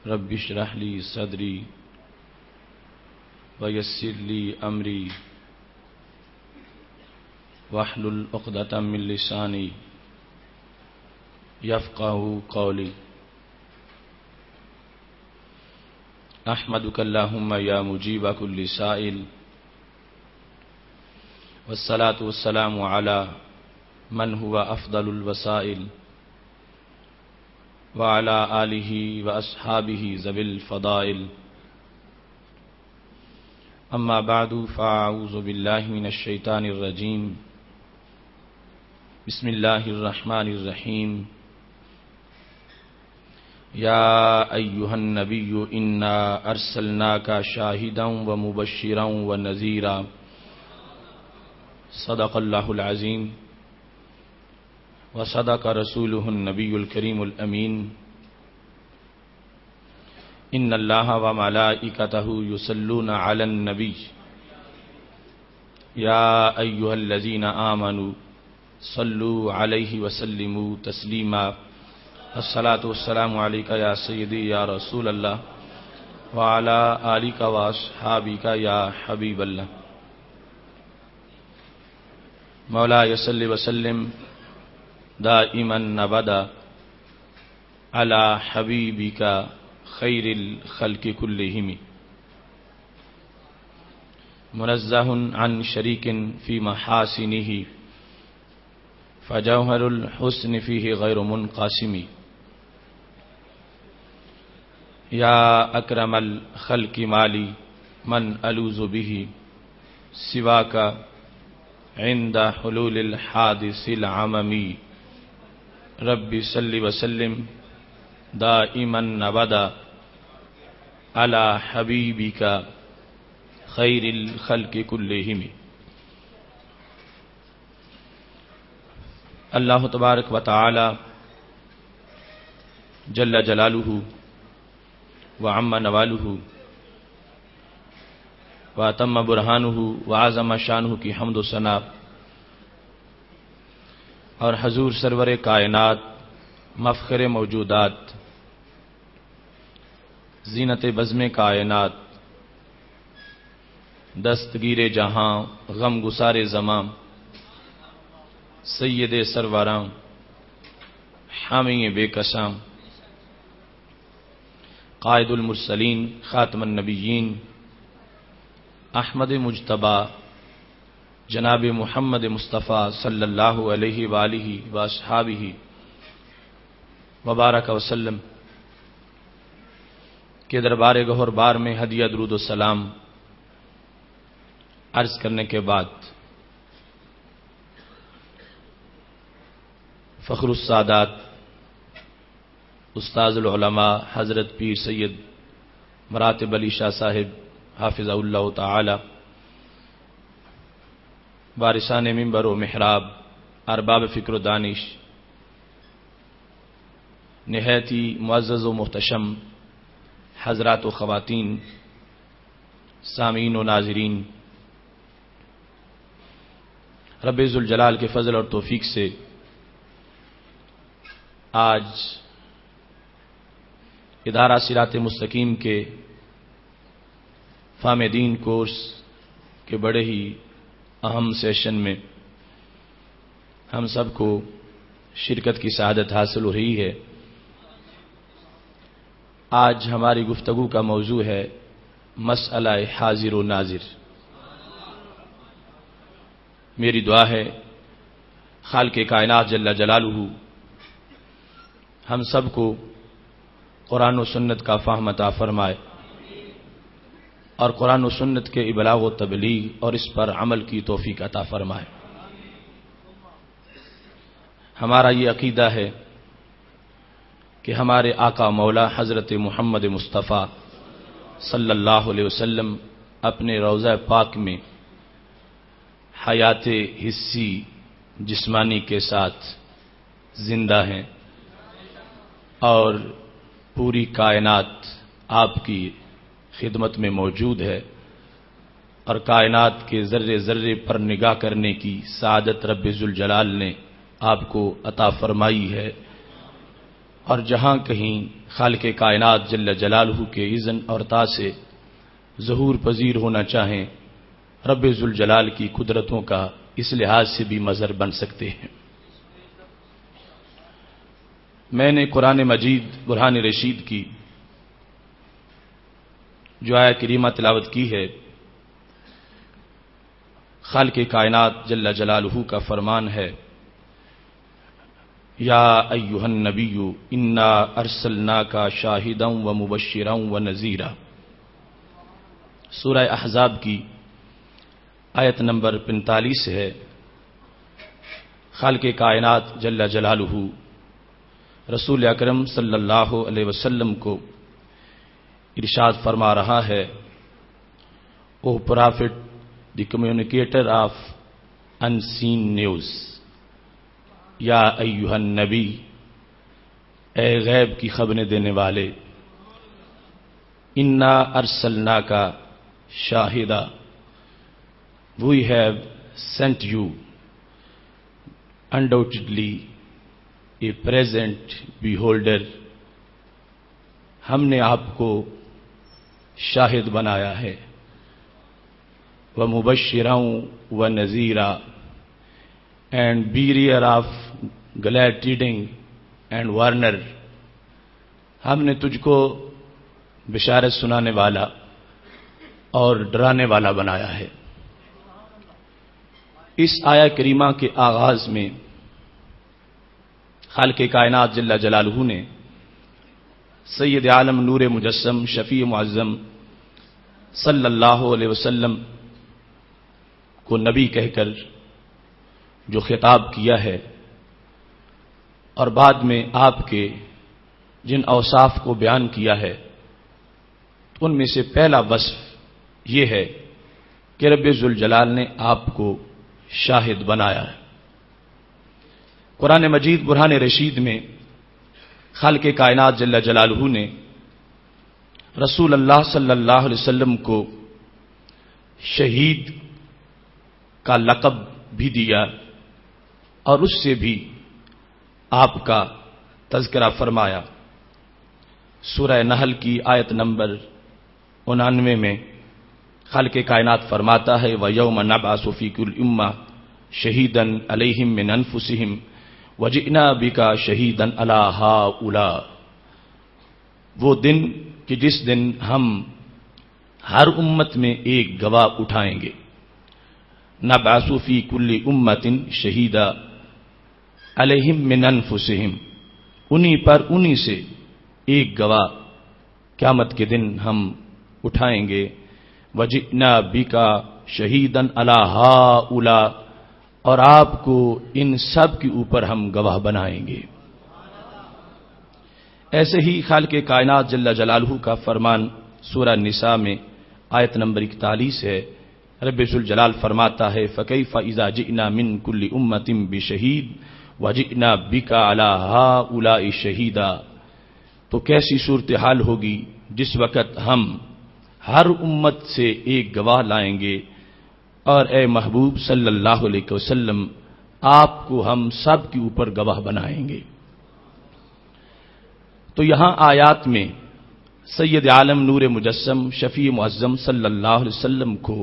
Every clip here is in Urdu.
رب اشرح لي صدري ويسر لي أمري واحلل عقدة من لساني يفقهوا قولي. أحمدك اللهم يا مجيب كل سائل، والصلاة والسلام على من هو أفضل الوسائل، وعلى آله وأصحابه ذوي الفضائل. أما بعد فأعوذ بالله من الشيطان الرجيم. بسم الله الرحمن الرحيم. يا أيها النبي إنا أرسلناك شاهدا ومبشرا ونذيرا. صدق الله العظيم وصدق رسوله النبي الكريم الأمين. إن الله وملائكته يصلون على النبي يا أيها الذين آمنوا صلوا عليه وسلموا تسليما. الصلاة والسلام عليك يا سيدي يا رسول الله وعلى آلك وأصحابك يا حبيب الله. مولاي صل وسلم دائما أبدا على حبيبك خير الخلق كلهم، منزه عن شريك في محاسنه، فجوهر الحسن فيه غير منقسم. يا أكرم الخلق مالي من ألوذ به سواك عند حلول الحادث العممي. رب صل وسلم دائما أبدا على حبيبك خير الخلق كلهم. اللہ تبارک و تعالی جل جلالہ وعم نوالہ واتم برہانہ وعظم شانہ کی حمد و ثنا اور حضور سرور کائنات مفخر موجودات زینت بزم کائنات دستگیر جہاں غم گسار زماں سید سروراں حامی بے کساں قائد المرسلین خاتم النبیین احمد مجتبی جناب محمد مصطفیٰ صلی اللہ علیہ وآلہ واصحابہ وبارک وسلم کے دربار گہر بار میں ہدیہ درود و سلام عرض کرنے کے بعد فخر السادات استاذ العلماء حضرت پیر سید مراتب علی شاہ صاحب حافظ اللہ تعالی، وارثان منبر و محراب، ارباب فکر و دانش، نہایت ہی معزز و محتشم حضرات و خواتین، سامعین و ناظرین، رب ذوالجلال کے فضل اور توفیق سے آج ادارہ صراط مستقیم کے فہم دین کورس کے بڑے ہی اہم سیشن میں ہم سب کو شرکت کی سعادت حاصل ہو رہی ہے. آج ہماری گفتگو کا موضوع ہے مسئلہ حاضر و ناظر. میری دعا ہے خالق کائنات جل جلالہ ہم سب کو قرآن و سنت کا فہم عطا فرمائے اور قرآن و سنت کے ابلاغ و تبلیغ اور اس پر عمل کی توفیق عطا فرمائے. ہمارا یہ عقیدہ ہے کہ ہمارے آقا مولا حضرت محمد مصطفیٰ صلی اللہ علیہ وسلم اپنے روضہ پاک میں حیات حسی جسمانی کے ساتھ زندہ ہیں اور پوری کائنات آپ کی خدمت میں موجود ہے اور کائنات کے ذرے ذرے پر نگاہ کرنے کی سعادت رب ذوالجلال نے آپ کو عطا فرمائی ہے. اور جہاں کہیں خالق کائنات جل جلالہ کے اذن اور طاعہ سے ظہور پذیر ہونا چاہیں، رب ذوالجلال کی قدرتوں کا اس لحاظ سے بھی مظہر بن سکتے ہیں۔ میں نے قرآن مجید برہان رشید کی جو آیہ کریمہ تلاوت کی ہے، خالق کائنات جل جلالہ کا فرمان ہے، یا ایھا النبی انا ارسلناک شاہدا ومبشرا ونذیرا، سورہ احزاب کی آیت نمبر 45 ہے۔ خالق کائنات جل جلالہ رسول اکرم صلی اللہ علیہ وسلم کو ارشاد فرما رہا ہے، O prophet the communicator of unseen news, یا ایھا النبی، اے غیب کی خبریں دینے والے، انا ارسلناک شاہدا، we have sent you undoubtedly a present beholder، ہم نے آپ کو شاہد بنایا ہے، وَمُبَشِّرًا وَنَذِيرًا، and bearer of glad tidings and warner، ہم نے تجھ کو بشارت سنانے والا اور ڈرانے والا بنایا ہے۔ اس آیہ کریمہ کے آغاز میں خالق کائنات جل جلالہ نے سید عالم نور مجسم شفیع معظم صلی اللہ علیہ وسلم کو نبی کہہ کر جو خطاب کیا ہے، اور بعد میں آپ کے جن اوصاف کو بیان کیا ہے، ان میں سے پہلا وصف یہ ہے کہ رب ذوالجلال نے آپ کو شاہد بنایا ہے۔ قرآن مجید برہان رشید میں خالق کائنات جل جلالہ نے رسول اللہ صلی اللہ علیہ وسلم کو شہید کا لقب بھی دیا، اور اس سے بھی آپ کا تذکرہ فرمایا۔ سورہ نحل کی آیت نمبر 99 میں خالق کائنات فرماتا ہے، وَيَوْمَ نَبْعَثُ فِي كُلِّ أُمَّةٍ شَهِيدًا عَلَيْهِمْ مِنْ أَنفُسِهِمْ وَجِئْنَا بِكَ شَهِيدًا عَلَى هَؤُلَاءِ، وہ دن کہ جس دن ہم ہر امت میں ایک گواہ اٹھائیں گے، نَبْعَثُ فِي كُلِّ أُمَّةٍ شَهِيدًا عَلَيْهِمْ مِنْ أَنفُسِهِمْ، انہی پر انہی سے ایک گواہ قیامت کے دن ہم اٹھائیں گے، وَجِئْنَا بِكَ شَهِيدًا عَلَى هَؤُلَاءِ، اور آپ کو ان سب کے اوپر ہم گواہ بنائیں گے۔ ایسے ہی خالق کائنات جل جلالہ کا فرمان سورہ نساء میں آیت نمبر 41 ہے، رب ذوالجلال فرماتا ہے، فَكَيْفَ إِذَا جِئْنَا مِن كُلِّ أُمَّةٍ بِشَهِيدٍ وَجِئْنَا بِكَ عَلَى هَؤُلَاءِ شَهِيدًا، تو کیسی صورتحال ہوگی جس وقت ہم ہر امت سے ایک گواہ لائیں گے، اور اے محبوب صلی اللہ علیہ وسلم، آپ کو ہم سب کے اوپر گواہ بنائیں گے۔ تو یہاں آیات میں سید عالم نور مجسم شفیع معظم صلی اللہ علیہ وسلم کو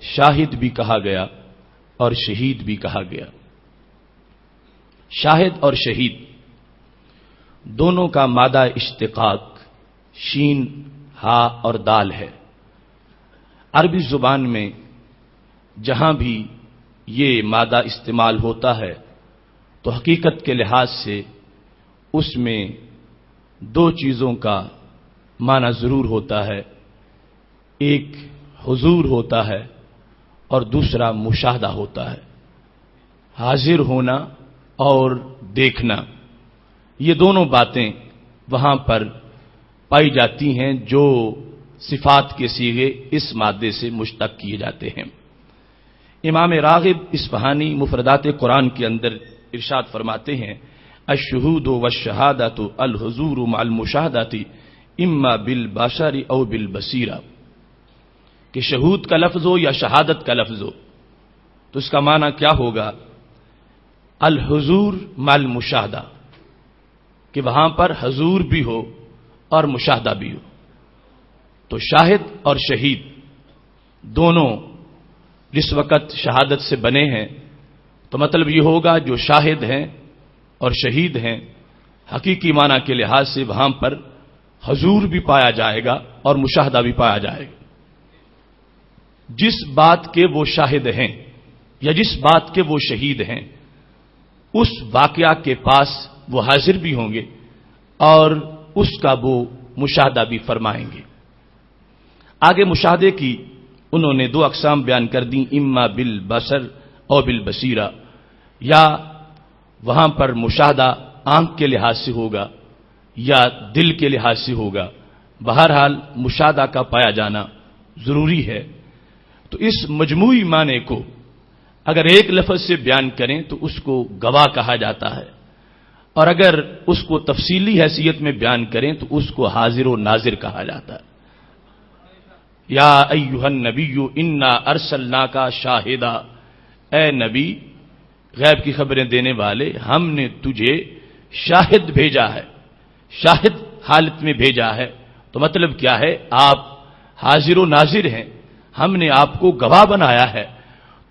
شاہد بھی کہا گیا اور شہید بھی کہا گیا۔ شاہد اور شہید دونوں کا مادہ اشتقاق شین، ہا اور دال ہے۔ عربی زبان میں جہاں بھی یہ مادہ استعمال ہوتا ہے تو حقیقت کے لحاظ سے اس میں دو چیزوں کا معنی ضرور ہوتا ہے، ایک حضور ہوتا ہے اور دوسرا مشاہدہ ہوتا ہے، حاضر ہونا اور دیکھنا۔ یہ دونوں باتیں وہاں پر پائی جاتی ہیں جو صفات کے صیغے اس مادے سے مشتق کیے جاتے ہیں۔ امام راغب اصفہانی مفردات قرآن کے اندر ارشاد فرماتے ہیں، الشہود والشہادۃ الحضور مع المشاہدۃ اما بالبصر او بالبصیرہ، کہ شہود کا لفظ ہو یا شہادت کا لفظ ہو تو اس کا معنی کیا ہوگا؟ الحضور مع المشاہدہ، کہ وہاں پر حضور بھی ہو اور مشاہدہ بھی ہو. تو شاہد اور شہید دونوں جس وقت شہادت سے بنے ہیں تو مطلب یہ ہوگا جو شاہد ہیں اور شہید ہیں حقیقی معنی کے لحاظ سے وہاں پر حضور بھی پایا جائے گا اور مشاہدہ بھی پایا جائے گا. جس بات کے وہ شاہد ہیں یا جس بات کے وہ شہید ہیں اس واقعہ کے پاس وہ حاضر بھی ہوں گے اور اس کا وہ مشاہدہ بھی فرمائیں گے. آگے مشاہدے کی انہوں نے دو اقسام بیان کر دیں، اما بالبصر اور بالبصیرہ، یا وہاں پر مشاہدہ آنکھ کے لحاظ سے ہوگا یا دل کے لحاظ سے ہوگا. بہرحال مشاہدہ کا پایا جانا ضروری ہے. تو اس مجموعی معنی کو اگر ایک لفظ سے بیان کریں تو اس کو گواہ کہا جاتا ہے، اور اگر اس کو تفصیلی حیثیت میں بیان کریں تو اس کو حاضر و ناظر کہا جاتا ہے. یا ایھا النبی انا ارسلناک شاہدا، اے نبی غیب کی خبریں دینے والے، ہم نے تجھے شاہد بھیجا ہے، شاہد حالت میں بھیجا ہے. تو مطلب کیا ہے؟ آپ حاضر و ناظر ہیں، ہم نے آپ کو گواہ بنایا ہے.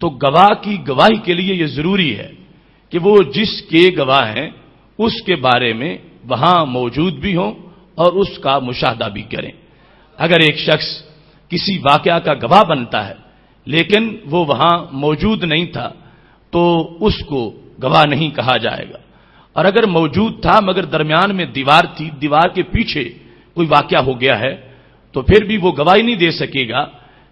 تو گواہ کی گواہی کے لیے یہ ضروری ہے کہ وہ جس کے گواہ ہیں اس کے بارے میں وہاں موجود بھی ہوں اور اس کا مشاہدہ بھی کریں. اگر ایک شخص کسی واقعہ کا گواہ بنتا ہے لیکن وہ وہاں موجود نہیں تھا تو اس کو گواہ نہیں کہا جائے گا. اور اگر موجود تھا مگر درمیان میں دیوار تھی، دیوار کے پیچھے کوئی واقعہ ہو گیا ہے تو پھر بھی وہ گواہی نہیں دے سکے گا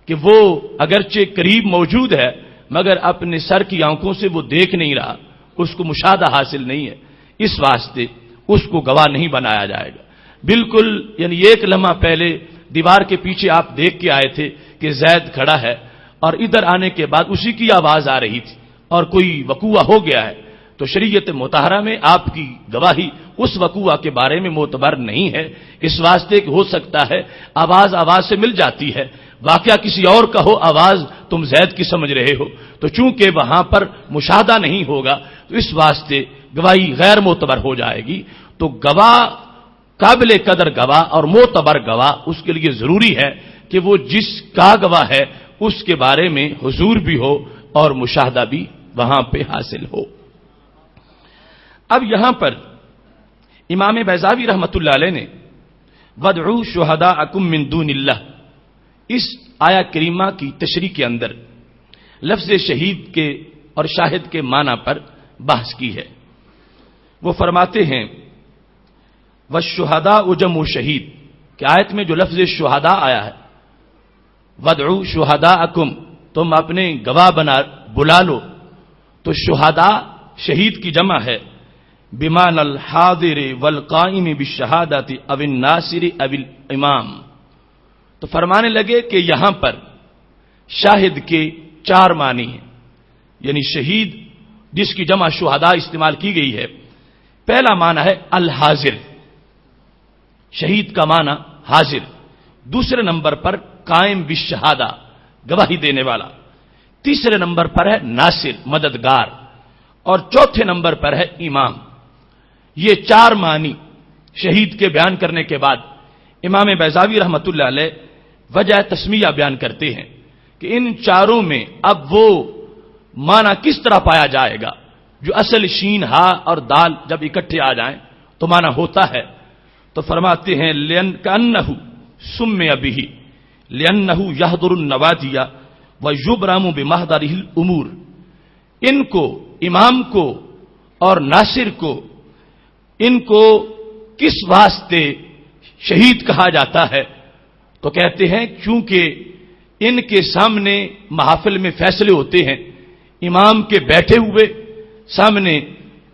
کہ وہ اگرچہ قریب موجود ہے مگر اپنے سر کی آنکھوں سے وہ دیکھ نہیں رہا، اس کو مشاہدہ حاصل نہیں ہے. اس واسطے اس کو گواہ نہیں بنایا جائے گا. بالکل یعنی ایک لمحہ پہلے دیوار کے پیچھے آپ دیکھ کے آئے تھے کہ زید کھڑا ہے اور ادھر آنے کے بعد اسی کی آواز آ رہی تھی اور کوئی وقوع ہو گیا ہے تو شریعت مطہرہ میں آپ کی گواہی اس وقوع کے بارے میں معتبر نہیں ہے. اس واسطے کہ ہو سکتا ہے آواز سے مل جاتی ہے، واقعہ کسی اور کا ہو، آواز تم زید کی سمجھ رہے ہو، تو چونکہ وہاں پر مشاہدہ نہیں ہوگا تو اس واسطے گواہی غیر معتبر ہو جائے گی. تو گواہ، قابل قدر گواہ اور معتبر گواہ اس کے لیے ضروری ہے کہ وہ جس کا گواہ ہے اس کے بارے میں حضور بھی ہو اور مشاہدہ بھی وہاں پہ حاصل ہو. اب یہاں پر امام بیضاوی رحمۃ اللہ علیہ نے وَادْعُوا شُهَدَاءَكُم مِّن دُونِ اللَّهِ اس آیہ کریمہ کی تشریح کے اندر لفظ شہید کے اور شاہد کے معنی پر بحث کی ہے. وہ فرماتے ہیں وَالشُّهَدَاءُ جَمْعُ شہید کہ آیت میں جو لفظ شہداء آیا ہے، وَادْعُوا شُهَدَاءَكُم تم اپنے گواہ بلا لو، تو شہداء شہید کی جمع ہے بمعنى الحاضر والقائم بالشہادۃ او الناصر او الامام. تو فرمانے لگے کہ یہاں پر شاہد کے چار معنی ہیں، یعنی شہید جس کی جمع شہداء استعمال کی گئی ہے. پہلا معنی ہے الحاضر، شہید کا معنی حاضر. دوسرے نمبر پر قائم بالشہادہ، گواہی دینے والا. تیسرے نمبر پر ہے ناصر، مددگار. اور چوتھے نمبر پر ہے امام. یہ چار معنی شہید کے بیان کرنے کے بعد امام بیضاوی رحمۃ اللہ علیہ وجہ تسمیہ بیان کرتے ہیں کہ ان چاروں میں اب وہ معنی کس طرح پایا جائے گا جو اصل شین ہا اور دال جب اکٹھے آ جائیں تو معنی ہوتا ہے. تو فرماتے ہیں کأنہ سمع بہ لأنہ یحضر النوادی ویبرم بمحضرہ الامور. ان کو، امام کو اور ناصر کو، ان کو کس واسطے شہید کہا جاتا ہے؟ تو کہتے ہیں چونکہ ان کے سامنے محافل میں فیصلے ہوتے ہیں، امام کے بیٹھے ہوئے سامنے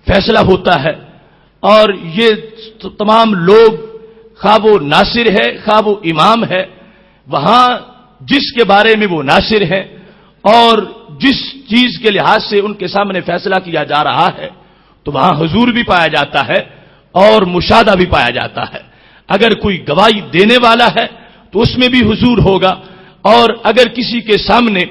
فیصلہ ہوتا ہے، اور یہ تمام لوگ خواہ وہ ناصر ہے خواہ وہ امام ہے، وہاں جس کے بارے میں وہ ناصر ہے اور جس چیز کے لحاظ سے ان کے سامنے فیصلہ کیا جا رہا ہے تو وہاں حضور بھی پایا جاتا ہے اور مشاہدہ بھی پایا جاتا ہے. اگر کوئی گواہی دینے والا ہے تو اس میں بھی حضور ہوگا، اور اگر کسی کے سامنے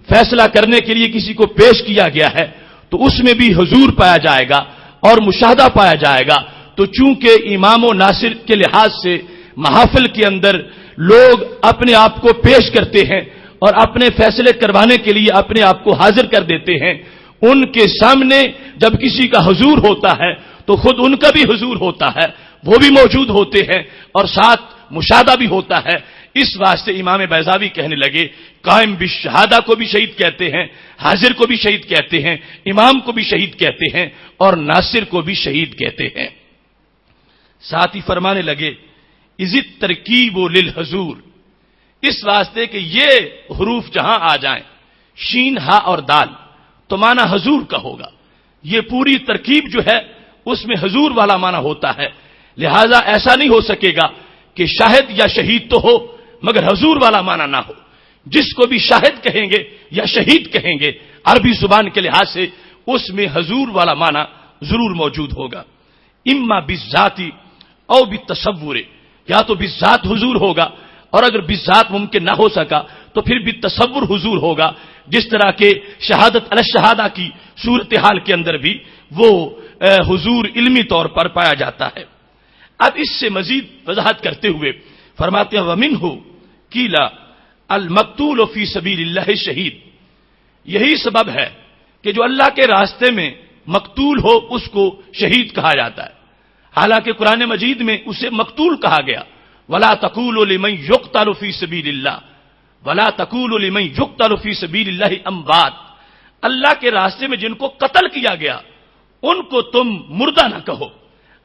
فیصلہ کرنے کے لیے کسی کو پیش کیا گیا ہے تو اس میں بھی حضور پایا جائے گا اور مشاہدہ پایا جائے گا. تو چونکہ امام و ناصر کے لحاظ سے محافل کے اندر لوگ اپنے آپ کو پیش کرتے ہیں اور اپنے فیصلے کروانے کے لیے اپنے آپ کو حاضر کر دیتے ہیں، ان کے سامنے جب کسی کا حضور ہوتا ہے تو خود ان کا بھی حضور ہوتا ہے، وہ بھی موجود ہوتے ہیں اور ساتھ مشاہدہ بھی ہوتا ہے۔ اس واسطے امام بیضاوی کہنے لگے قائم بالشہادہ کو بھی شہید کہتے ہیں، حاضر کو بھی شہید کہتے ہیں، امام کو بھی شہید کہتے ہیں اور ناصر کو بھی شہید کہتے ہیں۔ ساتھ ہی فرمانے لگے اذ ترکیب للحضور، اس واسطے کہ یہ حروف جہاں آ جائیں شین ہا اور دال تو معنی حضور کا ہوگا، یہ پوری ترکیب جو ہے اس میں حضور والا معنی ہوتا ہے، لہذا ایسا نہیں ہو سکے گا کہ شاہد یا شہید تو ہو مگر حضور والا معنی نہ ہو۔ جس کو بھی شاہد کہیں گے یا شہید کہیں گے عربی زبان کے لحاظ سے اس میں حضور والا معنی ضرور موجود ہوگا، اما بالذاتی او بالتصور، یا تو بالذات حضور ہوگا اور اگر بالذات ممکن نہ ہو سکا تو پھر بالتصور حضور ہوگا، جس طرح کہ شہادت علی الشہادہ کی صورتحال کے اندر بھی وہ حضور علمی طور پر پایا جاتا ہے۔ اب اس سے مزید وضاحت کرتے ہوئے فرماتے ہیں وَمِنْهُ قِيلَ الْمَقْتُولُ فِي سَبِيلِ اللَّهِ شہید، یہی سبب ہے کہ جو اللہ کے راستے میں مقتول ہو اس کو شہید کہا جاتا ہے، حالانکہ قرآن مجید میں اسے مقتول کہا گیا، وَلَا تَقُولُوا لِمَنْ يُقْتَلُ فِي سَبِيلِ اللَّهِ وَلَا تَقُولُوا لِمَنْ يُقْتَلُ فِي سَبِيلِ اللَّهِ أَمْوَاتٌ، اللہ کے راستے میں جن کو قتل کیا گیا ان کو تم مردہ نہ کہو۔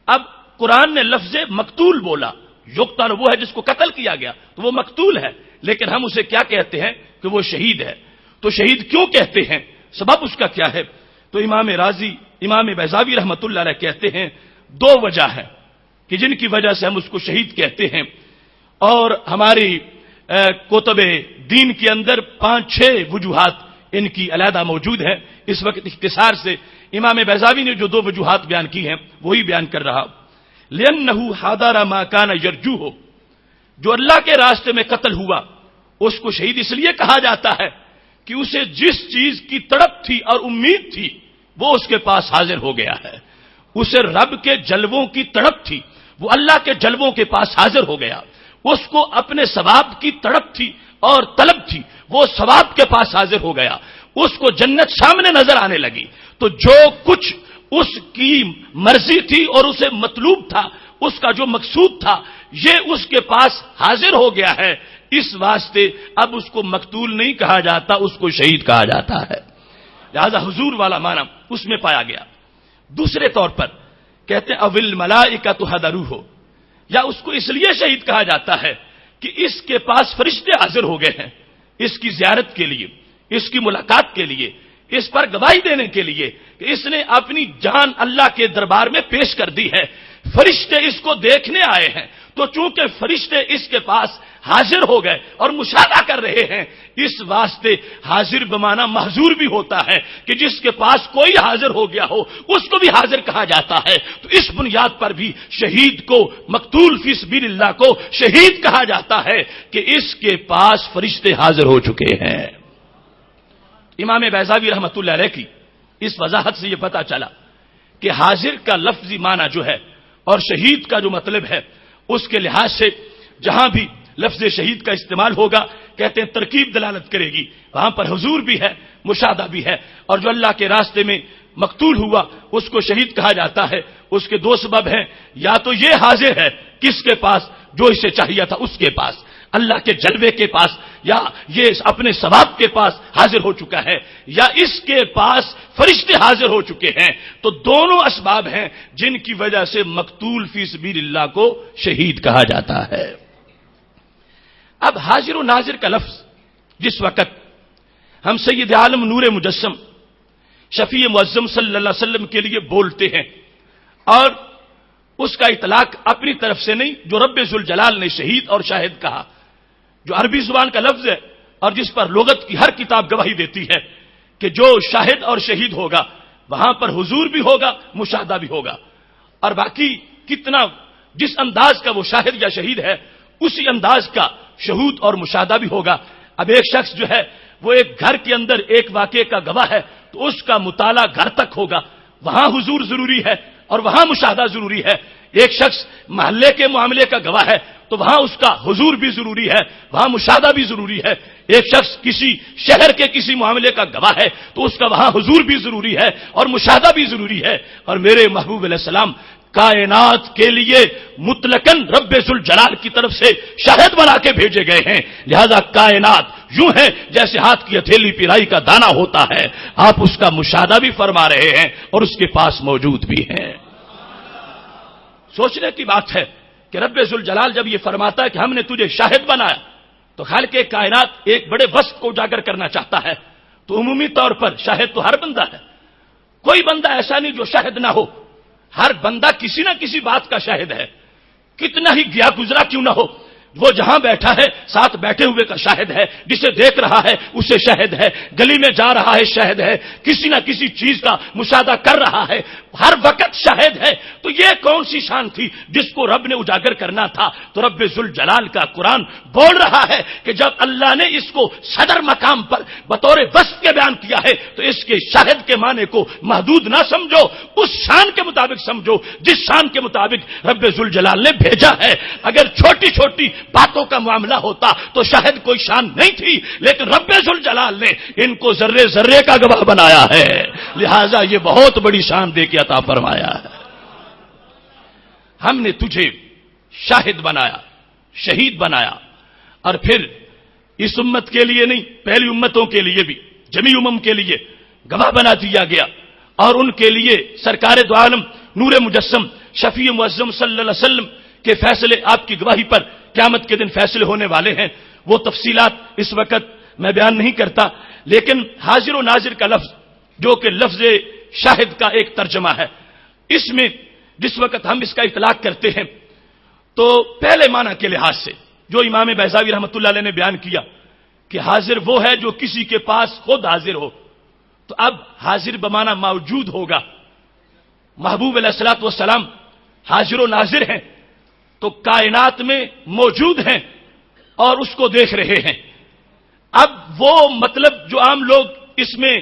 اب قرآن نے لفظ مقتول بولا، یقتل وہ ہے جس کو قتل کیا گیا تو وہ مقتول ہے، لیکن ہم اسے کیا کہتے ہیں کہ وہ شہید ہے۔ تو شہید کیوں کہتے ہیں، سبب اس کا کیا ہے؟ تو امام رازی امام بیضاوی رحمۃ اللہ علیہ کہتے ہیں دو وجہ ہے کہ جن کی وجہ سے ہم اس کو شہید کہتے ہیں، اور ہماری کتب دین کے اندر 5-6 وجوہات ان کی علیحدہ موجود ہیں۔ اس وقت اختصار سے امام بیضاوی نے جو 2 وجوہات بیان کی ہیں وہی بیان کر رہا۔ لِأَنَّهُ حَضَرَ مَا كَانَ يَرْجُوهُ، جو اللہ کے راستے میں قتل ہوا اس کو شہید اس لیے کہا جاتا ہے کہ اسے جس چیز کی تڑپ تھی اور امید تھی وہ اس کے پاس حاضر ہو گیا ہے، اسے رب کے جلووں کی تڑپ تھی وہ اللہ کے جلووں کے پاس حاضر ہو گیا، اس کو اپنے ثواب کی تڑپ تھی اور طلب تھی وہ ثواب کے پاس حاضر ہو گیا، اس کو جنت سامنے نظر آنے لگی، تو جو کچھ اس کی مرضی تھی اور اسے مطلوب تھا، اس کا جو مقصود تھا یہ اس کے پاس حاضر ہو گیا ہے، اس واسطے اب اس کو مقتول نہیں کہا جاتا، اس کو شہید کہا جاتا ہے، لہذا حضور والا معنی اس میں پایا گیا۔ دوسرے طور پر کہتے ہیں اول الملائکۃ حضروہ، یا اس کو اس لیے شہید کہا جاتا ہے کہ اس کے پاس فرشتے حاضر ہو گئے ہیں اس کی زیارت کے لیے، اس کی ملاقات کے لیے، اس پر گواہی دینے کے لیے کہ اس نے اپنی جان اللہ کے دربار میں پیش کر دی ہے، فرشتے اس کو دیکھنے آئے ہیں، تو چونکہ فرشتے اس کے پاس حاضر ہو گئے اور مشاہدہ کر رہے ہیں، اس واسطے حاضر بمعنی محضور بھی ہوتا ہے کہ جس کے پاس کوئی حاضر ہو گیا ہو اس کو بھی حاضر کہا جاتا ہے، تو اس بنیاد پر بھی شہید کو مقتول فی سبیل اللہ کو شہید کہا جاتا ہے کہ اس کے پاس فرشتے حاضر ہو چکے ہیں۔ امام بیضاوی رحمۃ اللہ علیہ کی اس وضاحت سے یہ پتہ چلا کہ حاضر کا لفظی معنی جو ہے اور شہید کا جو مطلب ہے اس کے لحاظ سے جہاں بھی لفظ شہید کا استعمال ہوگا کہتے ہیں ترکیب دلالت کرے گی، وہاں پر حضور بھی ہے، مشاہدہ بھی ہے، اور جو اللہ کے راستے میں مقتول ہوا اس کو شہید کہا جاتا ہے۔ اس کے 2 سبب ہیں، یا تو یہ حاضر ہے کس کے پاس، جو اسے چاہیے تھا اس کے پاس، اللہ کے جلوے کے پاس، یا یہ اپنے ثواب کے پاس حاضر ہو چکا ہے، یا اس کے پاس فرشتے حاضر ہو چکے ہیں، تو دونوں اسباب ہیں جن کی وجہ سے مقتول فی سبیل اللہ کو شہید کہا جاتا ہے۔ اب حاضر و ناظر کا لفظ جس وقت ہم سید عالم نور مجسم شفیع معظم صلی اللہ علیہ وسلم کے لیے بولتے ہیں، اور اس کا اطلاق اپنی طرف سے نہیں، جو رب ذوالجلال نے شہید اور شاہد کہا، جو عربی زبان کا لفظ ہے اور جس پر لغت کی ہر کتاب گواہی دیتی ہے کہ جو شاہد اور شہید ہوگا وہاں پر حضور بھی ہوگا، مشاہدہ بھی ہوگا، اور باقی کتنا جس انداز کا وہ شاہد یا شہید ہے اسی انداز کا شہود اور مشاہدہ بھی ہوگا۔ اب ایک شخص جو ہے وہ ایک گھر کے اندر ایک واقعے کا گواہ ہے تو اس کا مطالعہ گھر تک ہوگا، وہاں حضور ضروری ہے اور وہاں مشاہدہ ضروری ہے، ایک شخص محلے کے معاملے کا گواہ ہے تو وہاں اس کا حضور بھی ضروری ہے، وہاں مشاہدہ بھی ضروری ہے۔ ایک شخص کسی شہر کے کسی معاملے کا گواہ ہے تو اس کا وہاں حضور بھی ضروری ہے اور مشاہدہ بھی ضروری ہے۔ اور میرے محبوب علیہ السلام کائنات کے لیے مطلقاً رب ذوالجلال کی طرف سے شاہد بنا کے بھیجے گئے ہیں، لہذا کائنات یوں ہے جیسے ہاتھ کی ہتھیلی پیرائی کا دانہ ہوتا ہے، آپ اس کا مشاہدہ بھی فرما رہے ہیں اور اس کے پاس موجود بھی ہیں۔ سوچنے کی بات ہے کہ رب ذوالجلال جب یہ فرماتا ہے کہ ہم نے تجھے شاہد بنایا تو خالق کائنات ایک بڑے وصف کو اجاگر کرنا چاہتا ہے، تو عمومی طور پر شاہد تو ہر بندہ ہے، کوئی بندہ ایسا نہیں جو شاہد نہ ہو، ہر بندہ کسی نہ کسی بات کا شاہد ہے، کتنا ہی گیا گزرا کیوں نہ ہو، وہ جہاں بیٹھا ہے ساتھ بیٹھے ہوئے کا شاہد ہے، جسے دیکھ رہا ہے اسے شاہد ہے، گلی میں جا رہا ہے شاہد ہے، کسی نہ کسی چیز کا مشاہدہ کر رہا ہے، ہر وقت شاہد ہے۔ تو یہ کون سی شان تھی جس کو رب نے اجاگر کرنا تھا؟ تو رب ذوالجلال کا قرآن بول رہا ہے کہ جب اللہ نے اس کو صدر مقام پر بطور وصف کے بیان کیا ہے تو اس کے شاہد کے معنی کو محدود نہ سمجھو، اس شان کے مطابق سمجھو جس شان کے مطابق رب ذوالجلال نے بھیجا ہے۔ اگر چھوٹی چھوٹی باتوں کا معاملہ ہوتا تو شاہد کوئی شان نہیں تھی، لیکن رب ذوالجلال نے ان کو ذرے ذرے کا گواہ بنایا ہے، لہذا یہ بہت بڑی شان دے کے عطا فرمایا ہے۔ ہم نے تجھے شاہد بنایا، شہید بنایا، اور پھر اس امت کے لیے نہیں، پہلی امتوں کے لیے بھی، جمیع امم کے لیے گواہ بنا دیا گیا، اور ان کے لیے سرکار دو عالم نور مجسم شفیع معظم صلی اللہ علیہ وسلم کے فیصلے، آپ کی گواہی پر قیامت کے دن فیصلے ہونے والے ہیں۔ وہ تفصیلات اس وقت میں بیان نہیں کرتا، لیکن حاضر و ناظر کا لفظ جو کہ لفظ شاہد کا ایک ترجمہ ہے، اس میں جس وقت ہم اس کا اطلاق کرتے ہیں تو پہلے معنی کے لحاظ سے جو امام بیضاوی رحمۃ اللہ علیہ نے بیان کیا کہ حاضر وہ ہے جو کسی کے پاس خود حاضر ہو، تو اب حاضر بمعنی موجود ہوگا۔ محبوب علیہ الصلوۃ والسلام حاضر و ناظر ہیں تو کائنات میں موجود ہیں اور اس کو دیکھ رہے ہیں۔ اب وہ مطلب جو عام لوگ اس میں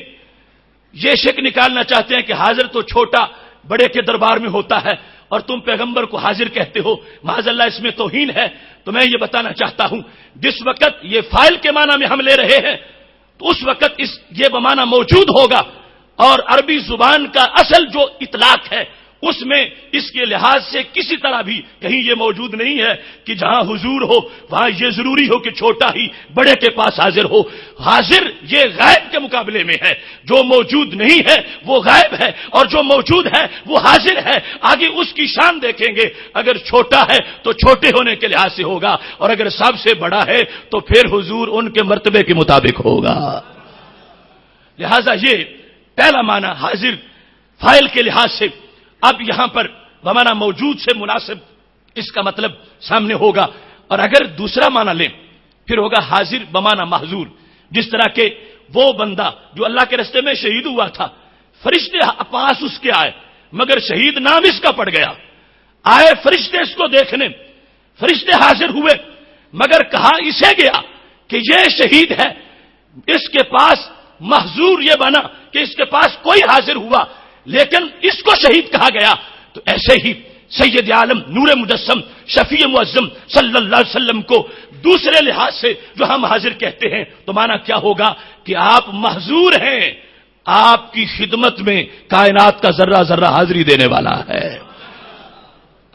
یہ شک نکالنا چاہتے ہیں کہ حاضر تو چھوٹا بڑے کے دربار میں ہوتا ہے اور تم پیغمبر کو حاضر کہتے ہو، معاذ اللہ اس میں توہین ہے، تو میں یہ بتانا چاہتا ہوں جس وقت یہ فاعل کے معنی میں ہم لے رہے ہیں تو اس وقت یہ بمعنی موجود ہوگا، اور عربی زبان کا اصل جو اطلاق ہے اس میں اس کے لحاظ سے کسی طرح بھی کہیں یہ موجود نہیں ہے کہ جہاں حضور ہو وہاں یہ ضروری ہو کہ چھوٹا ہی بڑے کے پاس حاضر ہو۔ حاضر یہ غائب کے مقابلے میں ہے، جو موجود نہیں ہے وہ غائب ہے اور جو موجود ہے وہ حاضر ہے۔ آگے اس کی شان دیکھیں گے، اگر چھوٹا ہے تو چھوٹے ہونے کے لحاظ سے ہوگا، اور اگر سب سے بڑا ہے تو پھر حضور ان کے مرتبے کے مطابق ہوگا۔ لہذا یہ پہلا معنی حاضر فاعل کے لحاظ سے اب یہاں پر بمعنی موجود سے مناسب اس کا مطلب سامنے ہوگا، اور اگر دوسرا معنی لیں پھر ہوگا حاضر بمعنی محضور، جس طرح کہ وہ بندہ جو اللہ کے راستے میں شہید ہوا تھا، فرشتے پاس اس کے آئے مگر شہید نام اس کا پڑ گیا، آئے فرشتے اس کو دیکھنے، فرشتے حاضر ہوئے مگر کہا اسے گیا کہ یہ شہید ہے، اس کے پاس محضور یہ بنا کہ اس کے پاس کوئی حاضر ہوا لیکن اس کو شہید کہا گیا۔ تو ایسے ہی سید عالم نور مجسم شفیع معظم صلی اللہ علیہ وسلم کو دوسرے لحاظ سے جو ہم حاضر کہتے ہیں تو معنی کیا ہوگا کہ آپ محضور ہیں، آپ کی خدمت میں کائنات کا ذرہ ذرہ حاضری دینے والا ہے،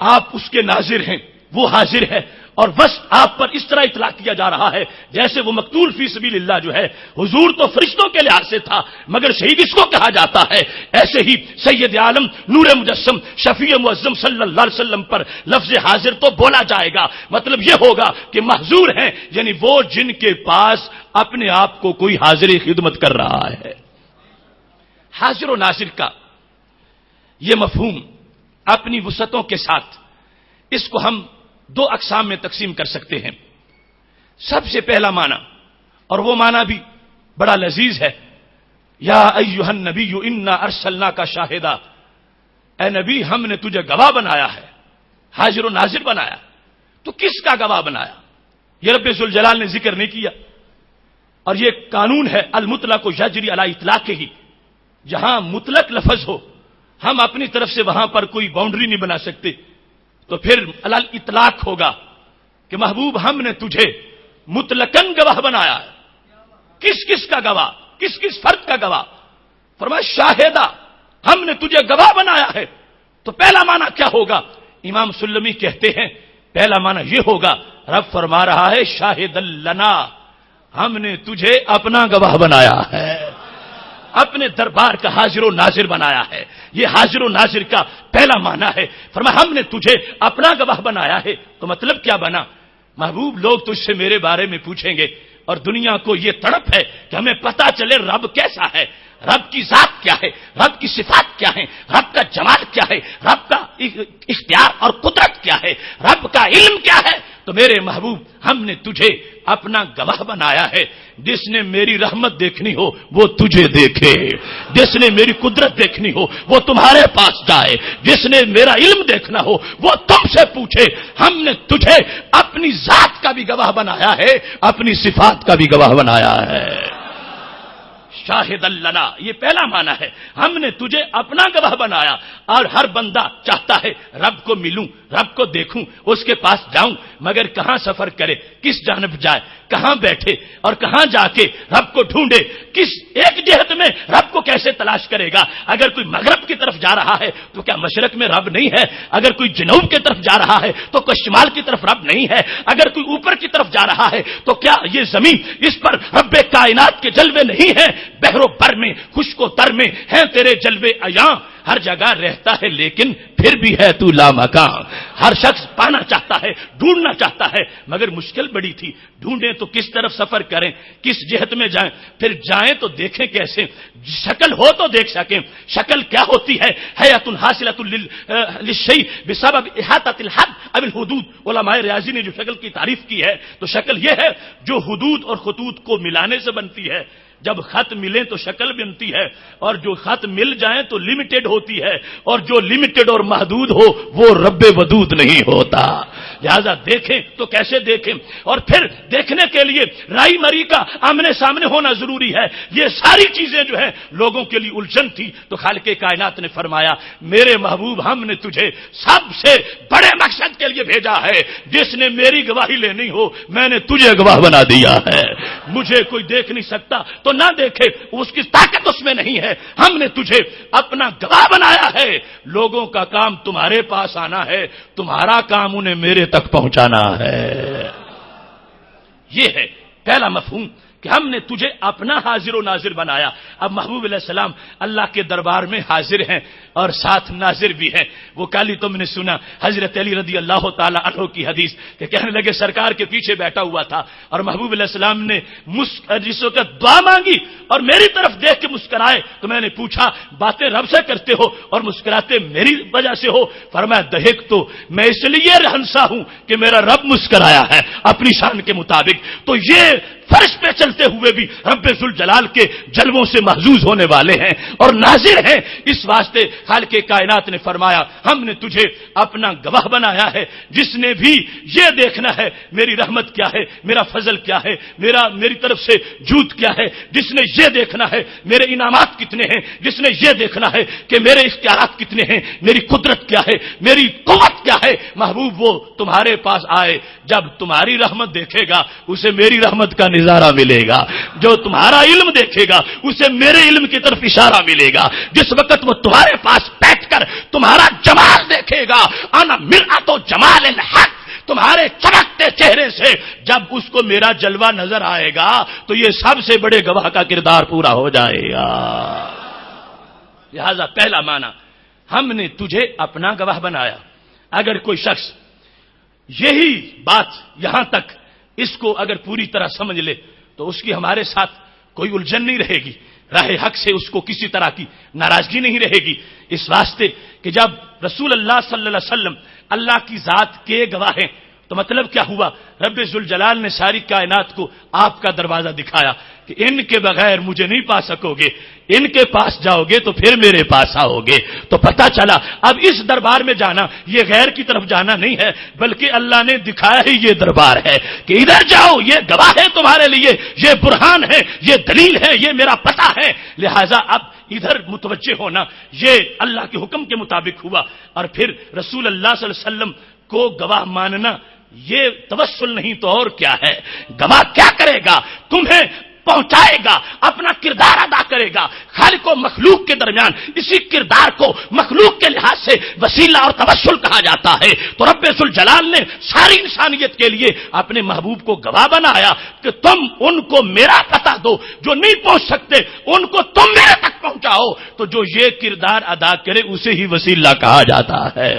آپ اس کے ناظر ہیں، وہ حاضر ہے، اور بس آپ پر اس طرح اطلاع کیا جا رہا ہے جیسے وہ مقتول فی سبیل اللہ جو ہے حضور تو فرشتوں کے لحاظ سے تھا مگر شہید اس کو کہا جاتا ہے، ایسے ہی سید عالم نور مجسم شفیع معظم صلی اللہ علیہ وسلم پر لفظ حاضر تو بولا جائے گا، مطلب یہ ہوگا کہ محضور ہیں، یعنی وہ جن کے پاس اپنے آپ کو کوئی حاضر خدمت کر رہا ہے۔ حاضر و ناظر کا یہ مفہوم اپنی وسعتوں کے ساتھ اس کو ہم دو اقسام میں تقسیم کر سکتے ہیں۔ سب سے پہلا معنی، اور وہ معنی بھی بڑا لذیذ ہے، یا ایھا النبی انا ارسلناک شاہدا، اے نبی ہم نے تجھے گواہ بنایا ہے، حاضر و ناظر بنایا۔ تو کس کا گواہ بنایا؟ یہ رب ذوالجلال نے ذکر نہیں کیا، اور یہ قانون ہے المطلق یجری علی اطلاقہ، جہاں مطلق لفظ ہو ہم اپنی طرف سے وہاں پر کوئی باؤنڈری نہیں بنا سکتے، تو پھر علل اطلاق ہوگا کہ محبوب ہم نے تجھے مطلقاً گواہ بنایا ہے. کس کس کا گواہ؟ کس کس فرد کا گواہ؟ فرمایا شاہدہ، ہم نے تجھے گواہ بنایا ہے. تو پہلا معنی کیا ہوگا؟ امام سلمی کہتے ہیں پہلا معنی یہ ہوگا، رب فرما رہا ہے شاہد لنا، ہم نے تجھے اپنا گواہ بنایا ہے، اپنے دربار کا حاضر و ناظر بنایا ہے. یہ حاضر و ناظر کا پہلا معنی ہے. فرمایا ہم نے تجھے اپنا گواہ بنایا ہے. تو مطلب کیا بنا؟ محبوب لوگ تجھ سے میرے بارے میں پوچھیں گے اور دنیا کو یہ تڑپ ہے کہ ہمیں پتا چلے رب کیسا ہے، رب کی ذات کیا ہے، رب کی صفات کیا ہے، رب کا جمال کیا ہے، رب کا اختیار اور قدرت کیا ہے، رب کا علم کیا ہے. تو میرے محبوب ہم نے تجھے اپنا گواہ بنایا ہے. جس نے میری رحمت دیکھنی ہو وہ تجھے دیکھے، جس نے میری قدرت دیکھنی ہو وہ تمہارے پاس جائے، جس نے میرا علم دیکھنا ہو وہ تم سے پوچھے. ہم نے تجھے اپنی ذات کا بھی گواہ بنایا ہے، اپنی صفات کا بھی گواہ بنایا ہے. شاہد لنا، یہ پہلا معنی ہے، ہم نے تجھے اپنا گواہ بنایا. اور ہر بندہ چاہتا ہے رب کو ملوں، رب کو دیکھوں، اس کے پاس جاؤں، مگر کہاں سفر کرے، کس جانب جائے، کہاں بیٹھے اور کہاں جا کے رب کو ڈھونڈے، کس ایک جہت میں رب کو کیسے تلاش کرے گا. اگر کوئی مغرب کی طرف جا رہا ہے تو کیا مشرق میں رب نہیں ہے؟ اگر کوئی جنوب کی طرف جا رہا ہے تو کوئی شمال کی طرف رب نہیں ہے؟ اگر کوئی اوپر کی طرف جا رہا ہے تو کیا یہ زمین اس پر رب کائنات کے جلوے نہیں ہیں؟ بحر و بر میں، خشک و تر میں ہیں تیرے جلوے عیاں. ہر جگہ رہتا ہے لیکن پھر بھی ہے تو لامکان. ہر شخص پانا چاہتا ہے، ڈھونڈنا چاہتا ہے، مگر مشکل بڑی تھی. ڈھونڈیں تو کس طرف سفر کریں، کس جہت میں جائیں، پھر جائیں تو دیکھیں کیسے، شکل ہو تو دیکھ سکیں. شکل کیا ہوتی ہے؟ حیات حاصلۃ للشیء بسبب احاطۃ الحد اب الحدود. علماء ریاضی نے جو شکل کی تعریف کی ہے تو شکل یہ ہے جو حدود اور خطوط کو ملانے سے بنتی ہے. جب خط ملیں تو شکل بنتی ہے، اور جو خط مل جائیں تو لمیٹڈ ہوتی ہے، اور جو لمیٹڈ اور محدود ہو وہ رب ودود نہیں ہوتا. لہذا دیکھیں تو کیسے دیکھیں، اور پھر دیکھنے کے لیے رائی مری کا آمنے سامنے ہونا ضروری ہے. یہ ساری چیزیں جو ہیں لوگوں کے لیے الجھن تھی. تو خالق کائنات نے فرمایا میرے محبوب ہم نے تجھے سب سے بڑے مقصد کے لیے بھیجا ہے. جس نے میری گواہی لینی ہو میں نے تجھے گواہ بنا دیا ہے. مجھے کوئی دیکھ نہیں سکتا تو نہ دیکھے، اس کی طاقت اس میں نہیں ہے. ہم نے تجھے اپنا گواہ بنایا ہے. لوگوں کا کام تمہارے پاس آنا ہے، تمہارا کام انہیں میرے تک پہنچانا ہے. یہ ہے پہلا مفہوم کہ ہم نے تجھے اپنا حاضر و ناظر بنایا. اب محبوب علیہ السلام اللہ کے دربار میں حاضر ہیں اور ساتھ ناظر بھی ہیں. وہ کالی تم نے سنا حضرت علی رضی اللہ تعالی عنہ کی حدیث کہ کہنے لگے سرکار کے پیچھے بیٹھا ہوا تھا اور محبوب علیہ السلام نے جس وقت دعا مانگی اور میری طرف دیکھ کے مسکرائے تو میں نے پوچھا باتیں رب سے کرتے ہو اور مسکراتے میری وجہ سے ہو؟ فرمایا دہک تو میں اس لیے ہنسا ہوں کہ میرا رب مسکرایا ہے اپنی شان کے مطابق. تو یہ فرش پہ چلتے ہوئے بھی رب ذوالجلال کے جلووں سے محظوظ ہونے والے ہیں اور ناظر ہیں. اس واسطے خالق کائنات نے فرمایا ہم نے تجھے اپنا گواہ بنایا ہے. جس نے بھی یہ دیکھنا ہے میری رحمت کیا ہے، میرا فضل کیا ہے، میری طرف سے جود کیا ہے، جس نے یہ دیکھنا ہے میرے انعامات کتنے ہیں، جس نے یہ دیکھنا ہے کہ میرے اختیارات کتنے ہیں، میری قدرت کیا ہے، میری قوت کیا ہے، محبوب وہ تمہارے پاس آئے. جب تمہاری رحمت دیکھے گا اسے میری رحمت کا نظارہ ملے گا. جو تمہارا علم دیکھے گا اسے میرے علم کی طرف اشارہ ملے گا. جس وقت وہ تمہارے پاس بیٹھ کر تمہارا جمال دیکھے گا، انا مرآت جمال الحق، تمہارے چمکتے چہرے سے جب اس کو میرا جلوہ نظر آئے گا تو یہ سب سے بڑے گواہ کا کردار پورا ہو جائے گا. لہذا پہلا معنی ہم نے تجھے اپنا گواہ بنایا. اگر کوئی شخص یہی بات یہاں تک اس کو اگر پوری طرح سمجھ لے تو اس کی ہمارے ساتھ کوئی الجھن نہیں رہے گی، راہ حق سے اس کو کسی طرح کی ناراضگی نہیں رہے گی. اس واسطے کہ جب رسول اللہ صلی اللہ علیہ وسلم اللہ کی ذات کے گواہ ہیں تو مطلب کیا ہوا؟ رب ذوالجلال نے ساری کائنات کو آپ کا دروازہ دکھایا کہ ان کے بغیر مجھے نہیں پا سکو گے، ان کے پاس جاؤ گے تو پھر میرے پاس آؤ گے. تو پتہ چلا اب اس دربار میں جانا یہ غیر کی طرف جانا نہیں ہے، بلکہ اللہ نے دکھایا ہی یہ دربار ہے کہ ادھر جاؤ، یہ گواہ ہے تمہارے لیے، یہ برہان ہے، یہ دلیل ہے، یہ میرا پتہ ہے. لہذا اب ادھر متوجہ ہونا یہ اللہ کے حکم کے مطابق ہوا. اور پھر رسول اللہ صلی اللہ علیہ وسلم کو گواہ ماننا یہ توسل نہیں تو اور کیا ہے؟ گواہ کیا کرے گا؟ تمہیں پہنچائے گا، اپنا کردار ادا کرے گا۔ خالق و مخلوق کے درمیان اسی کردار کو مخلوق کے لحاظ سے وسیلہ اور توسل کہا جاتا ہے۔ تو رب ذوالجلال نے ساری انسانیت کے لیے اپنے محبوب کو گواہ بنایا کہ تم ان کو میرا پتہ دو، جو نہیں پہنچ سکتے ان کو تم میرے تک پہنچاؤ۔ تو جو یہ کردار ادا کرے اسے ہی وسیلہ کہا جاتا ہے۔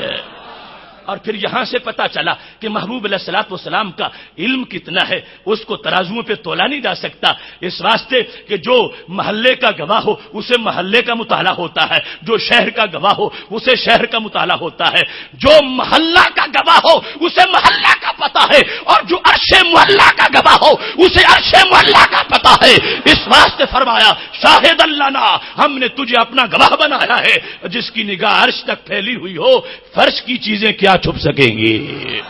اور پھر یہاں سے پتا چلا کہ محبوب علیہ الصلوۃ والسلام کا علم کتنا ہے، اس کو ترازوؤں پہ تولا نہیں جا سکتا، اس واسطے کہ جو محلے کا گواہ ہو اسے محلے کا مطالعہ ہوتا ہے، جو شہر کا گواہ ہو اسے شہر کا مطالعہ ہوتا ہے، جو محلہ کا گواہ ہو اسے محلہ کا پتہ ہے، اور جو عرش محلہ کا گواہ ہو اسے عرش محلہ کا پتہ ہے۔ اس واسطے فرمایا شاہد لنا، ہم نے تجھے اپنا گواہ بنایا ہے۔ جس کی نگاہ عرش تک پھیلی ہوئی ہو، فرش کی چیزیں کیا چھپ سکیں گی؟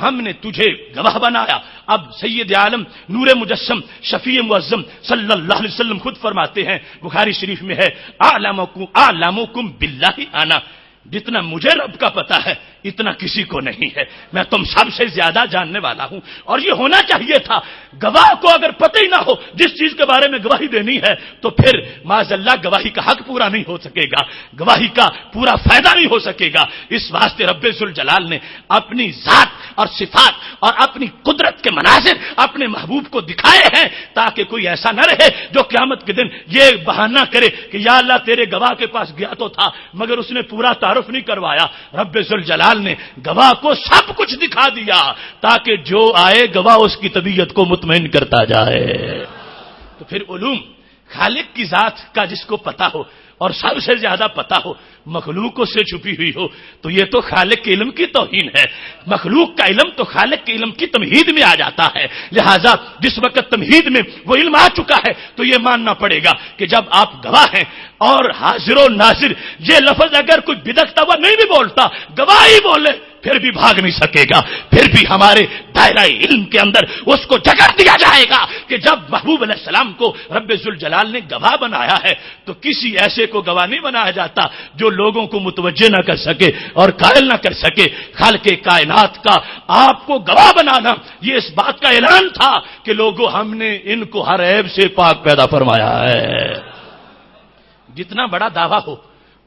ہم نے تجھے گواہ بنایا۔ اب سید عالم نور مجسم شفیع معظم صلی اللہ علیہ وسلم خود فرماتے ہیں، بخاری شریف میں ہے، اعلمکم باللہ انا، جتنا مجھے رب کا پتہ ہے اتنا کسی کو نہیں ہے، میں تم سب سے زیادہ جاننے والا ہوں۔ اور یہ ہونا چاہیے تھا، گواہ کو اگر پتہ ہی نہ ہو جس چیز کے بارے میں گواہی دینی ہے تو پھر معاذ اللہ گواہی کا حق پورا نہیں ہو سکے گا، گواہی کا پورا فائدہ نہیں ہو سکے گا۔ اس واسطے رب ذوالجلال نے اپنی ذات اور صفات اور اپنی قدرت کے مناظر اپنے محبوب کو دکھائے ہیں تاکہ کوئی ایسا نہ رہے جو قیامت کے دن یہ بہانہ کرے کہ یا اللہ تیرے گواہ کے پاس گیا تو تھا مگر اس نے پورا تعارف نہیں کروایا۔ رب ذوالجلال نے گواہ کو سب کچھ دکھا دیا تاکہ جو آئے گواہ اس کی طبیعت کو مطمئن کرتا جائے۔ تو پھر علوم خالق کی ذات کا جس کو پتا ہو اور سب سے زیادہ پتا ہو، مخلوقوں سے چھپی ہوئی ہو، تو یہ تو خالق کے علم کی توہین ہے۔ مخلوق کا علم تو خالق کے علم کی تمہید میں آ جاتا ہے، لہذا جس وقت تمہید میں وہ علم آ چکا ہے تو یہ ماننا پڑے گا کہ جب آپ گواہ ہیں اور حاضر و ناظر یہ لفظ اگر کوئی بدکتا ہوا نہیں بھی بولتا، گواہی بولے پھر بھی بھاگ نہیں سکے گا، پھر بھی ہمارے دائرہ علم کے اندر اس کو جگہ دیا جائے گا کہ جب محبوب علیہ السلام کو رب ذوالجلال نے گواہ بنایا ہے تو کسی ایسے کو گواہ نہیں بنایا جاتا جو لوگوں کو متوجہ نہ کر سکے اور قائل نہ کر سکے۔ خالق کائنات کا آپ کو گواہ بنانا یہ اس بات کا اعلان تھا کہ لوگوں ہم نے ان کو ہر عیب سے پاک پیدا فرمایا ہے۔ جتنا بڑا دعویٰ ہو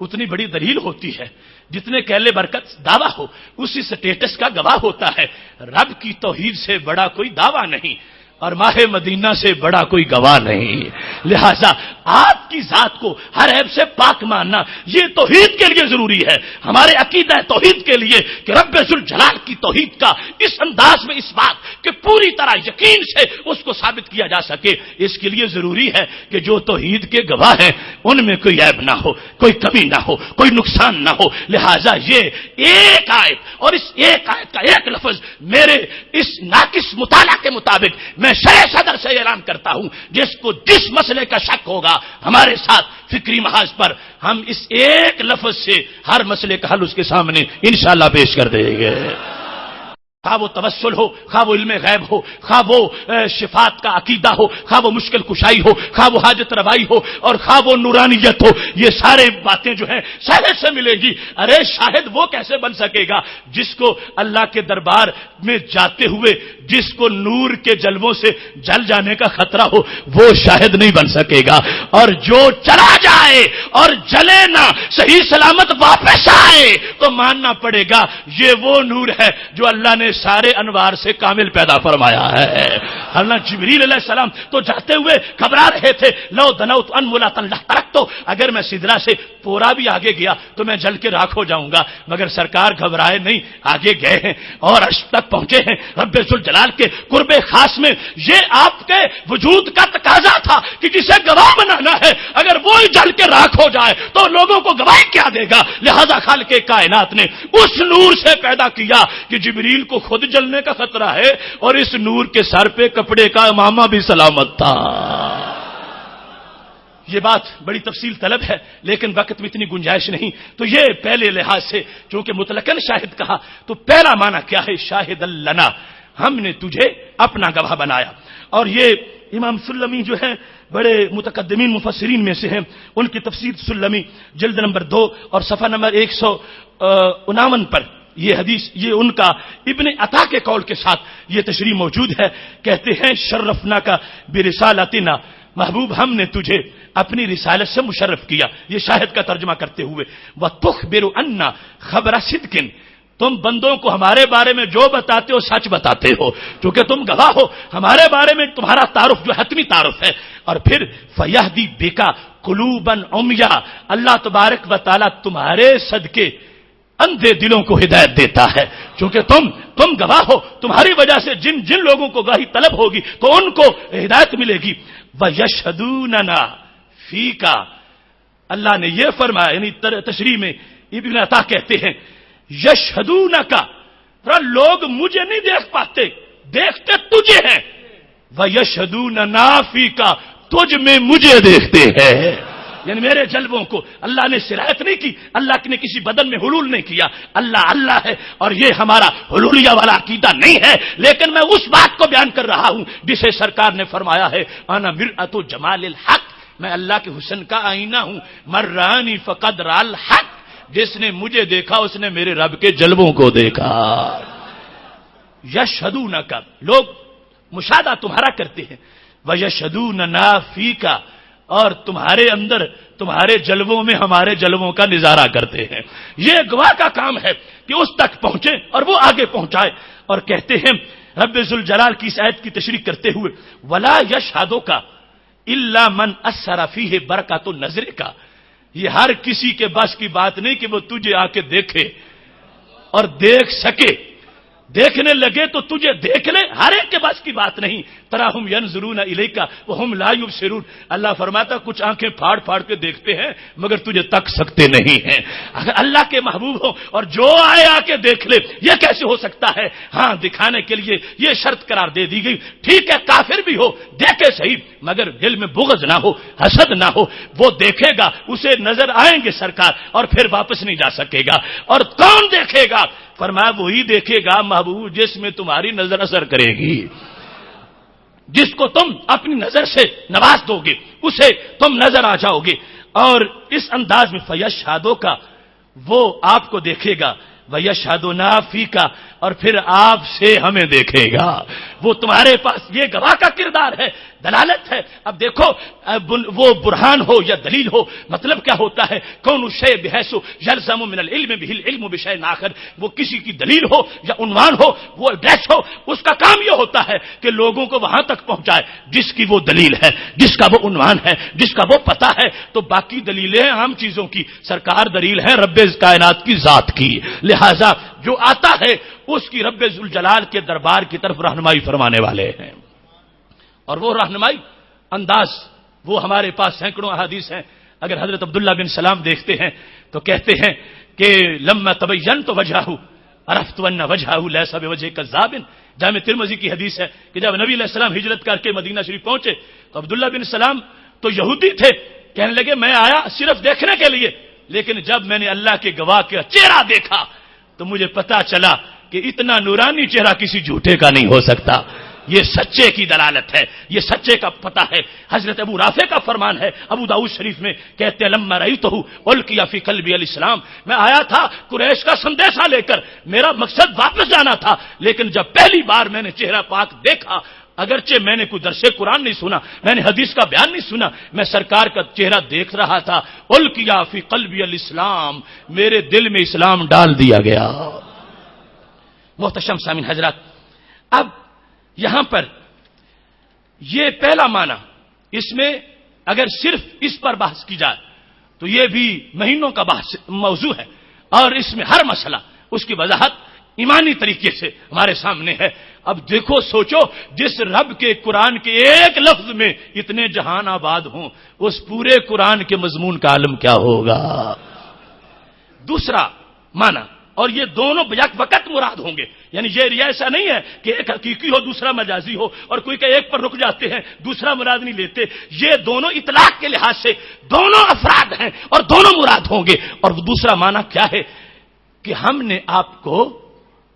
اتنی بڑی دلیل ہوتی ہے، جتنے کہلے برکت دعویٰ ہو اسی سٹیٹس کا گواہ ہوتا ہے۔ رب کی توحید سے بڑا کوئی دعویٰ نہیں اور ماہ مدینہ سے بڑا کوئی گواہ نہیں، لہذا آپ کی ذات کو ہر عیب سے پاک ماننا یہ توحید کے لیے ضروری ہے، ہمارے عقیدہ توحید کے لیے کہ رب ذوالجلال کی توحید کا اس انداز میں اس بات کہ پوری طرح یقین سے اس کو ثابت کیا جا سکے، اس کے لیے ضروری ہے کہ جو توحید کے گواہ ہیں ان میں کوئی عیب نہ ہو، کوئی کمی نہ ہو، کوئی نقصان نہ ہو۔ لہذا یہ ایک آیت اور اس ایک آیت کا ایک لفظ میرے اس ناقص مطالعہ کے مطابق میں شرع صدر سے اعلان کرتا ہوں، جس کو جس مسئلے کا شک ہوگا ہمارے ساتھ فکری محاذ پر ہم اس ایک لفظ سے ہر مسئلے کا حل اس کے سامنے انشاءاللہ پیش کر دیں گے۔ خواہ وہ توسل ہو، خواہ وہ علم غیب ہو، خواہ وہ شفاعت کا عقیدہ ہو، خواہ وہ مشکل کشائی ہو، خواہ وہ حاجت روائی ہو اور خواہ وہ نورانیت ہو، یہ سارے باتیں جو ہیں شاہد سے ملے گی۔ ارے شاہد وہ کیسے بن سکے گا جس کو اللہ کے دربار میں جاتے ہوئے جس کو نور کے جلووں سے جل جانے کا خطرہ ہو وہ شاہد نہیں بن سکے گا، اور جو چلا جائے اور جلے نہ صحیح سلامت واپس آئے تو ماننا پڑے گا یہ وہ نور ہے جو اللہ نے سارے انوار سے کامل پیدا فرمایا ہے۔ اللہ جبریل علیہ السلام تو جاتے ہوئے گھبرا رہے تھے، لو دنوت ان ملاطن لحترقت، اگر میں سدرا سے پورا بھی آگے گیا تو میں جل کے راکھ ہو جاؤں گا، مگر سرکار گھبرائے نہیں، آگے گئے ہیں اور عرش تک پہنچے ہیں۔ رب ذوالجلال کے قرب خاص میں یہ آپ کے وجود کا تقاضا تھا کہ جسے گواہ بنانا ہے اگر وہ ہی جل کے راکھ ہو جائے تو لوگوں کو گواہی کیا دے گا؟ لہذا خالق کائنات نے اس نور سے پیدا کیا کہ جبریل کو خود جلنے کا خطرہ ہے اور اس نور کے سر پہ کپڑے کا امامہ بھی سلامت تھا۔ یہ بات بڑی تفصیل طلب ہے لیکن وقت میں اتنی گنجائش نہیں، تو یہ پہلے لحاظ سے چونکہ مطلقاً شاہد کہا تو پہلا معنی کیا ہے؟ شاہد لنا، ہم نے تجھے اپنا گواہ بنایا۔ اور یہ امام سلمی جو ہے بڑے متقدمین مفسرین میں سے ہیں، ان کی تفسیر سلمی جلد نمبر 2 اور صفحہ نمبر 159 پر یہ حدیث یہ ان کا ابن عطا کے قول کے ساتھ یہ تشریح موجود ہے. کہتے ہیں شرفنا کا برسالتنا، محبوب ہم نے تجھے اپنی رسالت سے مشرف کیا. یہ شاہد کا ترجمہ کرتے ہوئے وَتُخْبِرُ أَنَّ خَبْرَ صِدْقٍ، تم بندوں کو ہمارے بارے میں جو بتاتے ہو سچ بتاتے ہو، چونکہ تم گواہ ہو ہمارے بارے میں. تمہارا تعارف جو حتمی تعارف ہے. اور پھر فَيَهْدِي بِكَ قُلُوبًا عُمْيًا، اللہ تبارک و تعالی تمہارے صدقے اندھے دلوں کو ہدایت دیتا ہے، چونکہ تم گواہ ہو. تمہاری وجہ سے جن لوگوں کو گواہی طلب ہوگی تو ان کو ہدایت ملے گی. وَيَشْهَدُونَنَا فِيكَ، اللہ نے یہ فرمایا، یعنی تشریح میں ابن عطا کہتے ہیں یشہدونک، لوگ مجھے نہیں دیکھ پاتے، دیکھتے تجھے ہیں. وَيَشْهَدُونَنَا فِيكَ، تجھ میں مجھے دیکھتے ہیں. یعنی میرے جلووں کو اللہ نے سرایت نہیں کی، اللہ نے کسی بدن میں حلول نہیں کیا. اللہ ہے، اور یہ ہمارا حلولیہ والا عقیدہ نہیں ہے، لیکن میں اس بات کو بیان کر رہا ہوں جسے سرکار نے فرمایا ہے انا مرأۃ جمال الحق، میں اللہ کے حسن کا آئینہ ہوں. من رآنی فقد رأى الحق، جس نے مجھے دیکھا اس نے میرے رب کے جلووں کو دیکھا. یشہدونک، لوگ مشاہدہ تمہارا کرتے ہیں. وَيَشْهَدُونَنَا فِيكَ، اور تمہارے اندر تمہارے جلووں میں ہمارے جلووں کا نظارہ کرتے ہیں. یہ گواہ کا کام ہے کہ اس تک پہنچے اور وہ آگے پہنچائے. اور کہتے ہیں رب ذوالجلال کی اس آیت کی تشریح کرتے ہوئے وَلَا يَشْهَدُكَ إِلَّا مَنْ أَثَّرَ فِيهِ بَرَكَةُ نَظْرِكَ، یہ ہر کسی کے بس کی بات نہیں کہ وہ تجھے آ کے دیکھے اور دیکھ سکے. دیکھنے لگے تو تجھے دیکھ لے، ہر ایک کے بس کی بات نہیں. تراہم ینظرون الیک وہم لا یبصرون، اللہ فرماتا کچھ آنکھیں پھاڑ پھاڑ کے دیکھتے ہیں مگر تجھے تک سکتے نہیں ہیں. اگر اللہ کے محبوب ہو اور جو آئے آ کے دیکھ لے، یہ کیسے ہو سکتا ہے؟ ہاں، دکھانے کے لیے یہ شرط قرار دے دی گئی. ٹھیک ہے، کافر بھی ہو دیکھے صحیح، مگر دل میں بغض نہ ہو، حسد نہ ہو. وہ دیکھے گا، اسے نظر آئیں گے سرکار، اور پھر واپس نہیں جا سکے گا. اور کون دیکھے گا؟ فرمایا وہی دیکھے گا محبوب جس میں تمہاری نظر اثر کرے گی، جس کو تم اپنی نظر سے نواز دو گے اسے تم نظر آ جاؤ گے. اور اس انداز میں فیشہدو کا، وہ آپ کو دیکھے گا. وَيَشْهَدُنَا فِيكَ، اور پھر آپ سے ہمیں دیکھے گا. وہ تمہارے پاس یہ گواہ کا کردار ہے، دلالت ہے. اب دیکھو وہ برہان ہو یا دلیل ہو، مطلب کیا ہوتا ہے؟ کون الشیء بحیث یلزم من العلم به العلم بشیء آخر، وہ کسی کی دلیل ہو یا عنوان ہو، وہ ایڈریس ہو، اس کا کام یہ ہوتا ہے کہ لوگوں کو وہاں تک پہنچائے جس کی وہ دلیل ہے، جس کا وہ عنوان ہے، جس کا وہ پتہ ہے. تو باقی دلیلیں عام چیزوں کی، سرکار دلیل ہے رب کائنات کی ذات کی. لہذا جو آتا ہے اس کی رب ذوالجلال کے دربار کی طرف رہنمائی فرمانے والے ہیں. اور وہ رہنمائی انداز وہ ہمارے پاس سینکڑوں احادیث ہیں. اگر حضرت عبداللہ بن سلام دیکھتے ہیں تو کہتے ہیں کہ لما تبینت وجہہ عرفت ان وجہہ لیس بوجہ کذاب. جامع ترمذی کی حدیث ہے کہ جب نبی علیہ السلام ہجرت کر کے مدینہ شریف پہنچے تو عبداللہ بن سلام تو یہودی تھے، کہنے لگے میں آیا صرف دیکھنے کے لیے، لیکن جب میں نے اللہ کے گواہ کا چہرہ دیکھا تو مجھے پتا چلا کہ اتنا نورانی چہرہ کسی جھوٹے کا نہیں ہو سکتا. یہ سچے کی دلالت ہے، یہ سچے کا پتہ ہے. حضرت ابو رافع کا فرمان ہے ابو داؤد شریف میں، کہتے ہیں لما رأیتہ القی فی قلبی الاسلام، میں آیا تھا قریش کا سندیشہ لے کر، میرا مقصد واپس جانا تھا، لیکن جب پہلی بار میں نے چہرہ پاک دیکھا، اگرچہ میں نے کوئی درس قرآن نہیں سنا، میں نے حدیث کا بیان نہیں سنا، میں سرکار کا چہرہ دیکھ رہا تھا. القی فی قلبی الاسلام، میرے دل میں اسلام ڈال دیا گیا. محتشم سامعین حضرات، اب یہاں پر یہ پہلا معنی، اس میں اگر صرف اس پر بحث کی جائے تو یہ بھی مہینوں کا بحث موضوع ہے، اور اس میں ہر مسئلہ اس کی وضاحت ایمانی طریقے سے ہمارے سامنے ہے. اب دیکھو سوچو، جس رب کے قرآن کے ایک لفظ میں اتنے جہان آباد ہوں، اس پورے قرآن کے مضمون کا عالم کیا ہوگا. دوسرا معنی، اور یہ دونوں بیک وقت مراد ہوں گے، یعنی یہ ایسا نہیں ہے کہ ایک حقیقی ہو دوسرا مجازی ہو، اور کوئی کہ ایک پر رک جاتے ہیں دوسرا مراد نہیں لیتے. یہ دونوں اطلاق کے لحاظ سے دونوں افراد ہیں اور دونوں مراد ہوں گے. اور دوسرا معنی کیا ہے کہ ہم نے آپ کو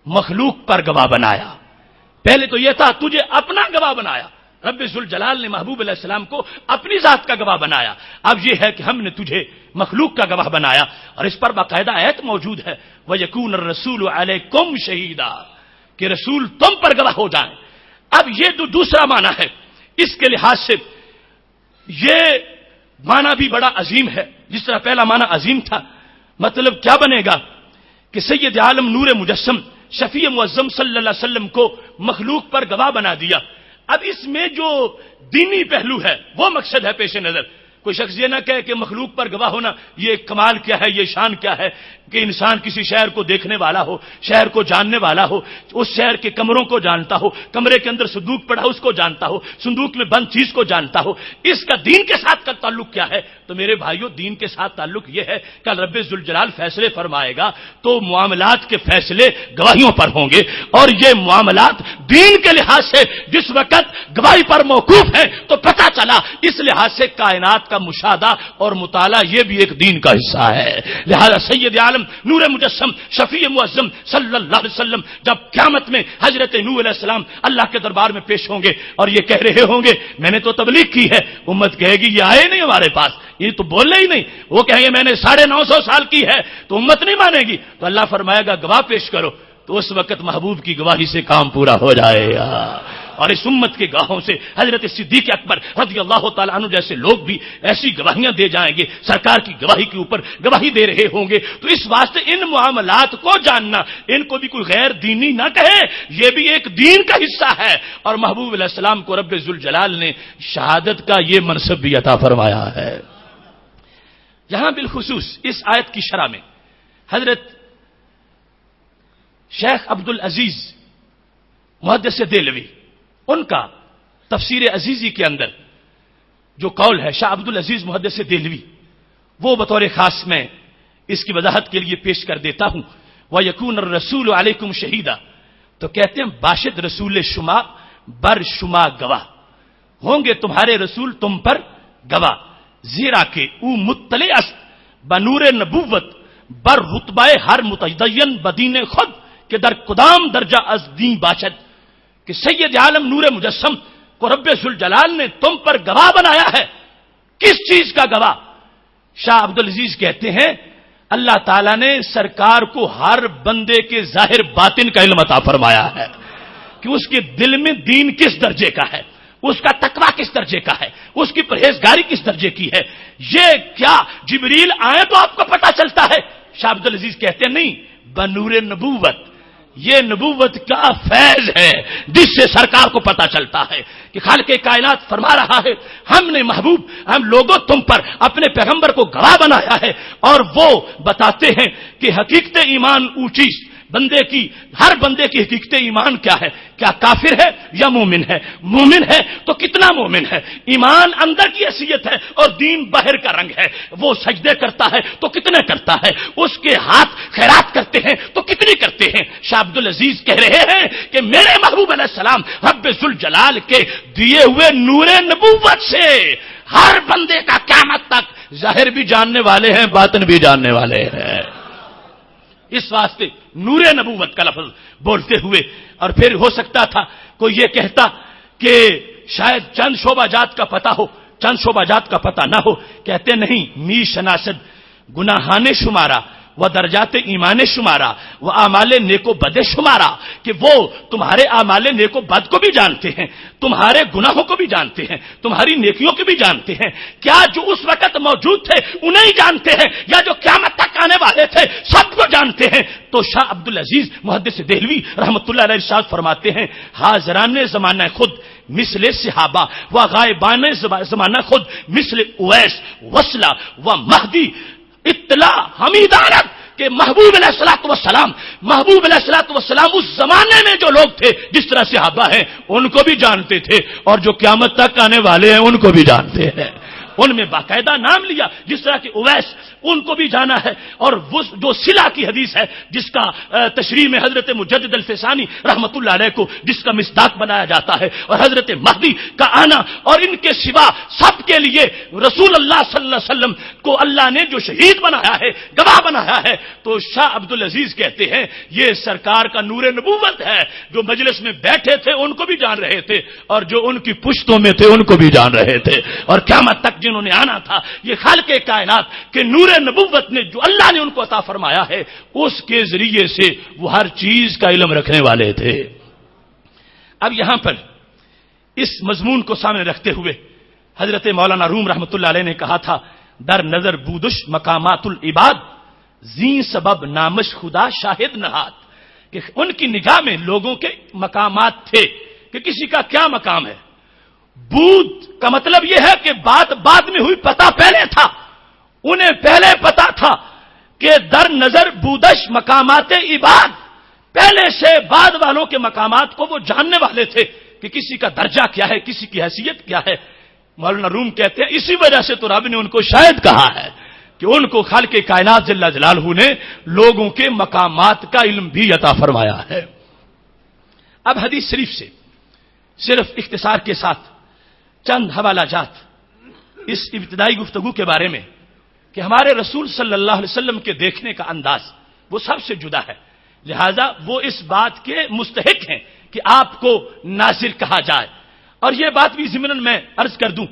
مخلوق پر گواہ بنایا. پہلے تو یہ تھا تجھے اپنا گواہ بنایا، رب ذوالجلال نے محبوب علیہ السلام کو اپنی ذات کا گواہ بنایا. اب یہ ہے کہ ہم نے تجھے مخلوق کا گواہ بنایا, اور اس پر باقاعدہ آیت موجود ہے وَيَكُونَ الرَّسُولُ عَلَيْكُمْ شَهِيدًا, کہ رسول تم پر گواہ ہو جائیں. اب یہ جو دوسرا معنی ہے, اس کے لحاظ سے یہ معنی بھی بڑا عظیم ہے. جس طرح پہلا معنی عظیم تھا, مطلب کیا بنے گا کہ سید عالم نور مجسم شفیع معظم صلی اللہ علیہ وسلم کو مخلوق پر گواہ بنا دیا. اب اس میں جو دینی پہلو ہے وہ مقصد ہے پیش نظر. کوئی شخص یہ نہ کہے کہ مخلوق پر گواہ ہونا یہ کمال کیا ہے, یہ شان کیا ہے کہ انسان کسی شہر کو دیکھنے والا ہو, شہر کو جاننے والا ہو, اس شہر کے کمروں کو جانتا ہو, کمرے کے اندر صندوق پڑا اس کو جانتا ہو, صندوق میں بند چیز کو جانتا ہو. اس کا دین کے ساتھ کا تعلق کیا ہے؟ تو میرے بھائیوں, دین کے ساتھ تعلق یہ ہے کہ رب ذوالجلال فیصلے فرمائے گا تو معاملات کے فیصلے گواہیوں پر ہوں گے, اور یہ معاملات دین کے لحاظ سے جس وقت گواہی پر موقوف ہیں تو پتہ چلا اس لحاظ سے کائنات کا مشاہدہ اور مطالعہ یہ بھی ایک دین کا حصہ ہے. لہذا سید عالم نور مجسم شفیع معظم صلی اللہ علیہ وسلم جب قیامت میں حضرت نوح علیہ السلام اللہ کے دربار میں پیش ہوں گے اور یہ کہہ رہے ہوں گے میں نے تو تبلیغ کی ہے, امت کہے گی یہ آئے نہیں ہمارے پاس, یہ تو بولنے ہی نہیں. وہ کہیں گے میں نے 950 سال کی ہے, تو امت نہیں مانے گی. تو اللہ فرمائے گا گواہ پیش کرو, تو اس وقت محبوب کی گواہی سے کام پورا ہو جائے گا. اور اس امت کے گواہوں سے حضرت صدیق اکبر رضی اللہ تعالیٰ عنہ جیسے لوگ بھی ایسی گواہیاں دے جائیں گے, سرکار کی گواہی کے اوپر گواہی دے رہے ہوں گے. تو اس واسطے ان معاملات کو جاننا, ان کو بھی کوئی غیر دینی نہ کہے, یہ بھی ایک دین کا حصہ ہے. اور محبوب علیہ السلام کو رب ذوالجلال نے شہادت کا یہ منصب بھی عطا فرمایا ہے. یہاں بالخصوص اس آیت کی شرح میں حضرت شیخ عبدالعزیز محدث دہلوی, ان کا تفسیر عزیزی کے اندر جو قول ہے شاہ عبدالعزیز محدث دہلوی, وہ بطور خاص میں اس کی وضاحت کے لیے پیش کر دیتا ہوں. وَيَكُونَ الرَّسُولُ عَلَيْكُمْ شَهِيدًا, تو کہتے ہیں باشد رسول شما بر شما گواہ ہوں گے, تمہارے رسول تم پر گواہ. زیرا کہ او مطلع است بنور نبوت بر رتبہ ہر متدین بدین خود کہ در کدام درجہ از دین باشد, کہ سید عالم نور مجسم کو رب ذوالجلال نے تم پر گواہ بنایا ہے. کس چیز کا گواہ؟ شاہ عبدالعزیز کہتے ہیں اللہ تعالیٰ نے سرکار کو ہر بندے کے ظاہر باطن کا علم عطا فرمایا ہے کہ اس کے دل میں دین کس درجے کا ہے, اس کا تقویٰ کس درجے کا ہے, اس کی پرہیزگاری کس درجے کی ہے. یہ کیا جبریل آئے تو آپ کو پتا چلتا ہے؟ شاہ عبدالعزیز کہتے ہیں نہیں, بنور نبوت, یہ نبوت کا فیض ہے جس سے سرکار کو پتا چلتا ہے کہ خالق کائنات فرما رہا ہے ہم نے محبوب ہم لوگوں تم پر اپنے پیغمبر کو گواہ بنایا ہے. اور وہ بتاتے ہیں کہ حقیقت ایمان اونچی, بندے کی ہر بندے کی حقیقت ایمان کیا ہے, کیا کافر ہے یا مومن ہے, مومن ہے تو کتنا مومن ہے, ایمان اندر کی حیثیت ہے اور دین باہر کا رنگ ہے, وہ سجدے کرتا ہے تو کتنے کرتا ہے, اس کے ہاتھ خیرات کرتے ہیں تو کتنی کرتے ہیں. شاہ عبدالعزیز کہہ رہے ہیں کہ میرے محبوب علیہ السلام رب ذوالجلال کے دیے ہوئے نور نبوت سے ہر بندے کا قیامت تک ظاہر بھی جاننے والے ہیں, باطن بھی جاننے والے ہیں. اس واسطے نور نبوت کا لفظ بولتے ہوئے, اور پھر ہو سکتا تھا کوئی یہ کہتا کہ شاید چند شعبہ جات کا پتہ ہو, چند شعبہ جات کا پتہ نہ ہو. کہتے نہیں, می شناسد گناہان شمارا و درجات ایمان شمارا و اعمال نیک و بد شمارا, کہ وہ تمہارے اعمال نیک و بد کو بھی جانتے ہیں, تمہارے گناہوں کو بھی جانتے ہیں, تمہاری نیکیوں کو بھی جانتے ہیں. کیا جو اس وقت موجود تھے انہیں جانتے ہیں یا جو قیامت تک آنے والے تھے سب کو جانتے ہیں؟ تو شاہ عبدالعزیز محدث دہلوی رحمۃ اللہ علیہ ارشاد فرماتے ہیں حاضران زمانہ خود مثل صحابہ و غائبان زمانہ خود مثل اویس وصلہ و مہدی اطلاع حمیدانت, کہ محبوب علیہ الصلوۃ والسلام محبوب علیہ الصلوۃ والسلام اس زمانے میں جو لوگ تھے جس طرح صحابہ ہیں ان کو بھی جانتے تھے, اور جو قیامت تک آنے والے ہیں ان کو بھی جانتے ہیں. ان میں باقاعدہ نام لیا، جس طرح کہ اویس ان کو بھی جانا ہے، اور وہ جو صلہ کی حدیث ہے جس کا تشریح میں حضرت مجدد الفسانی رحمۃ اللہ علیہ کو جس کا مصداق بنایا جاتا ہے، اور حضرت مہدی کا آنا، اور ان کے سوا سب کے لیے رسول اللہ صلی اللہ علیہ وسلم کو اللہ نے جو شہید بنایا ہے، گواہ بنایا ہے، تو شاہ عبدالعزیز کہتے ہیں یہ سرکار کا نور نبوت ہے، جو مجلس میں بیٹھے تھے ان کو بھی جان رہے تھے، اور جو ان کی پشتوں میں تھے ان کو بھی جان رہے تھے، اور قیامت تک جنہوں نے آنا تھا، یہ خالق کائنات کے نور نبوت نے جو اللہ نے ان کو عطا فرمایا ہے، اس کے ذریعے سے وہ ہر چیز کا علم رکھنے والے تھے۔ اب یہاں پر اس مضمون کو سامنے رکھتے ہوئے حضرت مولانا روم رحمۃ اللہ علیہ نے کہا تھا، در نظر بودش مقامات العباد زین سبب نامش خدا شاہد نہاد، کہ ان کی نگاہ میں لوگوں کے مقامات تھے کہ کسی کا کیا مقام ہے۔ بود کا مطلب یہ ہے کہ بات بعد میں ہوئی، پتہ پہلے تھا، انہیں پہلے پتا تھا کہ در نظر بودش مقامات عباد، پہلے سے بعد والوں کے مقامات کو وہ جاننے والے تھے کہ کسی کا درجہ کیا ہے، کسی کی حیثیت کیا ہے۔ مولانا روم کہتے ہیں اسی وجہ سے تو رب نے ان کو شاہد کہا ہے کہ ان کو خالق کائنات جل جلالہ نے لوگوں کے مقامات کا علم بھی عطا فرمایا ہے۔ اب حدیث شریف سے صرف اختصار کے ساتھ چند حوالہ جات اس ابتدائی گفتگو کے بارے میں کہ ہمارے رسول صلی اللہ علیہ وسلم کے دیکھنے کا انداز وہ سب سے جدا ہے، لہذا وہ اس بات کے مستحق ہیں کہ آپ کو ناظر کہا جائے۔ اور یہ بات بھی ضمناً میں عرض کر دوں،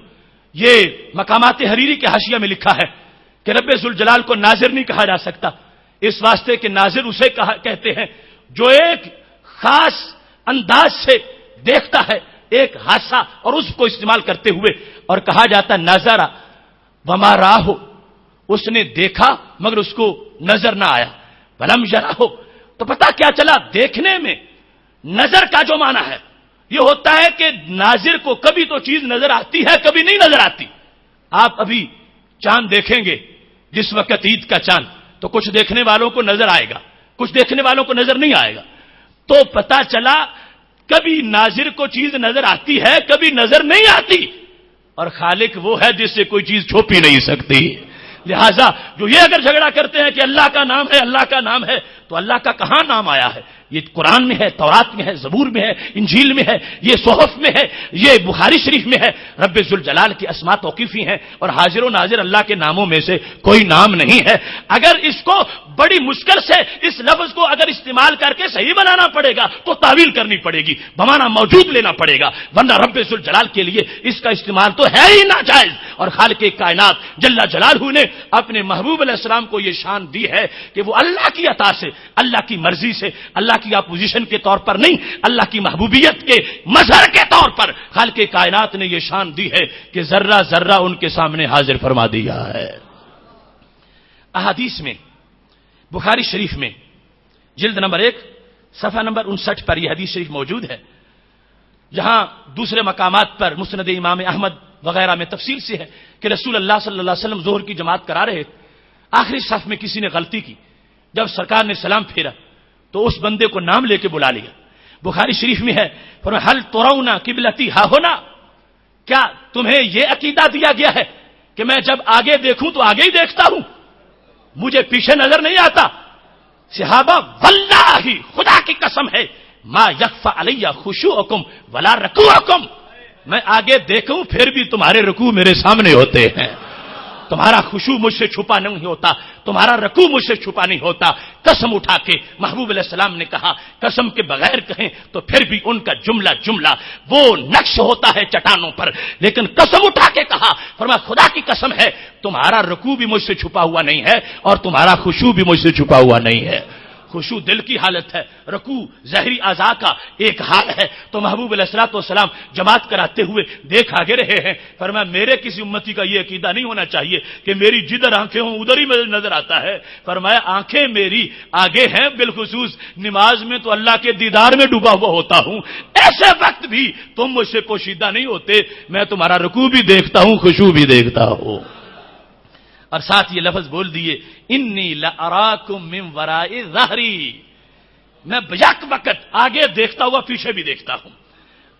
یہ مقامات حریری کے حاشیہ میں لکھا ہے کہ رب ذوالجلال کو ناظر نہیں کہا جا سکتا، اس واسطے کہ ناظر اسے کہتے ہیں جو ایک خاص انداز سے دیکھتا ہے ایک حادثہ اور اس کو استعمال کرتے ہوئے، اور کہا جاتا نظرہ وما راہ، اس نے دیکھا مگر اس کو نظر نہ آیا، ولم یرہ، تو پتہ کیا چلا دیکھنے میں نظر کا جو معنی ہے یہ ہوتا ہے کہ ناظر کو کبھی تو چیز نظر آتی ہے کبھی نہیں نظر آتی۔ آپ ابھی چاند دیکھیں گے جس وقت عید کا چاند، تو کچھ دیکھنے والوں کو نظر آئے گا، کچھ دیکھنے والوں کو نظر نہیں آئے گا، تو پتہ چلا کبھی ناظر کو چیز نظر آتی ہے کبھی نظر نہیں آتی، اور خالق وہ ہے جس سے کوئی چیز چھپ ہی نہیں سکتی۔ لہذا جو یہ اگر جھگڑا کرتے ہیں کہ اللہ کا نام ہے، اللہ کا نام ہے، تو اللہ کا کہاں نام آیا ہے؟ یہ قرآن میں ہے، تورات میں ہے، زبور میں ہے، انجیل میں ہے، یہ صحف میں ہے، یہ بخاری شریف میں ہے۔ رب ذوالجلال کی اسماء توقیفی ہیں، اور حاضر و ناظر اللہ کے ناموں میں سے کوئی نام نہیں ہے۔ اگر اس کو بڑی مشکل سے اس لفظ کو اگر استعمال کر کے صحیح بنانا پڑے گا تو تعویل کرنی پڑے گی، بمانا موجود لینا پڑے گا، ورنہ رب ذوالجلال کے لیے اس کا استعمال تو ہے ہی ناجائز۔ اور خالق کائنات جل جلالہ نے اپنے محبوب علیہ السلام کو یہ شان دی ہے کہ وہ اللہ کی عطا سے، اللہ کی مرضی سے، اللہ کی اپوزیشن کے طور پر نہیں، اللہ کی محبوبیت کے مظہر کے طور پر خالق کائنات نے یہ شان دی ہے کہ ذرہ ذرہ ان کے سامنے حاضر فرما دیا ہے۔ احادیث میں بخاری شریف میں جلد نمبر 1 صفحہ نمبر 59 پر یہ حدیث شریف موجود ہے، جہاں دوسرے مقامات پر مسند امام احمد وغیرہ میں تفصیل سے ہے کہ رسول اللہ صلی اللہ علیہ وسلم ظہر کی جماعت کرا رہے تھے، آخری صف میں کسی نے غلطی کی، جب سرکار نے سلام پھیرا تو اس بندے کو نام لے کے بلا لیا۔ بخاری شریف میں ہے فرمایا حل ترون قبلتی ہا ہونا، کیا تمہیں یہ عقیدہ دیا گیا ہے کہ میں جب آگے دیکھوں تو آگے ہی دیکھتا ہوں، مجھے پیچھے نظر نہیں آتا؟ صحابہ واللہ خدا کی قسم ہے ما یخفی علی خشوعکم ولا رکوعکم، میں آگے دیکھوں پھر بھی تمہارے رکوع میرے سامنے ہوتے ہیں، تمہارا خشوع مجھ سے چھپا نہیں ہوتا، تمہارا رکوع مجھ سے چھپا نہیں ہوتا۔ قسم اٹھا کے محبوب علیہ السلام نے کہا، قسم کے بغیر کہیں تو پھر بھی ان کا جملہ جملہ وہ نقش ہوتا ہے چٹانوں پر، لیکن قسم اٹھا کے کہا، فرمایا خدا کی قسم ہے تمہارا رکوع بھی مجھ سے چھپا ہوا نہیں ہے اور تمہارا خشوع بھی مجھ سے چھپا ہوا نہیں ہے۔ خشوع دل کی حالت ہے، رکوع ظاہری اعضاء کا ایک حال ہے۔ تو محبوب علیہ الصلوۃ والسلام جماعت کراتے ہوئے دیکھ آگے رہے ہیں، فرمایا میرے کسی امتی کا یہ عقیدہ نہیں ہونا چاہیے کہ میری جدھر آنکھیں ہوں ادھر ہی مجھے نظر آتا ہے، فرمایا آنکھیں میری آگے ہیں، بالخصوص نماز میں تو اللہ کے دیدار میں ڈوبا ہوا ہوتا ہوں، ایسے وقت بھی تم مجھ سے پوشیدہ نہیں ہوتے، میں تمہارا رکوع بھی دیکھتا ہوں خشوع بھی دیکھتا ہوں۔ اور ساتھ یہ لفظ بول دیے انی لاراکم من وراء ظہری، میں بیک وقت آگے دیکھتا ہوا پیچھے بھی دیکھتا ہوں۔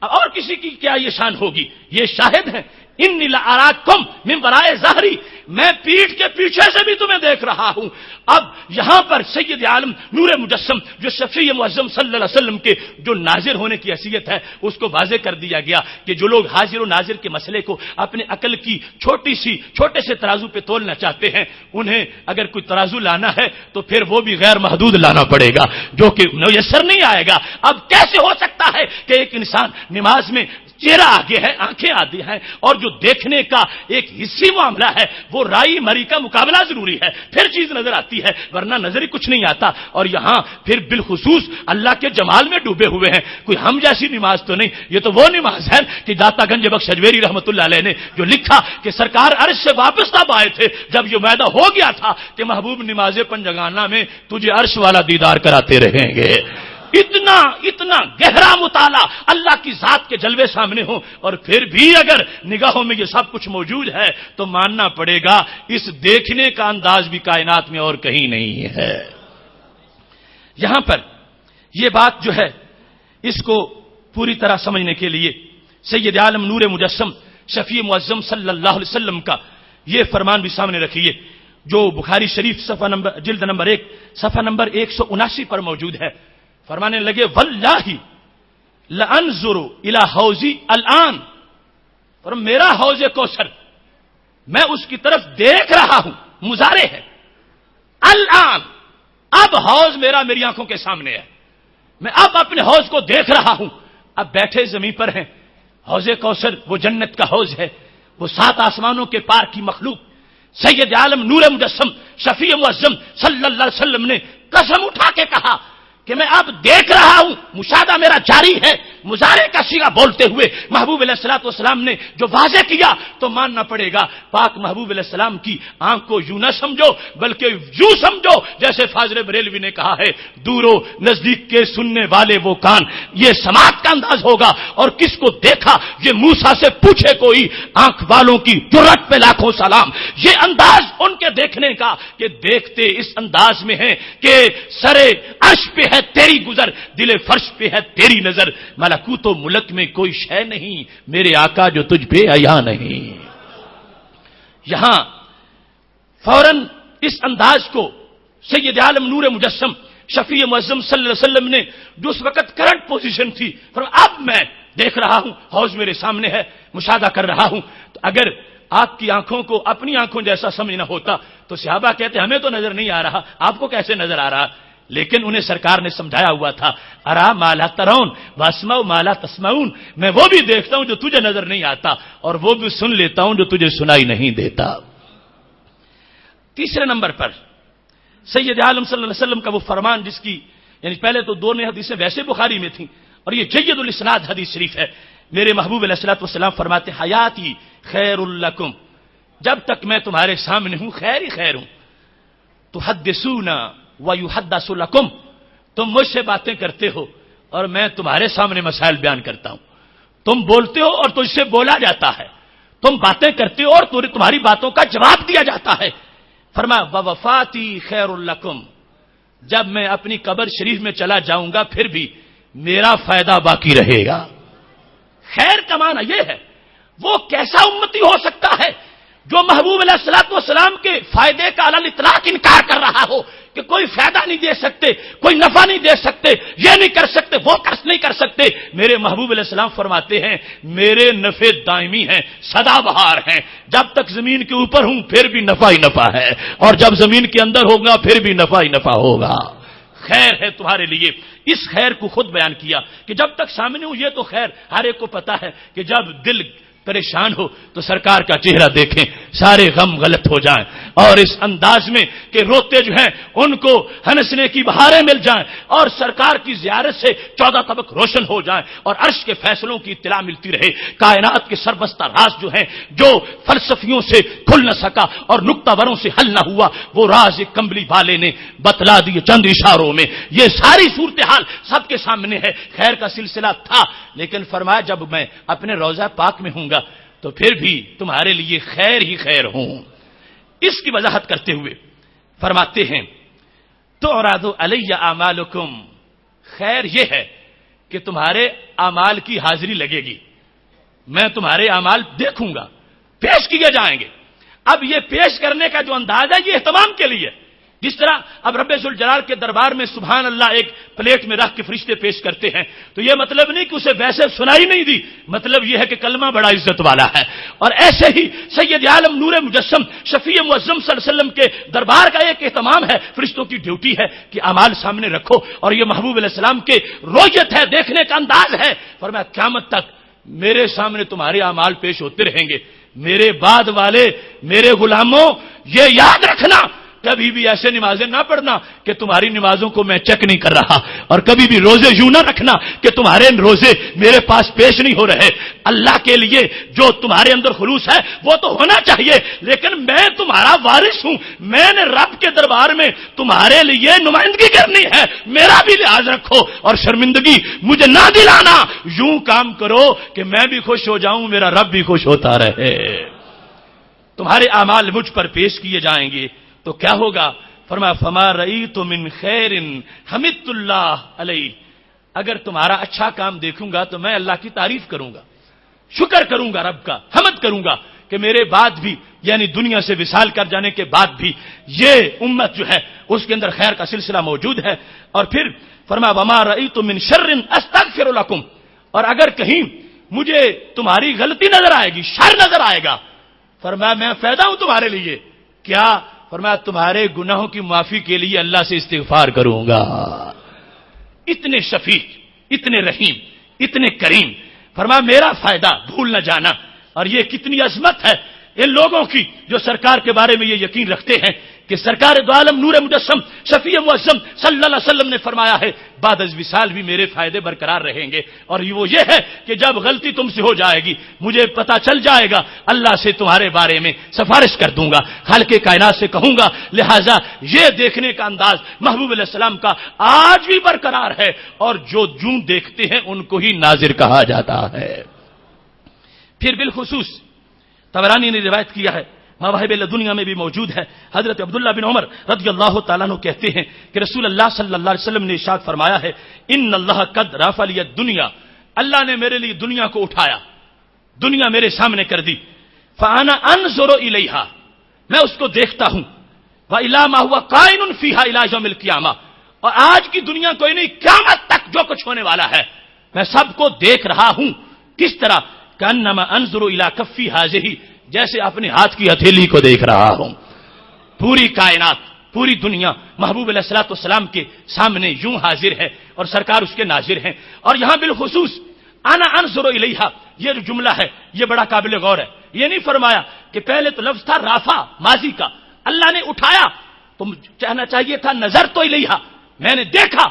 اور کسی کی کیا یہ شان ہوگی؟ یہ شاہد ہیں انی لأراکم من وراء ظہری، میں پیٹھ کے پیچھے سے بھی تمہیں دیکھ رہا ہوں۔ اب یہاں پر سید عالم نور مجسم جو شفیع معظم صلی اللہ علیہ وسلم کے جو ناظر ہونے کی حیثیت ہے اس کو واضح کر دیا گیا کہ جو لوگ حاضر و ناظر کے مسئلے کو اپنے عقل کی چھوٹے سے ترازو پہ تولنا چاہتے ہیں، انہیں اگر کوئی ترازو لانا ہے تو پھر وہ بھی غیر محدود لانا پڑے گا، جو کہ میسر نہیں آئے گا۔ اب کیسے ہو سکتا ہے کہ ایک انسان نماز میں چہرہ آگے ہے، آنکھیں آدھی ہیں، اور جو دیکھنے کا ایک حصی معاملہ ہے وہ رائی مری کا مقابلہ ضروری ہے، پھر چیز نظر آتی ہے، ورنہ نظر ہی کچھ نہیں آتا۔ اور یہاں پھر بالخصوص اللہ کے جمال میں ڈوبے ہوئے ہیں، کوئی ہم جیسی نماز تو نہیں، یہ تو وہ نماز ہے کہ داتا گنج بخش اجمیری رحمۃ اللہ علیہ نے جو لکھا کہ سرکار عرش سے واپس تب آئے تھے جب یہ معاہدہ ہو گیا تھا کہ محبوب نماز پنجگانہ میں تجھے عرش والا دیدار کراتے رہیں گے۔ اتنا گہرا مطالعہ اللہ کی ذات کے جلوے سامنے ہو، اور پھر بھی اگر نگاہوں میں یہ سب کچھ موجود ہے تو ماننا پڑے گا اس دیکھنے کا انداز بھی کائنات میں اور کہیں نہیں ہے۔ یہاں پر یہ بات جو ہے اس کو پوری طرح سمجھنے کے لیے سید عالم نور مجسم شفیع معظم صلی اللہ علیہ وسلم کا یہ فرمان بھی سامنے رکھیے جو بخاری شریف جلد نمبر 1 صفحہ نمبر 179 پر موجود ہے۔ فرمانے لگے واللہ لانظر الی حوضی الان، اور میرا حوض کوثر میں اس کی طرف دیکھ رہا ہوں، مضارع ہے، الان، اب حوض میری آنکھوں کے سامنے ہے، میں اب اپنے حوض کو دیکھ رہا ہوں۔ اب بیٹھے زمین پر ہیں، حوض کوثر وہ جنت کا حوض ہے، وہ 7 آسمانوں کے پار کی مخلوق سید عالم نور مجسم شفیع معظم صلی اللہ علیہ وسلم نے قسم اٹھا کے کہا کہ میں اب دیکھ رہا ہوں، مشاہدہ میرا جاری ہے۔ مضارع کا صیغہ بولتے ہوئے محبوب علیہ الصلوۃ والسلام نے جو واضح کیا تو ماننا پڑے گا پاک محبوب علیہ السلام کی آنکھ کو یوں نہ سمجھو بلکہ یوں سمجھو جیسے فاضل بریلوی نے کہا ہے، دور و نزدیک کے سننے والے وہ کان، یہ سماعت کا انداز ہوگا، اور کس کو دیکھا یہ موسیٰ سے پوچھے کوئی، آنکھ والوں کی جرأت پہ لاکھوں سلام۔ یہ انداز ان کے دیکھنے کا کہ دیکھتے اس انداز میں ہے کہ سرے عرش پہ ہے تیری گزر، دل فرش پہ ہے تیری نظر، ملکوت و ملک میں کوئی شے نہیں میرے آقا جو تجھ پہ عیاں نہیں۔ یہاں فوراً اس انداز کو سید عالم نور مجسم شفیع معظم صلی اللہ علیہ وسلم نے جو اس وقت کرنٹ پوزیشن تھی، اب میں دیکھ رہا ہوں، حوض میرے سامنے ہے، مشاہدہ کر رہا ہوں۔ تو اگر آپ کی آنکھوں کو اپنی آنکھوں جیسا سمجھنا ہوتا تو صحابہ کہتے ہمیں تو نظر نہیں آ رہا، آپ کو کیسے نظر آ رہا؟ لیکن انہیں سرکار نے سمجھایا ہوا تھا، ارا مالا ترون واسمع مالا تسمعون، میں وہ بھی دیکھتا ہوں جو تجھے نظر نہیں آتا، اور وہ بھی سن لیتا ہوں جو تجھے سنائی نہیں دیتا۔ تیسرے نمبر پر سید عالم صلی اللہ علیہ وسلم کا وہ فرمان جس کی یعنی پہلے تو 2 حدیثیں ویسے بخاری میں تھیں اور یہ جید الاسناد حدیث شریف ہے۔ میرے محبوب علیہ الصلوۃ والسلام فرماتے حیاتی خیر لکم، جب تک میں تمہارے سامنے ہوں خیر ہی خیر ہوں، تحدثون وَيُحَدَّثُ لَكُمْ، تم مجھ سے باتیں کرتے ہو اور میں تمہارے سامنے مسائل بیان کرتا ہوں، تم بولتے ہو اور تجھ سے بولا جاتا ہے، تم باتیں کرتے ہو اور تمہاری باتوں کا جواب دیا جاتا ہے۔ فرمایا وَوَفَاتِي خَيْرٌ لَكُمْ، جب میں اپنی قبر شریف میں چلا جاؤں گا پھر بھی میرا فائدہ باقی رہے گا۔ خیر کا معنی یہ ہے وہ کیسا امتی ہو سکتا ہے جو محبوب علیہ الصلوۃ والسلام کے فائدے کا علی الاطلاق انکار کر رہا ہو کہ کوئی فائدہ نہیں دے سکتے، کوئی نفع نہیں دے سکتے، یہ نہیں کر سکتے، وہ کس نہیں کر سکتے۔ میرے محبوب علیہ السلام فرماتے ہیں میرے نفع دائمی ہیں، سدا بہار ہیں، جب تک زمین کے اوپر ہوں پھر بھی نفع ہی نفع ہے، اور جب زمین کے اندر ہوگا پھر بھی نفع ہی نفع ہوگا۔ خیر ہے تمہارے لیے، اس خیر کو خود بیان کیا کہ جب تک سامنے ہوں یہ تو خیر ہر ایک کو پتا ہے کہ جب دل پریشان ہو تو سرکار کا چہرہ دیکھیں سارے غم غلط ہو جائیں، اور اس انداز میں کہ روتے جو ہیں ان کو ہنسنے کی بہاریں مل جائیں، اور سرکار کی زیارت سے 14 طبق روشن ہو جائیں، اور عرش کے فیصلوں کی اطلاع ملتی رہے، کائنات کے سربستہ راز جو ہیں جو فلسفیوں سے کھل نہ سکا اور نکتہ وروں سے حل نہ ہوا وہ راز ایک کمبلی والے نے بتلا دیے چند اشاروں میں۔ یہ ساری صورتحال سب کے سامنے ہے، خیر کا سلسلہ تھا، لیکن فرمایا جب میں اپنے روضہ پاک میں ہوں گا تو پھر بھی تمہارے لیے خیر ہی خیر ہوں۔ اس کی وضاحت کرتے ہوئے فرماتے ہیں تعرض علی اعمالکم، خیر یہ ہے کہ تمہارے اعمال کی حاضری لگے گی، میں تمہارے اعمال دیکھوں گا، پیش کیے جائیں گے۔ اب یہ پیش کرنے کا جو انداز ہے یہ اہتمام کے لیے، جس طرح اب رب ذوالجلال کے دربار میں سبحان اللہ ایک پلیٹ میں رکھ کے فرشتے پیش کرتے ہیں، تو یہ مطلب نہیں کہ اسے ویسے سنائی نہیں دی، مطلب یہ ہے کہ کلمہ بڑا عزت والا ہے۔ اور ایسے ہی سید عالم نور مجسم شفیع معظم صلی اللہ علیہ وسلم کے دربار کا ایک اہتمام ہے، فرشتوں کی ڈیوٹی ہے کہ اعمال سامنے رکھو، اور یہ محبوب علیہ السلام کے رویت ہے، دیکھنے کا انداز ہے۔ فرمایا قیامت تک میرے سامنے تمہارے اعمال پیش ہوتے رہیں گے، میرے بعد والے میرے غلاموں یہ یاد رکھنا، کبھی بھی ایسے نمازیں نہ پڑھنا کہ تمہاری نمازوں کو میں چیک نہیں کر رہا، اور کبھی بھی روزے یوں نہ رکھنا کہ تمہارے روزے میرے پاس پیش نہیں ہو رہے۔ اللہ کے لیے جو تمہارے اندر خلوص ہے وہ تو ہونا چاہیے، لیکن میں تمہارا وارث ہوں، میں نے رب کے دربار میں تمہارے لیے نمائندگی کرنی ہے، میرا بھی لحاظ رکھو اور شرمندگی مجھے نہ دلانا، یوں کام کرو کہ میں بھی خوش ہو جاؤں، میرا رب بھی خوش ہوتا رہے۔ تمہارے اعمال مجھ پر پیش کیے جائیں گے تو کیا ہوگا؟ فرمایا فما رأیت من خیر حمدت اللہ علیہ، اگر تمہارا اچھا کام دیکھوں گا تو میں اللہ کی تعریف کروں گا، شکر کروں گا، رب کا حمد کروں گا کہ میرے بعد بھی، یعنی دنیا سے وصال کر جانے کے بعد بھی یہ امت جو ہے اس کے اندر خیر کا سلسلہ موجود ہے۔ اور پھر فرمایا وما رأیت من شر استغفر لکم، اور اگر کہیں مجھے تمہاری غلطی نظر آئے گی، شر نظر آئے گا، فرمایا میں فائدہ ہوں تمہارے لیے، کیا؟ فرمایا تمہارے گناہوں کی معافی کے لیے اللہ سے استغفار کروں گا۔ اتنے شفیق، اتنے رحیم، اتنے کریم، فرمایا میرا فائدہ بھول نہ جانا۔ اور یہ کتنی عظمت ہے ان لوگوں کی جو سرکار کے بارے میں یہ یقین رکھتے ہیں کہ سرکار دو عالم نور مجسم شفیع معظم صلی اللہ علیہ وسلم نے فرمایا ہے بعد از وصال بھی میرے فائدے برقرار رہیں گے، اور وہ یہ ہے کہ جب غلطی تم سے ہو جائے گی مجھے پتا چل جائے گا، اللہ سے تمہارے بارے میں سفارش کر دوں گا، خالق کائنات سے کہوں گا۔ لہذا یہ دیکھنے کا انداز محبوب علیہ السلام کا آج بھی برقرار ہے، اور جو جوں دیکھتے ہیں ان کو ہی ناظر کہا جاتا ہے۔ پھر بالخصوص طبرانی نے روایت کیا ہے، مواہب لدنیا میں بھی موجود ہے، حضرت عبداللہ بن عمر رضی اللہ تعالیٰ عنہ کہتے ہیں کہ رسول اللہ صلی اللہ علیہ وسلم نے ارشاد فرمایا ہے ان اللہ قد رفع لی الدنیا، اللہ نے میرے لیے دنیا کو اٹھایا، دنیا میرے سامنے کر دی، فانا انظر الیہا، میں اس کو دیکھتا ہوں، والی ما هو قائم فیہا الی یوم القیامہ، اور آج کی دنیا کوئی نہیں، قیامت تک جو کچھ ہونے والا ہے میں سب کو دیکھ رہا ہوں۔ کس طرح؟ کانما انظر الی کفی ہذہ، جیسے اپنے ہاتھ کی ہتھیلی کو دیکھ رہا ہوں۔ پوری کائنات، پوری دنیا محبوب علیہ الصلوۃ والسلام کے سامنے یوں حاضر ہے اور سرکار اس کے ناظر ہیں۔ اور یہاں بالخصوص انا انظر الیہا، یہ جو جملہ ہے یہ بڑا قابل غور ہے۔ یہ نہیں فرمایا کہ پہلے تو لفظ تھا رافع ماضی کا، اللہ نے اٹھایا تو کہنا چاہیے تھا نظر تو الیہا، میں نے دیکھا،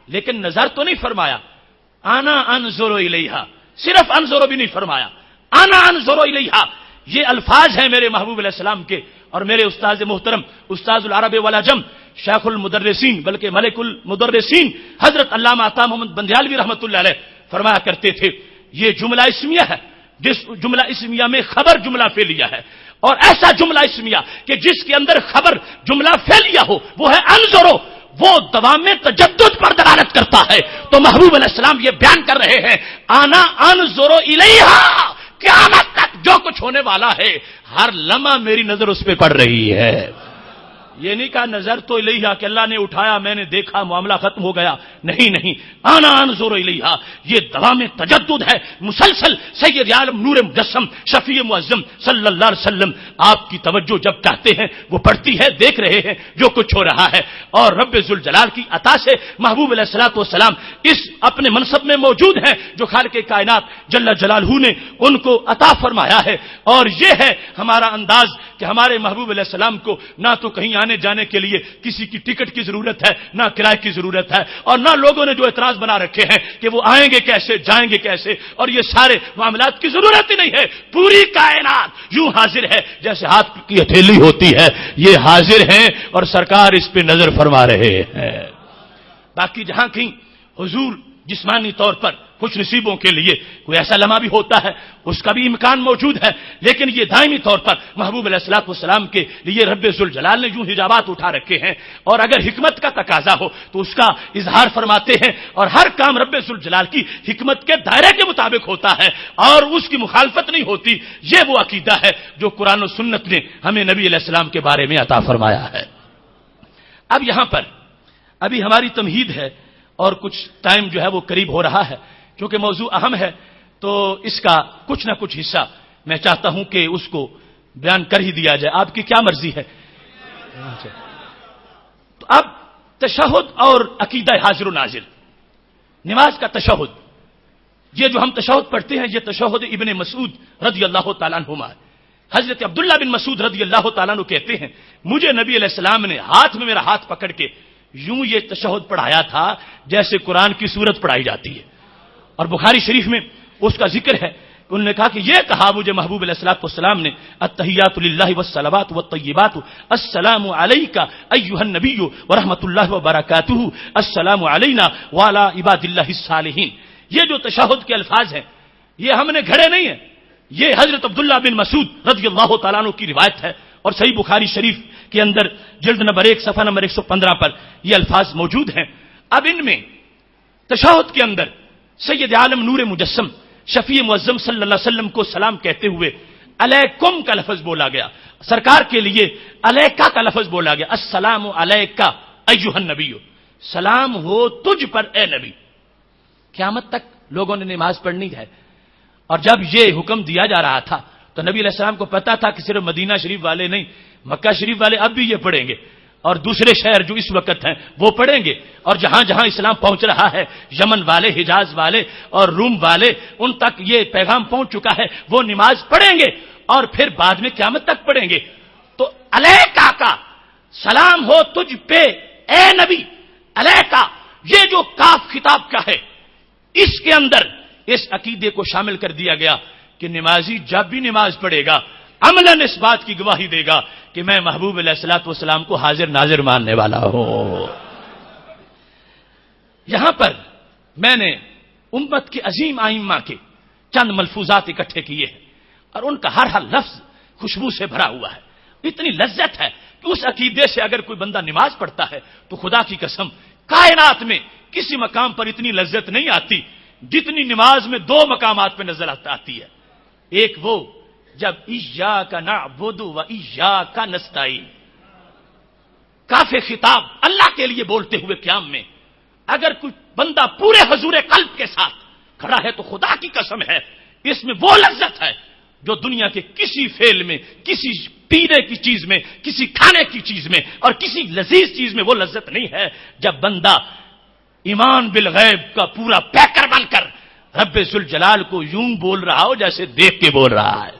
لیکن نظر تو نہیں فرمایا۔ انا انظر الیہا، صرف انظر بھی نہیں فرمایا، انا انظر الیہا، یہ الفاظ ہیں میرے محبوب علیہ السلام کے۔ اور میرے استاد محترم استاد العرب والعجم شیخ المدرسین بلکہ ملک المدرسین حضرت علامہ عطا محمد بندیالوی رحمۃ اللہ علیہ فرمایا کرتے تھے یہ جملہ اسمیہ ہے، جس جملہ اسمیہ میں خبر جملہ فعلیہ ہے، اور ایسا جملہ اسمیہ کہ جس کے اندر خبر جملہ فعلیہ ہو وہ ہے انظرو، وہ دوام میں تجدد پر دلالت کرتا ہے۔ تو محبوب علیہ السلام یہ بیان کر رہے ہیں آنا انظرو الیہا، قیامت تک جو کچھ ہونے والا ہے ہر لمحہ میری نظر اس پہ پڑ رہی ہے۔ یہ نہیں کہا نظر تو الیہا کہ اللہ نے اٹھایا میں نے دیکھا معاملہ ختم ہو گیا، نہیں نہیں، آنا انظر الیہا یہ دوام تجدد ہے مسلسل۔ سید عالم نور مجسم شفیع معظم صلی اللہ علیہ وسلم آپ کی توجہ جب چاہتے ہیں وہ پڑتی ہے، دیکھ رہے ہیں جو کچھ ہو رہا ہے، اور رب ذوالجلال کی عطا سے محبوب علیہ الصلوۃ والسلام اس اپنے منصب میں موجود ہیں جو خالق کائنات جل جلالہ نے ان کو عطا فرمایا ہے۔ اور یہ ہے ہمارا انداز کہ ہمارے محبوب علیہ السلام کو نہ تو کہیں آنے جانے کے لیے کسی کی ٹکٹ کی ضرورت ہے، نہ کرائے کی ضرورت ہے، اور نہ لوگوں نے جو اعتراض بنا رکھے ہیں کہ وہ آئیں گے کیسے، جائیں گے کیسے، اور یہ سارے معاملات کی ضرورت ہی نہیں ہے۔ پوری کائنات یوں حاضر ہے جیسے ہاتھ کی ہتھیلی ہوتی ہے، یہ حاضر ہیں اور سرکار اس پہ نظر فرما رہے ہیں۔ باقی جہاں کہیں حضور جسمانی طور پر خوش نصیبوں کے لیے کوئی ایسا لمحہ بھی ہوتا ہے، اس کا بھی امکان موجود ہے، لیکن یہ دائمی طور پر محبوب علیہ الصلوۃ والسلام کے لیے رب ذوالجلال نے جو حجابات اٹھا رکھے ہیں، اور اگر حکمت کا تقاضا ہو تو اس کا اظہار فرماتے ہیں، اور ہر کام رب ذوالجلال کی حکمت کے دائرے کے مطابق ہوتا ہے اور اس کی مخالفت نہیں ہوتی۔ یہ وہ عقیدہ ہے جو قرآن و سنت نے ہمیں نبی علیہ السلام کے بارے میں عطا فرمایا ہے۔ اب یہاں پر ابھی ہماری تمہید ہے اور کچھ ٹائم جو ہے وہ قریب ہو رہا ہے، کیونکہ موضوع اہم ہے تو اس کا کچھ نہ کچھ حصہ میں چاہتا ہوں کہ اس کو بیان کر ہی دیا جائے، آپ کی کیا مرضی ہے؟ تو اب تشہد اور عقیدہ حاضر و ناظر، نماز کا تشہد، یہ جو ہم تشہد پڑھتے ہیں یہ تشہد ابن مسعود رضی اللہ تعالیٰ عنہما ہے۔ حضرت عبداللہ بن مسعود رضی اللہ تعالیٰ عنہ کہتے ہیں مجھے نبی علیہ السلام نے ہاتھ میں میرا ہاتھ پکڑ کے یوں یہ تشہد پڑھایا تھا جیسے قرآن کی سورت پڑھائی جاتی ہے، اور بخاری شریف میں اس کا ذکر ہے، انہوں نے کہا کہ یہ کہا مجھے محبوب علیہ الصلوۃ والسلام نے التحیات للہ والصلوات والطیبات السلام علیک ایھا النبی ورحمۃ اللہ وبرکاتہ السلام علینا وعلی عباد اللہ الصالحین۔ یہ جو تشہد کے الفاظ ہیں یہ ہم نے گھڑے نہیں ہیں، یہ حضرت عبداللہ بن مسعود رضی اللہ تعالیٰ عنہ کی روایت ہے، اور صحیح بخاری شریف کے اندر جلد نمبر 1 صفحہ نمبر 115 پر یہ الفاظ موجود ہیں۔ اب ان میں تشہد کے اندر سید عالم نور مجسم شفیع معظم صلی اللہ علیہ وسلم کو سلام کہتے ہوئے علیکم کا لفظ بولا گیا، سرکار کے لیے علیکا کا لفظ بولا گیا، السلام علیکا ایھا النبی، سلام ہو تجھ پر اے نبی۔ قیامت تک لوگوں نے نماز پڑھنی ہے، اور جب یہ حکم دیا جا رہا تھا تو نبی علیہ السلام کو پتا تھا کہ صرف مدینہ شریف والے نہیں، مکہ شریف والے اب بھی یہ پڑھیں گے، اور دوسرے شہر جو اس وقت ہیں وہ پڑھیں گے، اور جہاں جہاں اسلام پہنچ رہا ہے یمن والے، حجاز والے اور روم والے، ان تک یہ پیغام پہنچ چکا ہے، وہ نماز پڑھیں گے اور پھر بعد میں قیامت تک پڑھیں گے۔ تو علیکا کا سلام ہو تجھ پہ اے نبی، علیکا یہ جو کاف خطاب کا ہے اس کے اندر اس عقیدے کو شامل کر دیا گیا کہ نمازی جب بھی نماز پڑھے گا عملاً اس بات کی گواہی دے گا کہ میں محبوب علیہ الصلوۃ والسلام کو حاضر ناظر ماننے والا ہوں۔ یہاں پر میں نے امت کے عظیم ائمہ کے چند ملفوظات اکٹھے کیے ہیں، اور ان کا ہر لفظ خوشبو سے بھرا ہوا ہے، اتنی لذت ہے کہ اس عقیدے سے اگر کوئی بندہ نماز پڑھتا ہے تو خدا کی قسم کائنات میں کسی مقام پر اتنی لذت نہیں آتی جتنی نماز میں 2 مقامات پہ نظر آتی ہے۔ ایک وہ جب ایاک نعبد و ایاک نستعین، کافی خطاب اللہ کے لیے بولتے ہوئے قیام میں اگر کوئی بندہ پورے حضور قلب کے ساتھ کھڑا ہے تو خدا کی قسم ہے اس میں وہ لذت ہے جو دنیا کے کسی فعل میں، کسی پینے کی چیز میں، کسی کھانے کی چیز میں اور کسی لذیذ چیز میں وہ لذت نہیں ہے جب بندہ ایمان بالغیب کا پورا پیکر بن کر رب ذوالجلال کو یوں بول رہا ہو جیسے دیکھ کے بول رہا ہے،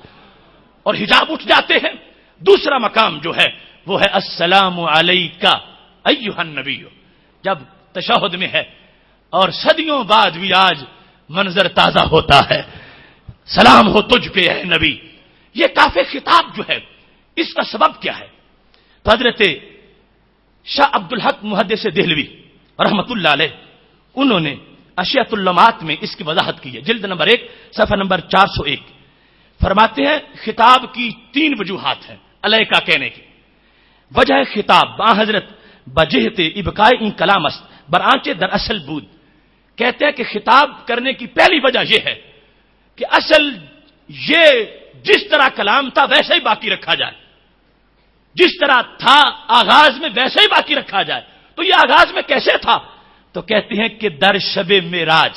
اور حجاب اٹھ جاتے ہیں۔ دوسرا مقام جو ہے وہ ہے السلام علیکا ایھا النبی، جب تشہد میں ہے اور صدیوں بعد بھی آج منظر تازہ ہوتا ہے، سلام ہو تجھ پہ اے نبی۔ یہ کافی خطاب جو ہے اس کا سبب کیا ہے؟ تو حضرت شاہ عبدالحق محدث دہلوی رحمت اللہ علیہ انہوں نے اشیاۃ اللمعات میں اس کی وضاحت کی ہے، جلد نمبر 1 صفحہ نمبر 401، فرماتے ہیں خطاب کی 3 وجوہات ہیں علیکا کہنے کی۔ وجہ خطاب با حضرت بجہت ابقائے ان کلام است برآنچے در اصل بود، کہتے ہیں کہ خطاب کرنے کی پہلی وجہ یہ ہے کہ اصل یہ جس طرح کلام تھا ویسے ہی باقی رکھا جائے، جس طرح تھا آغاز میں ویسے ہی باقی رکھا جائے۔ تو یہ آغاز میں کیسے تھا؟ تو کہتے ہیں کہ در شب معراج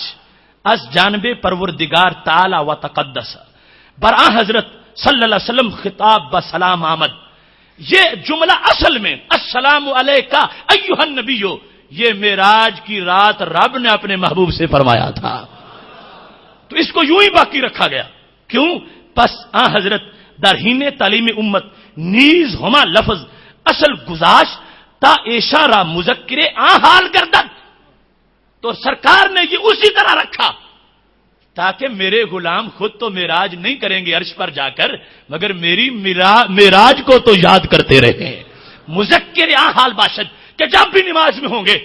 از جانب پروردگار تعالی و تقدس برآ حضرت صلی اللہ علیہ وسلم خطاب بسلام آمد۔ یہ جملہ اصل میں السلام علیکا ایھا النبی، یہ معراج کی رات رب نے اپنے محبوب سے فرمایا تھا، تو اس کو یوں ہی باقی رکھا گیا۔ کیوں؟ پس حضرت درہین تعلیم امت نیز ہما لفظ اصل گزاش تا اشارہ مذکر حال گردد، تو سرکار نے یہ اسی طرح رکھا تاکہ میرے غلام خود تو معراج نہیں کریں گے عرش پر جا کر، مگر میری معراج کو تو یاد کرتے رہے، مذکر حال باشد کہ جب بھی نماز میں ہوں گے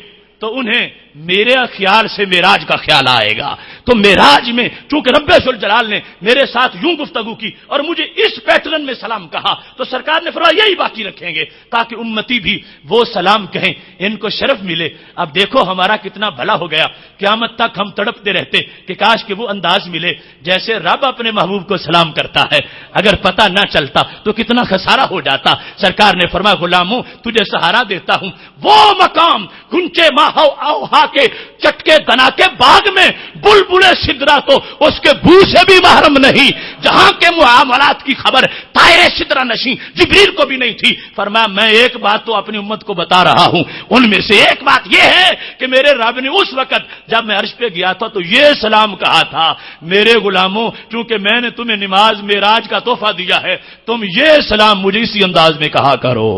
تو انہیں میرے خیال سے معراج کا خیال آئے گا. تو معراج میں چونکہ رب ذوالجلال نے میرے ساتھ یوں گفتگو کی اور مجھے اس پیٹرن میں سلام کہا تو سرکار نے فرمایا یہی باقی رکھیں گے تاکہ امتی بھی وہ سلام کہیں, ان کو شرف ملے. اب دیکھو ہمارا کتنا بھلا ہو گیا, قیامت تک ہم تڑپتے رہتے کہ کاش کہ وہ انداز ملے جیسے رب اپنے محبوب کو سلام کرتا ہے. اگر پتہ نہ چلتا تو کتنا خسارہ ہو جاتا. سرکار نے فرمایا غلاموں تجھے سہارا دیتا ہوں, وہ مقام گنچے ماہو اوہا کے چٹکے دنا کے باغ میں بلبلے سدرا تو اس کے بو سے بھی محرم نہیں, جہاں کے معاملات کی خبر طائر سدرا نشین جبریل کو بھی نہیں تھی. فرمایا میں ایک بات تو اپنی امت کو بتا رہا ہوں, ان میں سے ایک بات یہ ہے کہ میرے رب نے اس وقت جب میں عرش پہ گیا تھا تو یہ سلام کہا تھا, میرے غلاموں چونکہ میں نے تمہیں نماز معراج کا تحفہ دیا ہے تم یہ سلام مجھے اسی انداز میں کہا کرو.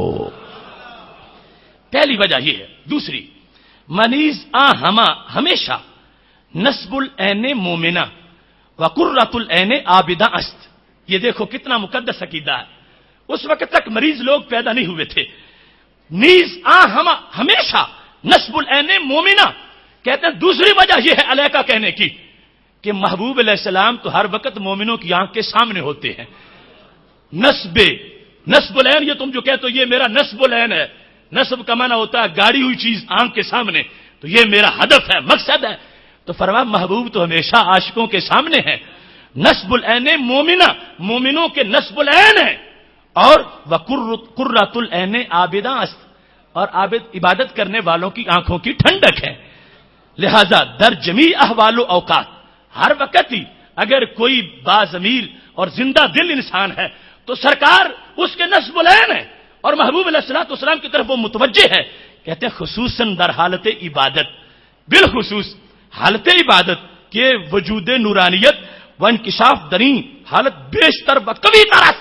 پہلی وجہ یہ ہے. دوسری منیز ہما ہمیشہ نصب العین مومنہ وقرۃ العین عابدہ است. یہ دیکھو کتنا مقدس عقیدہ ہے. اس وقت تک مریض لوگ پیدا نہیں ہوئے تھے. نیز ہمیشہ نصب العین مومنہ کہتے ہیں. دوسری وجہ یہ ہے علیہ کا کہنے کی کہ محبوب علیہ السلام تو ہر وقت مومنوں کی آنکھ کے سامنے ہوتے ہیں. نصب العین یہ تم جو کہتے ہو یہ میرا نصب العین ہے. نصب کا معنی ہوتا ہے گاڑی ہوئی چیز آنکھ کے سامنے, تو یہ میرا ہدف ہے, مقصد ہے. تو فرمایا محبوب تو ہمیشہ عاشقوں کے سامنے ہے. نصب العین مومنہ مومنوں کے نصب العین ہے. اور وقرۃ العین عابدہ است, اور عابد عبادت کرنے والوں کی آنکھوں کی ٹھنڈک ہے. لہذا در جمیع احوال و اوقات ہر وقت ہی اگر کوئی باضمیر اور زندہ دل انسان ہے تو سرکار اس کے نصب العین ہے اور محبوب علیہ الصلوۃ والسلام کی طرف وہ متوجہ ہے. کہتے ہیں خصوصاً در حالت عبادت, بالخصوص حالت عبادت کے وجود نورانیت و انکشاف درین حالت بیشتر بقوی طرح.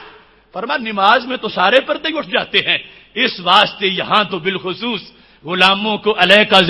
فرما نماز میں تو سارے پردے اٹھ جاتے ہیں, اس واسطے یہاں تو بالخصوص غلاموں کو علیہ کا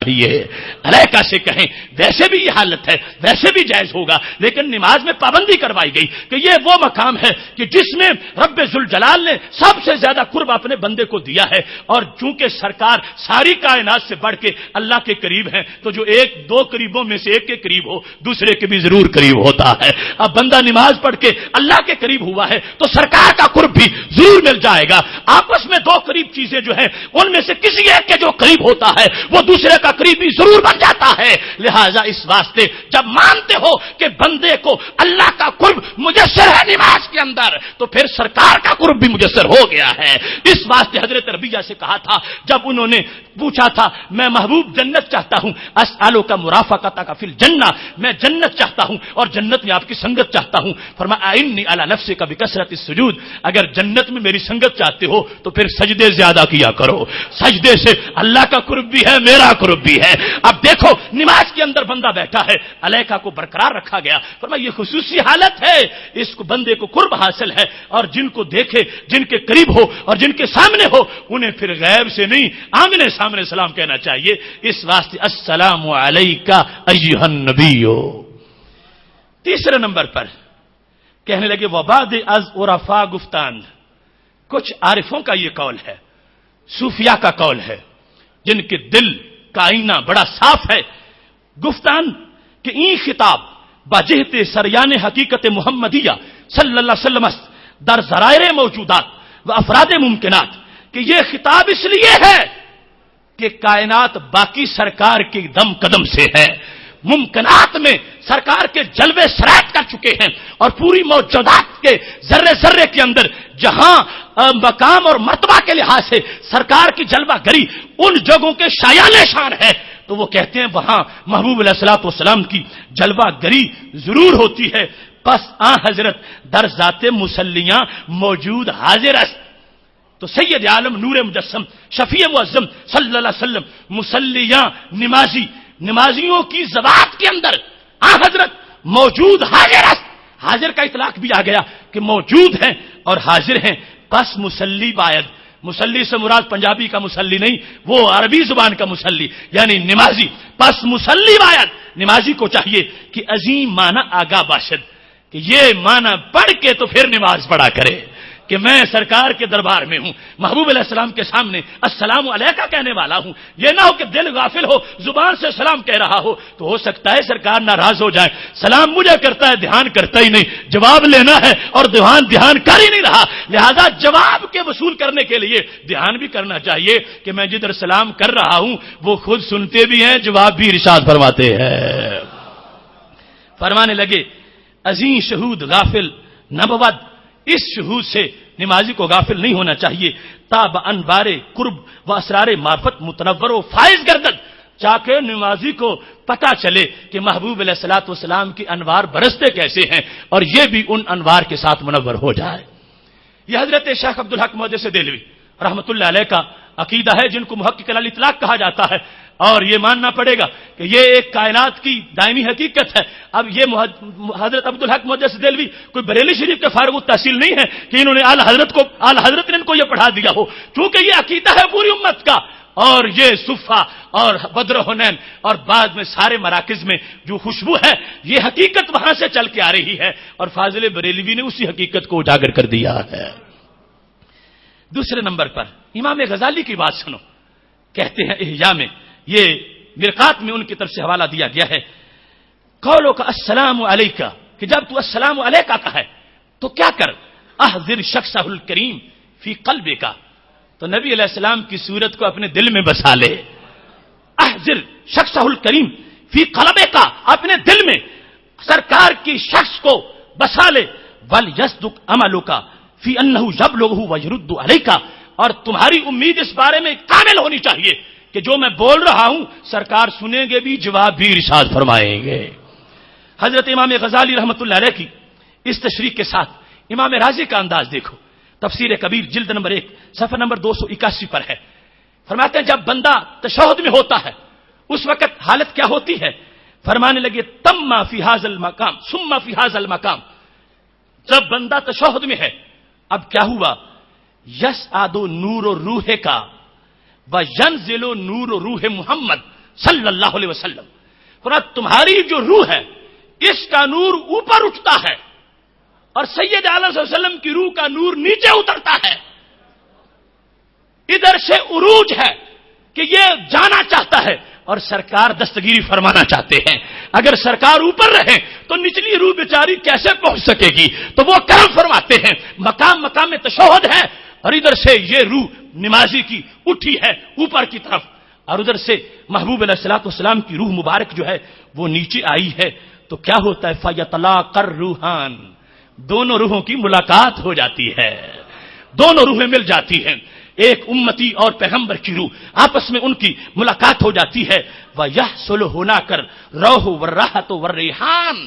علیکہ سے کہیں. ویسے بھی یہ حالت ہے, ویسے بھی جائز ہوگا, لیکن نماز میں پابندی کروائی گئی کہ یہ وہ مقام ہے کہ جس میں رب ذوالجلال نے سب سے زیادہ قرب اپنے بندے کو دیا ہے. اور چونکہ سرکار ساری کائنات سے بڑھ کے اللہ کے قریب ہیں تو جو ایک دو قریبوں میں سے ایک کے قریب ہو دوسرے کے بھی ضرور قریب ہوتا ہے. اب بندہ نماز پڑھ کے اللہ کے قریب ہوا ہے تو سرکار کا قرب بھی ضرور مل جائے گا. آپس میں دو قریب چیزیں جو ہیں ان میں سے کسی ایک کے جو قریب ہوتا ہے وہ دوسرے کا قریبی ضرور بن جاتا ہے. لہذا اس واسطے جب مانتے ہو کہ بندے کو اللہ کا قرب مجسر ہے نماز کے اندر تو پھر سرکار کا قرب بھی مجسر ہو گیا ہے. اس واسطے حضرت ربیعہ سے کہا تھا جب انہوں نے پوچھا تھا میں محبوب جنت چاہتا ہوں, اسالو کا مرافقتہ کا فی الجنہ, میں جنت چاہتا ہوں اور جنت میں آپ کی سنگت چاہتا ہوں. فرمایا انی علی نفسک بکثرۃ السجود, اگر جنت میں میری سنگت چاہتے ہو تو پھر سجدے زیادہ کیا کرو. سجدے سے اللہ کا قرب بھی ہے, میرا قرب بھی ہے. اب دیکھو نماز کے اندر بندہ بیٹھا ہے, علیکہ کو برقرار رکھا گیا. فرمایا یہ خصوصی حالت ہے, اس کو بندے کو قرب حاصل ہے, اور جن کو دیکھے جن کے قریب ہو اور جن کے سامنے ہو انہیں پھر غیب سے نہیں آمنے سامنے سلام کہنا چاہیے. اس واسطے السلام علیکہ ایھا النبی. تیسرے نمبر پر کہنے لگے وبعد از عرفاء گفتان, کچھ عارفوں کا یہ قول ہے, صوفیاء کا قول ہے جن کے دل کا آئینہ بڑا صاف ہے. گفتان کہ این خطاب بجہت سریان حقیقت محمدیہ صلی اللہ علیہ وسلم در ذرائع موجودات و افراد ممکنات, کہ یہ خطاب اس لیے ہے کہ کائنات باقی سرکار کے دم قدم سے ہے, ممکنات میں سرکار کے جلوے سرایت کر چکے ہیں, اور پوری موجودات کے ذرے ذرے کے اندر جہاں مقام اور مرتبہ کے لحاظ سے سرکار کی جلوہ گری ان جگہوں کے شایان شان ہے, تو وہ کہتے ہیں وہاں محبوب علیہ الصلوۃ والسلام کی جلوہ گری ضرور ہوتی ہے. پس حضرت در ذات مسلیاں موجود حاضر است. تو سید عالم نور مجسم شفیع معظم صلی اللہ علیہ وسلم مسلیاں نمازیوں کی ذوات کے اندر حضرت موجود حاضر است. حاضر کا اطلاق بھی آ گیا کہ موجود ہیں اور حاضر ہیں. پس مسلی باید, مسلی سے مراد پنجابی کا مسلی نہیں, وہ عربی زبان کا مسلی یعنی نمازی. پس مسلی باید, نمازی کو چاہیے کہ عظیم معنی آگاہ باشد, کہ یہ معنی پڑھ کے تو پھر نماز پڑھا کرے, کہ میں سرکار کے دربار میں ہوں، محبوب علیہ السلام کے سامنے السلام علیکہ کہنے والا ہوں، یہ نہ ہو کہ دل غافل ہو، زبان سے سلام کہہ رہا ہو تو ہو سکتا ہے سرکار ناراض ہو جائے، سلام مجھے کرتا ہے، دھیان کرتا ہی نہیں، جواب لینا ہے اور دھیان کر ہی نہیں رہا، لہذا جواب کے وصول کرنے کے لیے دھیان بھی کرنا چاہیے کہ میں جدھر سلام کر رہا ہوں وہ خود سنتے بھی ہیں، جواب بھی ارشاد فرماتے ہیں۔ فرمانے لگے عظیم شہود غافل نبود، اس شہود سے نمازی کو غافل نہیں ہونا چاہیے، تاب انوار قرب و اسرار معرفت متنور و فائز گردد، چاکہ نمازی کو پتہ چلے کہ محبوب علیہ الصلوۃ والسلام کی انوار برستے کیسے ہیں اور یہ بھی ان انوار کے ساتھ منور ہو جائے۔ یہ حضرت شیخ عبدالحق محدث دہلوی رحمۃ اللہ علیہ کا عقیدہ ہے، جن کو محقق الاطلاق کہا جاتا ہے، اور یہ ماننا پڑے گا کہ یہ ایک کائنات کی دائمی حقیقت ہے۔ اب یہ حضرت عبدالحق محدث دہلوی کوئی بریلی شریف کے فارغ التحصیل نہیں ہے کہ انہوں نے اعلی حضرت نے ان کو یہ پڑھا دیا ہو، چونکہ یہ عقیدہ ہے پوری امت کا، اور یہ صفہ اور بدر حنین اور بعد میں سارے مراکز میں جو خوشبو ہے یہ حقیقت وہاں سے چل کے آ رہی ہے، اور فاضل بریلوی نے اسی حقیقت کو اجاگر کر دیا ہے۔ دوسرے نمبر پر امام غزالی کی بات سنو، کہتے ہیں احیاء میں، یہ مرقات میں ان کی طرف سے حوالہ دیا گیا ہے، قولو کا السلام علیکہ، کہ جب تو السلام علیکہ کا ہے تو کیا کر، احذر شخصہ الکریم فی قلبے کا، تو نبی علیہ السلام کی صورت کو اپنے دل میں بسا لے، احذر شخصہ الکریم فی قلبے کا، اپنے دل میں سرکار کی شخص کو بسا لے، وَلْيَصْدُقْ عَمَلُكَ فی انہ یبلغہ ویرد علیکہ، اور تمہاری امید اس بارے میں کامل ہونی چاہیے کہ جو میں بول رہا ہوں سرکار سنیں گے بھی، جواب بھی ارشاد فرمائیں گے۔ حضرت امام غزالی رحمۃ اللہ علیہ کی اس تشریح کے ساتھ امام رازی کا انداز دیکھو، تفسیر کبیر جلد نمبر 1 صفحہ نمبر 281 پر ہے، فرماتے ہیں جب بندہ تشہد میں ہوتا ہے اس وقت حالت کیا ہوتی ہے، فرمانے لگے تم فی ھذا المقام ثم فی ھذا المقام، جب بندہ تشہد میں ہے اب کیا ہوا، یسعد نور روح کا وینزل نور روح محمد صلی اللہ علیہ وسلم، فرمایا تمہاری جو روح ہے اس کا نور اوپر اٹھتا ہے اور سید عالم صلی اللہ علیہ وسلم کی روح کا نور نیچے اترتا ہے، ادھر سے عروج ہے کہ یہ جانا چاہتا ہے اور سرکار دستگیری فرمانا چاہتے ہیں، اگر سرکار اوپر رہے تو نچلی روح بیچاری کیسے پہنچ سکے گی، تو وہ کرم فرماتے ہیں، مقام مقام میں تشہد ہے اور ادھر سے یہ روح نمازی کی اٹھی ہے اوپر کی طرف، اور ادھر سے محبوب علیہ الصلوۃ والسلام کی روح مبارک جو ہے وہ نیچے آئی ہے، تو کیا ہوتا ہے، فیطلاق الروحان، دونوں روحوں کی ملاقات ہو جاتی ہے، دونوں روحیں مل جاتی ہیں، ایک امتی اور پیغمبر کی روح آپس میں ان کی ملاقات ہو جاتی ہے، وَيَحْصُلُ هُنَاكَ الرَّوْحُ وَالرَّيْحَةُ وَالرَّيْحَانُ،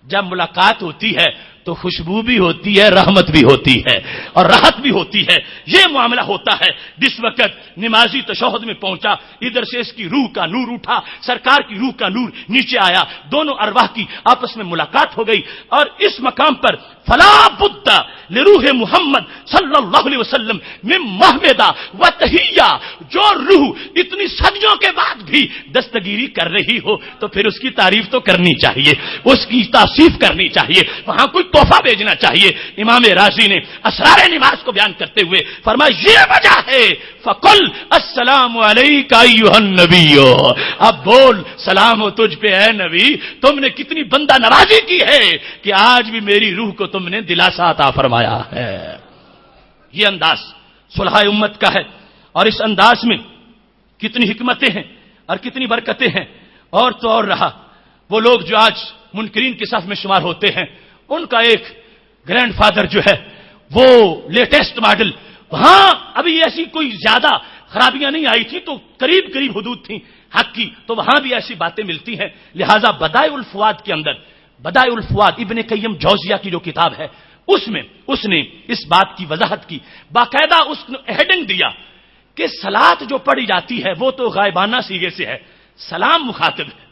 جب ملاقات ہوتی ہے تو خوشبو بھی ہوتی ہے، رحمت بھی ہوتی ہے اور راحت بھی ہوتی ہے، یہ معاملہ ہوتا ہے۔ جس وقت نمازی تشہد میں پہنچا ادھر سے اس کی روح کا نور اٹھا، سرکار کی روح کا نور نیچے آیا، دونوں ارواح کی آپس میں ملاقات ہو گئی، اور اس مقام پر فلا بد لروح محمد صلی اللہ علیہ وسلم من محمدہ و تحیہ، جو روح اتنی صدیوں کے بعد بھی دستگیری کر رہی ہو تو پھر اس کی تعریف تو کرنی چاہیے، اس کی توصیف کرنی چاہیے، وہاں کوئی تحفہ بھیجنا چاہیے۔ امام رازی نے اسرار نماز کو بیان کرتے ہوئے فرمایا یہ وجہ ہے، فقل السلام علیک ایھا النبی، اب بول سلام ہو تجھ پہ اے نبی، تم نے کتنی بندہ نوازی کی ہے کہ آج بھی میری روح کو تم نے دلاسا عطا فرمایا ہے۔ یہ انداز صلح امت کا ہے، اور اس انداز میں کتنی حکمتیں ہیں اور کتنی برکتیں ہیں، اور تو اور رہا وہ لوگ جو آج منکرین کے صف میں شمار ہوتے ہیں، ان کا ایک گرینڈ فادر جو ہے وہ لیٹسٹ ماڈل، وہاں ابھی ایسی کوئی زیادہ خرابیاں نہیں آئی تھی، تو قریب قریب حدود تھیں حق کی، تو وہاں بھی ایسی باتیں ملتی ہیں، لہذا بدائع الفواد کے اندر، بدائع الفواد ابن قیم جوزیہ کی جو کتاب ہے اس میں اس نے اس بات کی وضاحت کی، باقاعدہ اس نے ہیڈنگ دیا کہ صلاۃ جو پڑھی جاتی ہے وہ تو غائبانہ سیغے سے ہے، سلام مخاطب ہے،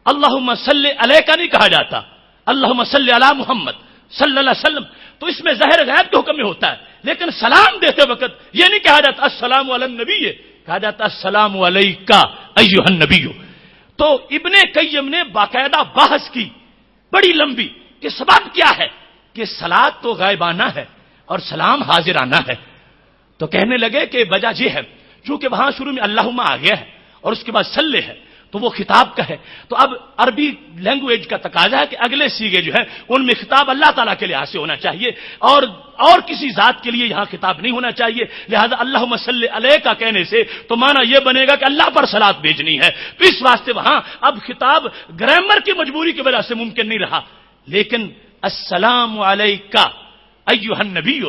اللہم صلی علیہ کا نہیں کہا جاتا، اللہم صلی علی محمد صلی اللہ علیہ وسلم، تو اس میں ظاہر غیب کے حکم میں ہوتا ہے، لیکن سلام دیتے وقت یہ نہیں کہا جاتا السلام علی النبی، کہا جاتا السلام علیکہ ایھا النبی۔ تو ابن قیم نے باقاعدہ بحث کی بڑی لمبی کہ سبب کیا ہے کہ صلاۃ تو غائبانہ ہے، اور سلام حاضرانہ ہے. تو کہنے لگے کہ وجہ یہ ہے چونکہ وہاں شروع میں اللہم آ گیا ہے اور اس کے بعد صلی ہے تو وہ خطاب کا ہے. تو اب عربی لینگویج کا تقاضا ہے کہ اگلے سیگے جو ہے ان میں خطاب اللہ تعالیٰ کے لحاظ سے ہونا چاہیے اور کسی ذات کے لیے یہاں خطاب نہیں ہونا چاہیے. لہذا اللہم صلی علیہ کا کہنے سے تو معنی یہ بنے گا کہ اللہ پر صلات بھیجنی ہے. تو اس واسطے وہاں اب خطاب گرامر کی مجبوری کی وجہ سے ممکن نہیں رہا. لیکن السلام علیکہ ایھا النبی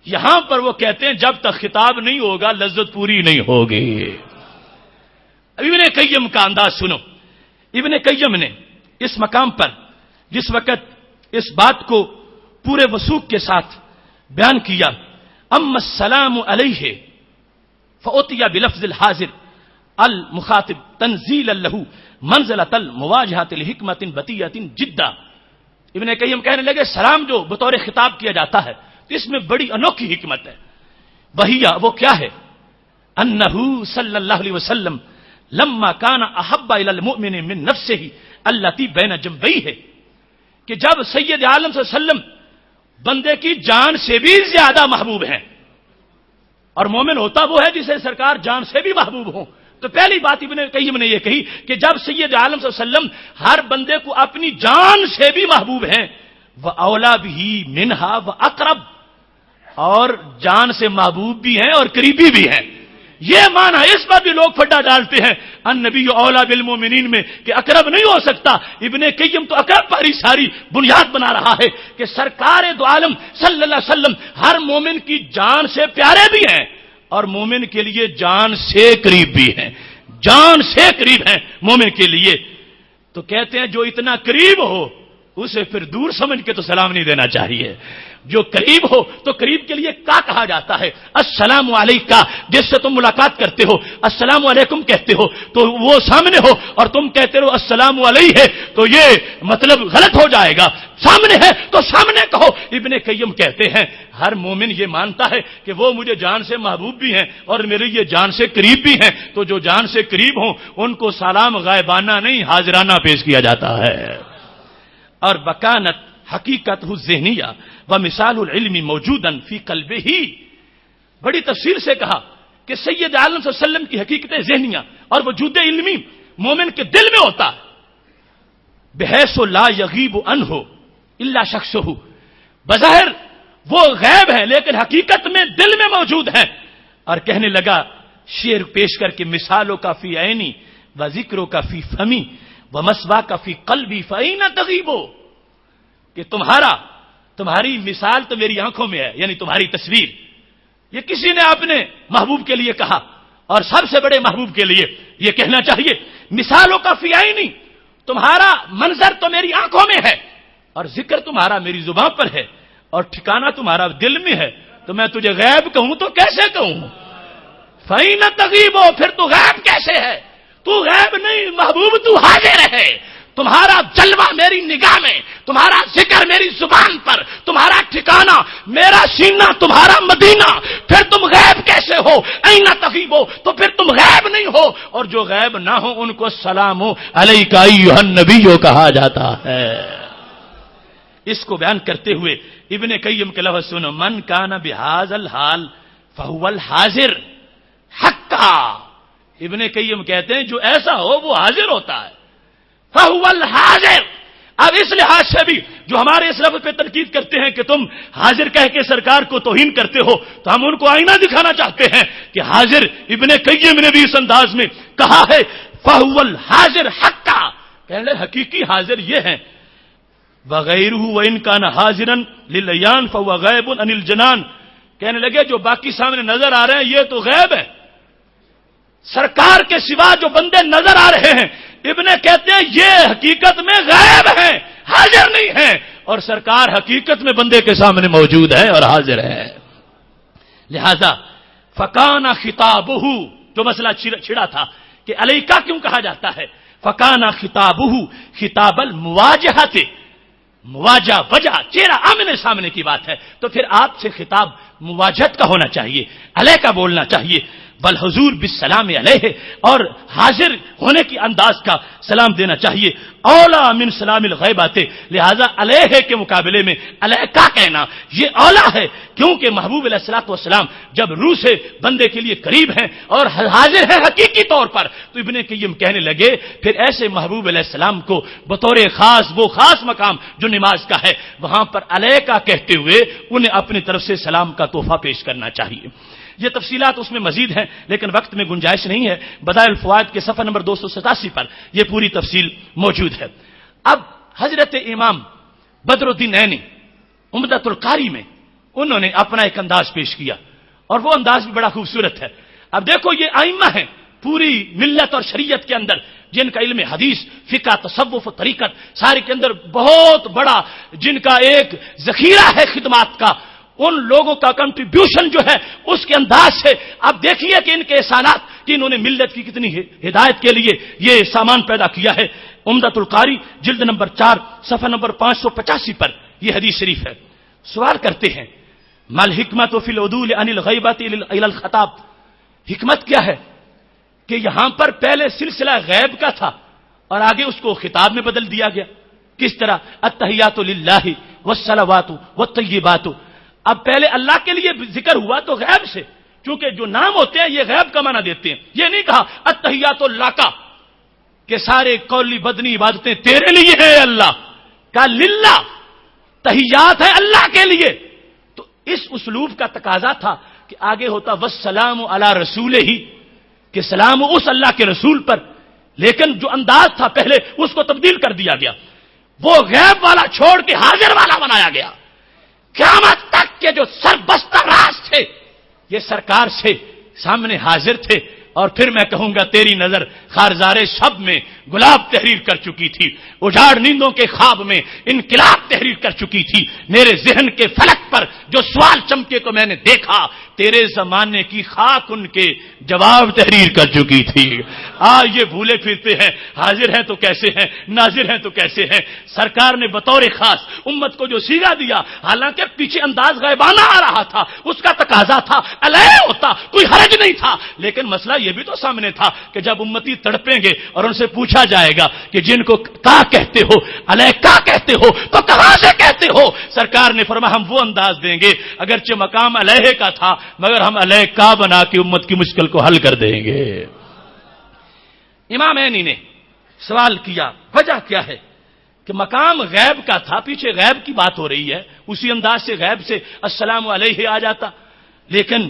یہاں پر وہ کہتے ہیں جب تک خطاب نہیں ہوگا لذت پوری نہیں ہوگی. ابن قیم کا انداز سنو. ابن قیم نے اس مقام پر جس وقت اس بات کو پورے وثوق کے ساتھ بیان کیا اما السلام علیہ فأتي بلفظ الحاضر المخاطب تنزیلا له منزلۃ المواجہۃ لحکمۃ بطیۃ جدا. ابن قیم کہنے لگے سلام جو بطور خطاب کیا جاتا ہے تو اس میں بڑی انوکھی حکمت ہے. وہی وہ کیا ہے انہ صلی اللہ علیہ وسلم لما کان احب الی المؤمن من نفسہ التی بین جنبیہ کہ جب سید عالم صلی اللہ علیہ وسلم بندے کی جان سے بھی زیادہ محبوب ہیں اور مومن ہوتا وہ ہے جسے سرکار جان سے بھی محبوب ہوں. تو پہلی بات ابن قیم نے یہ کہی کہ جب سید عالم صلی اللہ علیہ وسلم ہر بندے کو اپنی جان سے بھی محبوب ہیں وہ اولا بھی منہا وہ اقرب اور جان سے محبوب بھی ہیں اور قریبی بھی ہیں. یہ معنی اس پر بھی لوگ پھڈا ڈالتے ہیں النبی اولا بالمومنین میں کہ اقرب نہیں ہو سکتا. ابن قیم تو اقرب پر ہی ساری بنیاد بنا رہا ہے کہ سرکار دو عالم صلی اللہ علیہ وسلم ہر مومن کی جان سے پیارے بھی ہیں اور مومن کے لیے جان سے قریب بھی ہیں. جان سے قریب ہیں مومن کے لیے. تو کہتے ہیں جو اتنا قریب ہو اسے پھر دور سمجھ کے تو سلام نہیں دینا چاہیے. جو قریب ہو تو قریب کے لیے کیا کہا جاتا ہے السلام علیکہ. جس سے تم ملاقات کرتے ہو السلام علیکم کہتے ہو تو وہ سامنے ہو اور تم کہتے رہو السلام علیہ تو یہ مطلب غلط ہو جائے گا. سامنے ہے تو سامنے کہو. ابن قیم کہتے ہیں ہر مومن یہ مانتا ہے کہ وہ مجھے جان سے محبوب بھی ہیں اور میرے یہ جان سے قریب بھی ہیں. تو جو جان سے قریب ہوں ان کو سلام غائبانہ نہیں حاضرانہ پیش کیا جاتا ہے. اور بکانت حقیقت ذہنیہ و مثال العلم موجودا فی قلبہ ہی. بڑی تفصیل سے کہا کہ سید عالم صلی اللہ علیہ وسلم کی حقیقت ذہنیہ اور وجود علمی مومن کے دل میں ہوتا ہے بحیث لا یغیب عنہ الا شخصہ. بظاہر وہ غیب ہے لیکن حقیقت میں دل میں موجود ہے. اور کہنے لگا شعر پیش کر کے مثالوں کا فی عینی و ذکروں کا فی فمی و مسوا کا فی قلبی فین تغیبو کہ تمہاری مثال تو میری آنکھوں میں ہے یعنی تمہاری تصویر. یہ کسی نے اپنے محبوب کے لیے کہا اور سب سے بڑے محبوب کے لیے یہ کہنا چاہیے مثالوں کا فی عینی تمہارا منظر تو میری آنکھوں میں ہے اور ذکر تمہارا میری زبان پر ہے اور ٹھکانہ تمہارا دل میں ہے. تو میں تجھے غیب کہوں تو کیسے کہوں فین تغیبو پھر تو غیب کیسے ہے. تو غیب نہیں محبوب تو حاضر ہے. تمہارا جلوہ میری نگاہ میں تمہارا ذکر میری زبان پر تمہارا ٹھکانہ میرا سینہ تمہارا مدینہ. پھر تم غیب کیسے ہو این تغیبو تو پھر تم غیب نہیں ہو. اور جو غیب نہ ہو ان کو السلام علیکہ ایھا النبی کہا جاتا ہے. اس کو بیان کرتے ہوئے ابن قیم کے لفظ سنو من کان بہذا الحال فہو الحاضر حقا. ابن قیم کہتے ہیں جو ایسا ہو وہ حاضر ہوتا ہے فہو الحاضر. اب اس لحاظ سے بھی جو ہمارے اس لفظ پہ تنقید کرتے ہیں کہ تم حاضر کہہ کے سرکار کو توہین کرتے ہو تو ہم ان کو آئینہ دکھانا چاہتے ہیں کہ حاضر ابن قیم نے بھی اس انداز میں کہا ہے فہو الحاضر حقا. کہنے حقیقی حاضر یہ ہیں وغیرہ وان کان حاضرا للعیان فهو غیب عن الجنان. کہنے لگے جو باقی سامنے نظر آ رہے ہیں یہ تو غیب ہے. سرکار کے سوا جو بندے نظر آ رہے ہیں ابن کہتے ہیں یہ حقیقت میں غیب ہیں حاضر نہیں ہیں اور سرکار حقیقت میں بندے کے سامنے موجود ہے اور حاضر ہے. لہذا فکان خطابہ جو مسئلہ چھڑا تھا کہ علیکہ کیوں کہا جاتا ہے فکان خطابہ خطاب المواجہۃ. مواجہ وجہ چہرہ آمنے سامنے کی بات ہے تو پھر آپ سے خطاب مواجہت کا ہونا چاہیے علیہ کا بولنا چاہیے. بل حضور بالسلام علیہ، اور حاضر ہونے کی انداز کا سلام دینا چاہیے، اولا من سلام الغیبات، لہذا علیہ کے مقابلے میں علیہ کا کہنا یہ اولا ہے، کیونکہ محبوب علیہ الصلوۃ والسلام جب روح سے بندے کے لیے قریب ہیں اور حاضر ہیں حقیقی طور پر، تو ابن قیم کہنے لگے پھر ایسے محبوب علیہ السلام کو بطور خاص، وہ خاص مقام جو نماز کا ہے، وہاں پر علیہ کا کہتے ہوئے انہیں اپنی طرف سے سلام کا تحفہ پیش کرنا چاہیے۔ یہ تفصیلات اس میں مزید ہیں لیکن وقت میں گنجائش نہیں ہے، بدائع الفوائد کے صفحہ نمبر 287 پر یہ پوری تفصیل موجود ہے۔ اب حضرت امام بدر الدین عینی عمدۃ القاری میں انہوں نے اپنا ایک انداز پیش کیا، اور وہ انداز بھی بڑا خوبصورت ہے۔ اب دیکھو یہ ائمہ ہیں پوری ملت اور شریعت کے اندر جن کا علم حدیث، فقہ، تصوف و طریقت سارے کے اندر بہت بڑا جن کا ایک ذخیرہ ہے خدمات کا، ان لوگوں کا کنٹریبیوشن جو ہے اس کے انداز سے اب دیکھیے کہ ان کے احسانات کہ انہوں نے ملت کی کتنی ہدایت کے لیے یہ سامان پیدا کیا ہے۔ عمدۃ القاری جلد نمبر 4 صفحہ نمبر 585 پر یہ حدیث شریف ہے۔ سوال کرتے ہیں مال حکمت فی العدول عن الغیبۃ الی الخطاب، حکمت کیا ہے کہ یہاں پر پہلے سلسلہ غیب کا تھا اور آگے اس کو خطاب میں بدل دیا گیا؟ کس طرح؟ التحیات للہ والصلوات والطیبات، اب پہلے اللہ کے لیے ذکر ہوا تو غیب سے، کیونکہ جو نام ہوتے ہیں یہ غیب کا معنی دیتے ہیں، یہ نہیں کہا التحیات لک کہ سارے قولی بدنی عبادتیں تیرے لیے ہیں اللہ، کہا للہ تحیات ہے اللہ کے لیے، تو اس اسلوب کا تقاضا تھا کہ آگے ہوتا والسلام علی رسولہ، کہ سلام اس اللہ کے رسول پر، لیکن جو انداز تھا پہلے اس کو تبدیل کر دیا گیا، وہ غیب والا چھوڑ کے حاضر والا بنایا گیا۔ قیامت تک کے جو سربستہ راز تھے یہ سرکار سے سامنے حاضر تھے، اور پھر میں کہوں گا تیری نظر خارزار شب میں گلاب تحریر کر چکی تھی، اجاڑ نیندوں کے خواب میں انقلاب تحریر کر چکی تھی، میرے ذہن کے فلک پر جو سوال چمکے تو میں نے دیکھا تیرے زمانے کی خاک ان کے جواب تحریر کر چکی تھی۔ یہ بھولے پھرتے ہیں، حاضر ہیں تو کیسے ہیں، ناظر ہیں تو کیسے ہیں۔ سرکار نے بطور خاص امت کو جو سیگا دیا، حالانکہ پیچھے انداز غیبانہ آ رہا تھا، اس کا تقاضا تھا علیہ ہوتا، کوئی حرج نہیں تھا، لیکن مسئلہ یہ بھی تو سامنے تھا کہ جب امتی تڑپیں گے اور ان سے پوچھا جائے گا کہ جن کو کا کہتے ہو، علیہ کا کہتے ہو، تو کہاں سے کہتے ہو؟ سرکار نے فرمایا ہم وہ انداز دیں گے اگرچہ مقام علیہ کا تھا مگر ہم علیہ کا بنا کے امت کی مشکل کو حل کر دیں گے۔ امام عینی نے سوال کیا وجہ کیا ہے کہ مقام غیب کا تھا، پیچھے غیب کی بات ہو رہی ہے، اسی انداز سے غیب سے السلام علیہ آ جاتا، لیکن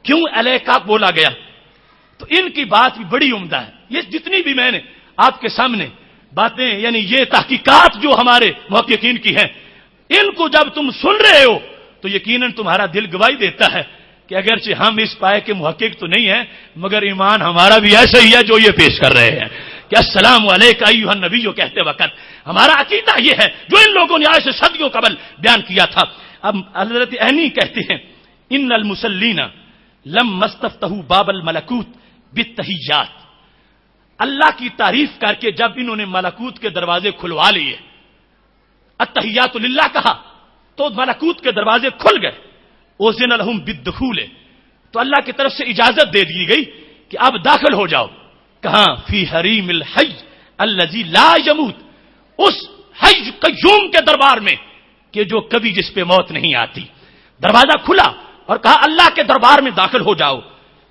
کیوں علیہ کا بولا گیا؟ تو ان کی بات بھی بڑی عمدہ ہے، یہ جتنی بھی میں نے آپ کے سامنے باتیں یعنی یہ تحقیقات جو ہمارے محققین کی ہیں، ان کو جب تم سن رہے ہو تو یقیناً تمہارا دل گواہی دیتا ہے کہ اگرچہ ہم اس پائے کے محقق تو نہیں ہیں مگر ایمان ہمارا بھی ایسا ہی ہے جو یہ پیش کر رہے ہیں کہ السلام علیکہ ایھا النبی کہتے وقت ہمارا عقیدہ یہ ہے جو ان لوگوں نے آج سے صدیوں قبل بیان کیا تھا۔ اب حضرت عینی کہتے ہیں ان المصلین لم مستفتحوا باب الملکوت بالتحیات، اللہ کی تعریف کر کے جب انہوں نے ملکوت کے دروازے کھلوا لیے، التحیات للہ کہا تو ملکوت کے دروازے کھل گئے، اذن لہم بالدخول، تو اللہ کی طرف سے اجازت دے دی گئی کہ اب داخل ہو جاؤ، کہاں؟ فی حریم الحی الذی لا یموت، اس حی قیوم کے دربار میں کہ جو کبھی جس پہ موت نہیں آتی۔ دروازہ کھلا اور کہا اللہ کے دربار میں داخل ہو جاؤ،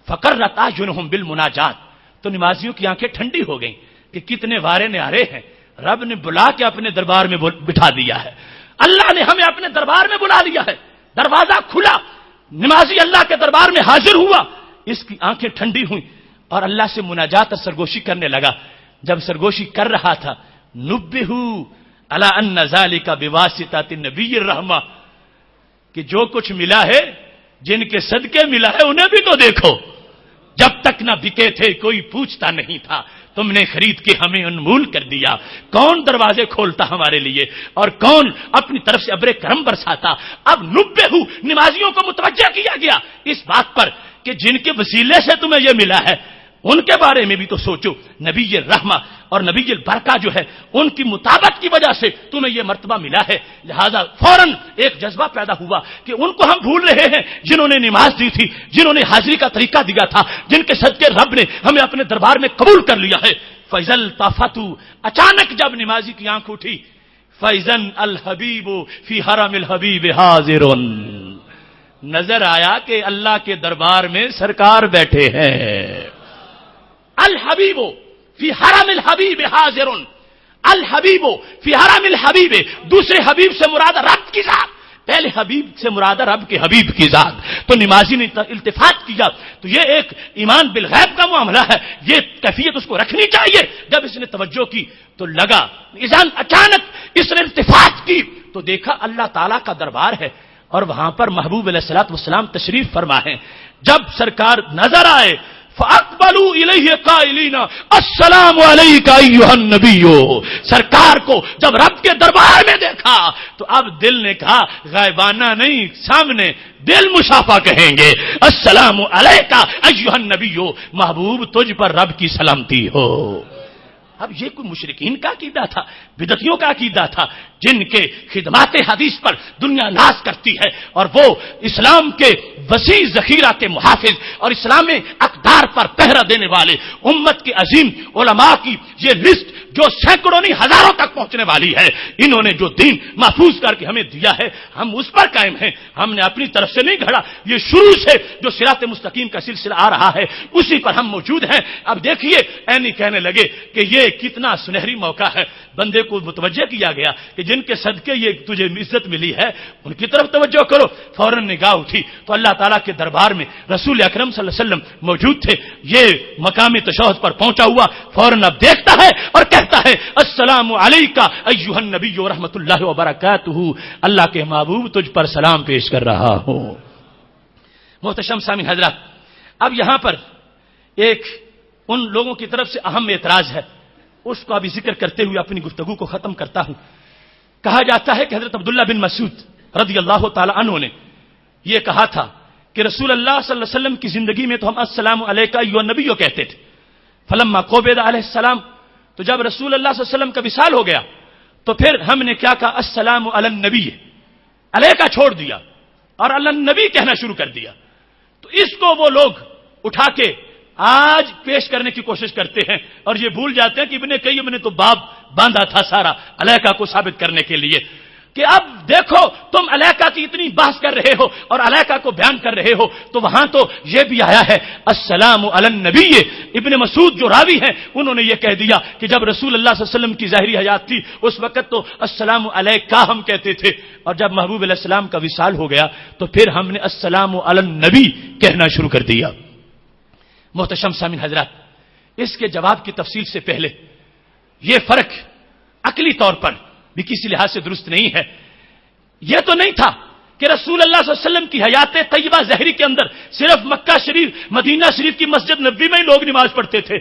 فقرت اعینہم بالمناجات، تو نمازیوں کی آنکھیں ٹھنڈی ہو گئیں کہ کتنے وارے نیارے ہیں، رب نے بلا کے اپنے دربار میں بٹھا دیا ہے، اللہ نے ہمیں اپنے دربار میں بلا لیا ہے۔ دروازہ کھلا، نمازی اللہ کے دربار میں حاضر ہوا، اس کی آنکھیں ٹھنڈی ہوئیں اور اللہ سے مناجات اور سرگوشی کرنے لگا۔ جب سرگوشی کر رہا تھا نبہو علی ان ذالک بواسطۃ النبی الرحمہ، کہ جو کچھ ملا ہے جن کے صدقے ملا ہے انہیں بھی تو دیکھو، جب تک نہ بکے تھے کوئی پوچھتا نہیں تھا، تم نے خرید کے ہمیں انمول کر دیا، کون دروازے کھولتا ہمارے لیے اور کون اپنی طرف سے ابر کرم برساتا۔ اب نبہو نمازیوں کو متوجہ کیا گیا اس بات پر کہ جن کے وسیلے سے تمہیں یہ ملا ہے ان کے بارے میں بھی تو سوچو. نبی رحمہ اور نبی البرکہ جو ہے ان کی مطابقت کی وجہ سے تمہیں یہ مرتبہ ملا ہے. لہذا فوراً ایک جذبہ پیدا ہوا کہ ان کو ہم بھول رہے ہیں جنہوں نے نماز دی تھی, جنہوں نے حاضری کا طریقہ دیا تھا, جن کے صدقے رب نے ہمیں اپنے دربار میں قبول کر لیا ہے. فیضل تافتو, اچانک جب نمازی کی آنکھ اٹھی, فیضن الحبیب فی حرم الحبیب حاضر, نظر آیا کہ اللہ کے دربار میں سرکار بیٹھے ہیں. الحبیب فی حرم الحبیب حاضر, الحبیب فی حرم الحبیب, دوسرے حبیب سے مراد رب کی ذات, پہلے حبیب سے مراد رب کے حبیب کی ذات. تو نمازی نے التفات کیا, تو یہ ایک ایمان بالغیب کا معاملہ ہے, یہ کیفیت اس کو رکھنی چاہیے. جب اس نے توجہ کی تو لگا, اچانک اس نے التفات کی تو دیکھا اللہ تعالیٰ کا دربار ہے اور وہاں پر محبوب علیہ الصلوۃ والسلام تشریف فرما ہے. جب سرکار نظر آئے فَأَقْبَلُوا إِلَيْهِ قَائِلِينَ السَّلَامُ عَلَيْكَ أَيُّهَا النَّبِيُّ. سرکار کو جب رب کے دربار میں دیکھا تو اب دل نے کہا, غائبانہ نہیں, سامنے دل مشافہ کہیں گے, السلام علیکہ ایھا النبی, محبوب تجھ پر رب کی سلامتی ہو. اب یہ کوئی مشرکین کا عقیدہ تھا, بدعتیوں کا عقیدہ تھا, جن کے خدمات حدیث پر دنیا ناز کرتی ہے, اور وہ اسلام کے وسیع ذخیرہ کے محافظ اور اسلام اقدار پر پہرا دینے والے امت کے عظیم علماء کی یہ لسٹ جو سینکڑوں نہیں ہزاروں تک پہنچنے والی ہے. انہوں نے جو دین محفوظ کر کے ہمیں دیا ہے ہم اس پر قائم ہیں, ہم نے اپنی طرف سے نہیں گھڑا, یہ شروع سے جو صراط مستقیم کا سلسلہ آ رہا ہے اسی پر ہم موجود ہیں. اب دیکھیے اینی کہنے لگے کہ یہ کتنا سنہری موقع ہے. بندے کو متوجہ کیا گیا کہ جن کے صدقے یہ تجھے عزت ملی ہے ان کی طرف توجہ کرو. فوراً نگاہ اٹھی تو اللہ تعالیٰ کے دربار میں رسول اکرم صلی اللہ علیہ وسلم موجود تھے. یہ مقام تشہد پر پہنچا ہوا فوراً اب دیکھتا ہے اور کہتا ہے, السلام علیکہ ایھا النبی ورحمۃ اللہ وبرکاتہ, اللہ کے محبوب تجھ پر سلام پیش کر رہا ہوں. محتشم سامعین حضرات, اب یہاں پر ایک ان لوگوں کی طرف سے اہم اعتراض ہے, اس کو ابھی ذکر کرتے ہوئے اپنی گفتگو کو ختم کرتا ہوں. کہا جاتا ہے کہ حضرت عبداللہ بن مسعود رضی اللہ تعالی عنہ نے یہ کہا تھا کہ رسول اللہ صلی اللہ علیہ وسلم کی زندگی میں تو ہم السلام علیکہ ایھا النبی کہتے تھے, فلما قبض علیہ السلام, تو جب رسول اللہ صلی اللہ علیہ وسلم کا وصال ہو گیا تو پھر ہم نے کیا کہا, السلام علی النبی, علیکہ چھوڑ دیا اور علی النبی کہنا شروع کر دیا. تو اس کو وہ لوگ اٹھا کے آج پیش کرنے کی کوشش کرتے ہیں اور یہ بھول جاتے ہیں کہ ابن قیم نے تو باب باندھا تھا سارا علیکہ کو ثابت کرنے کے لیے کہ اب دیکھو تم علیکہ کی اتنی بحث کر رہے ہو اور علیکہ کو بیان کر رہے ہو, تو وہاں تو یہ بھی آیا ہے السلام علی النبی. ابن مسعود جو راوی ہیں انہوں نے یہ کہہ دیا کہ جب رسول اللہ صلی اللہ علیہ وسلم کی ظاہری حیات تھی اس وقت تو السلام علیکہ ہم کہتے تھے, اور جب محبوب علیہ السلام کا وصال ہو گیا تو پھر ہم نے السلام علی النبی کہنا شروع کر دیا. محتشم سامعین حضرات, اس کے جواب کی تفصیل سے پہلے یہ فرق عقلی طور پر بھی کسی لحاظ سے درست نہیں ہے. یہ تو نہیں تھا کہ رسول اللہ صلی اللہ علیہ وسلم کی حیات طیبہ ظاہری کے اندر صرف مکہ شریف مدینہ شریف کی مسجد نبوی میں ہی لوگ نماز پڑھتے تھے.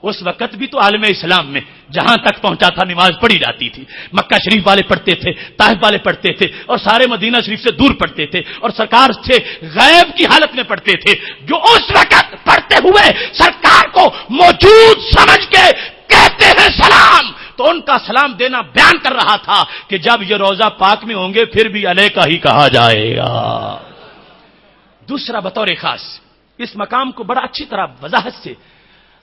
اس وقت بھی تو عالم اسلام میں جہاں تک پہنچا تھا نماز پڑھی جاتی تھی. مکہ شریف والے پڑھتے تھے, طائف والے پڑھتے تھے, اور سارے مدینہ شریف سے دور پڑھتے تھے, اور سرکار سے غیب کی حالت میں پڑھتے تھے. جو اس وقت پڑھتے ہوئے سرکار کو موجود سمجھ کے کہتے ہیں سلام, تو ان کا سلام دینا بیان کر رہا تھا کہ جب یہ روضہ پاک میں ہوں گے پھر بھی علیکہ ہی کہا جائے گا. دوسرا بطور خاص اس مقام کو بڑا اچھی طرح وضاحت سے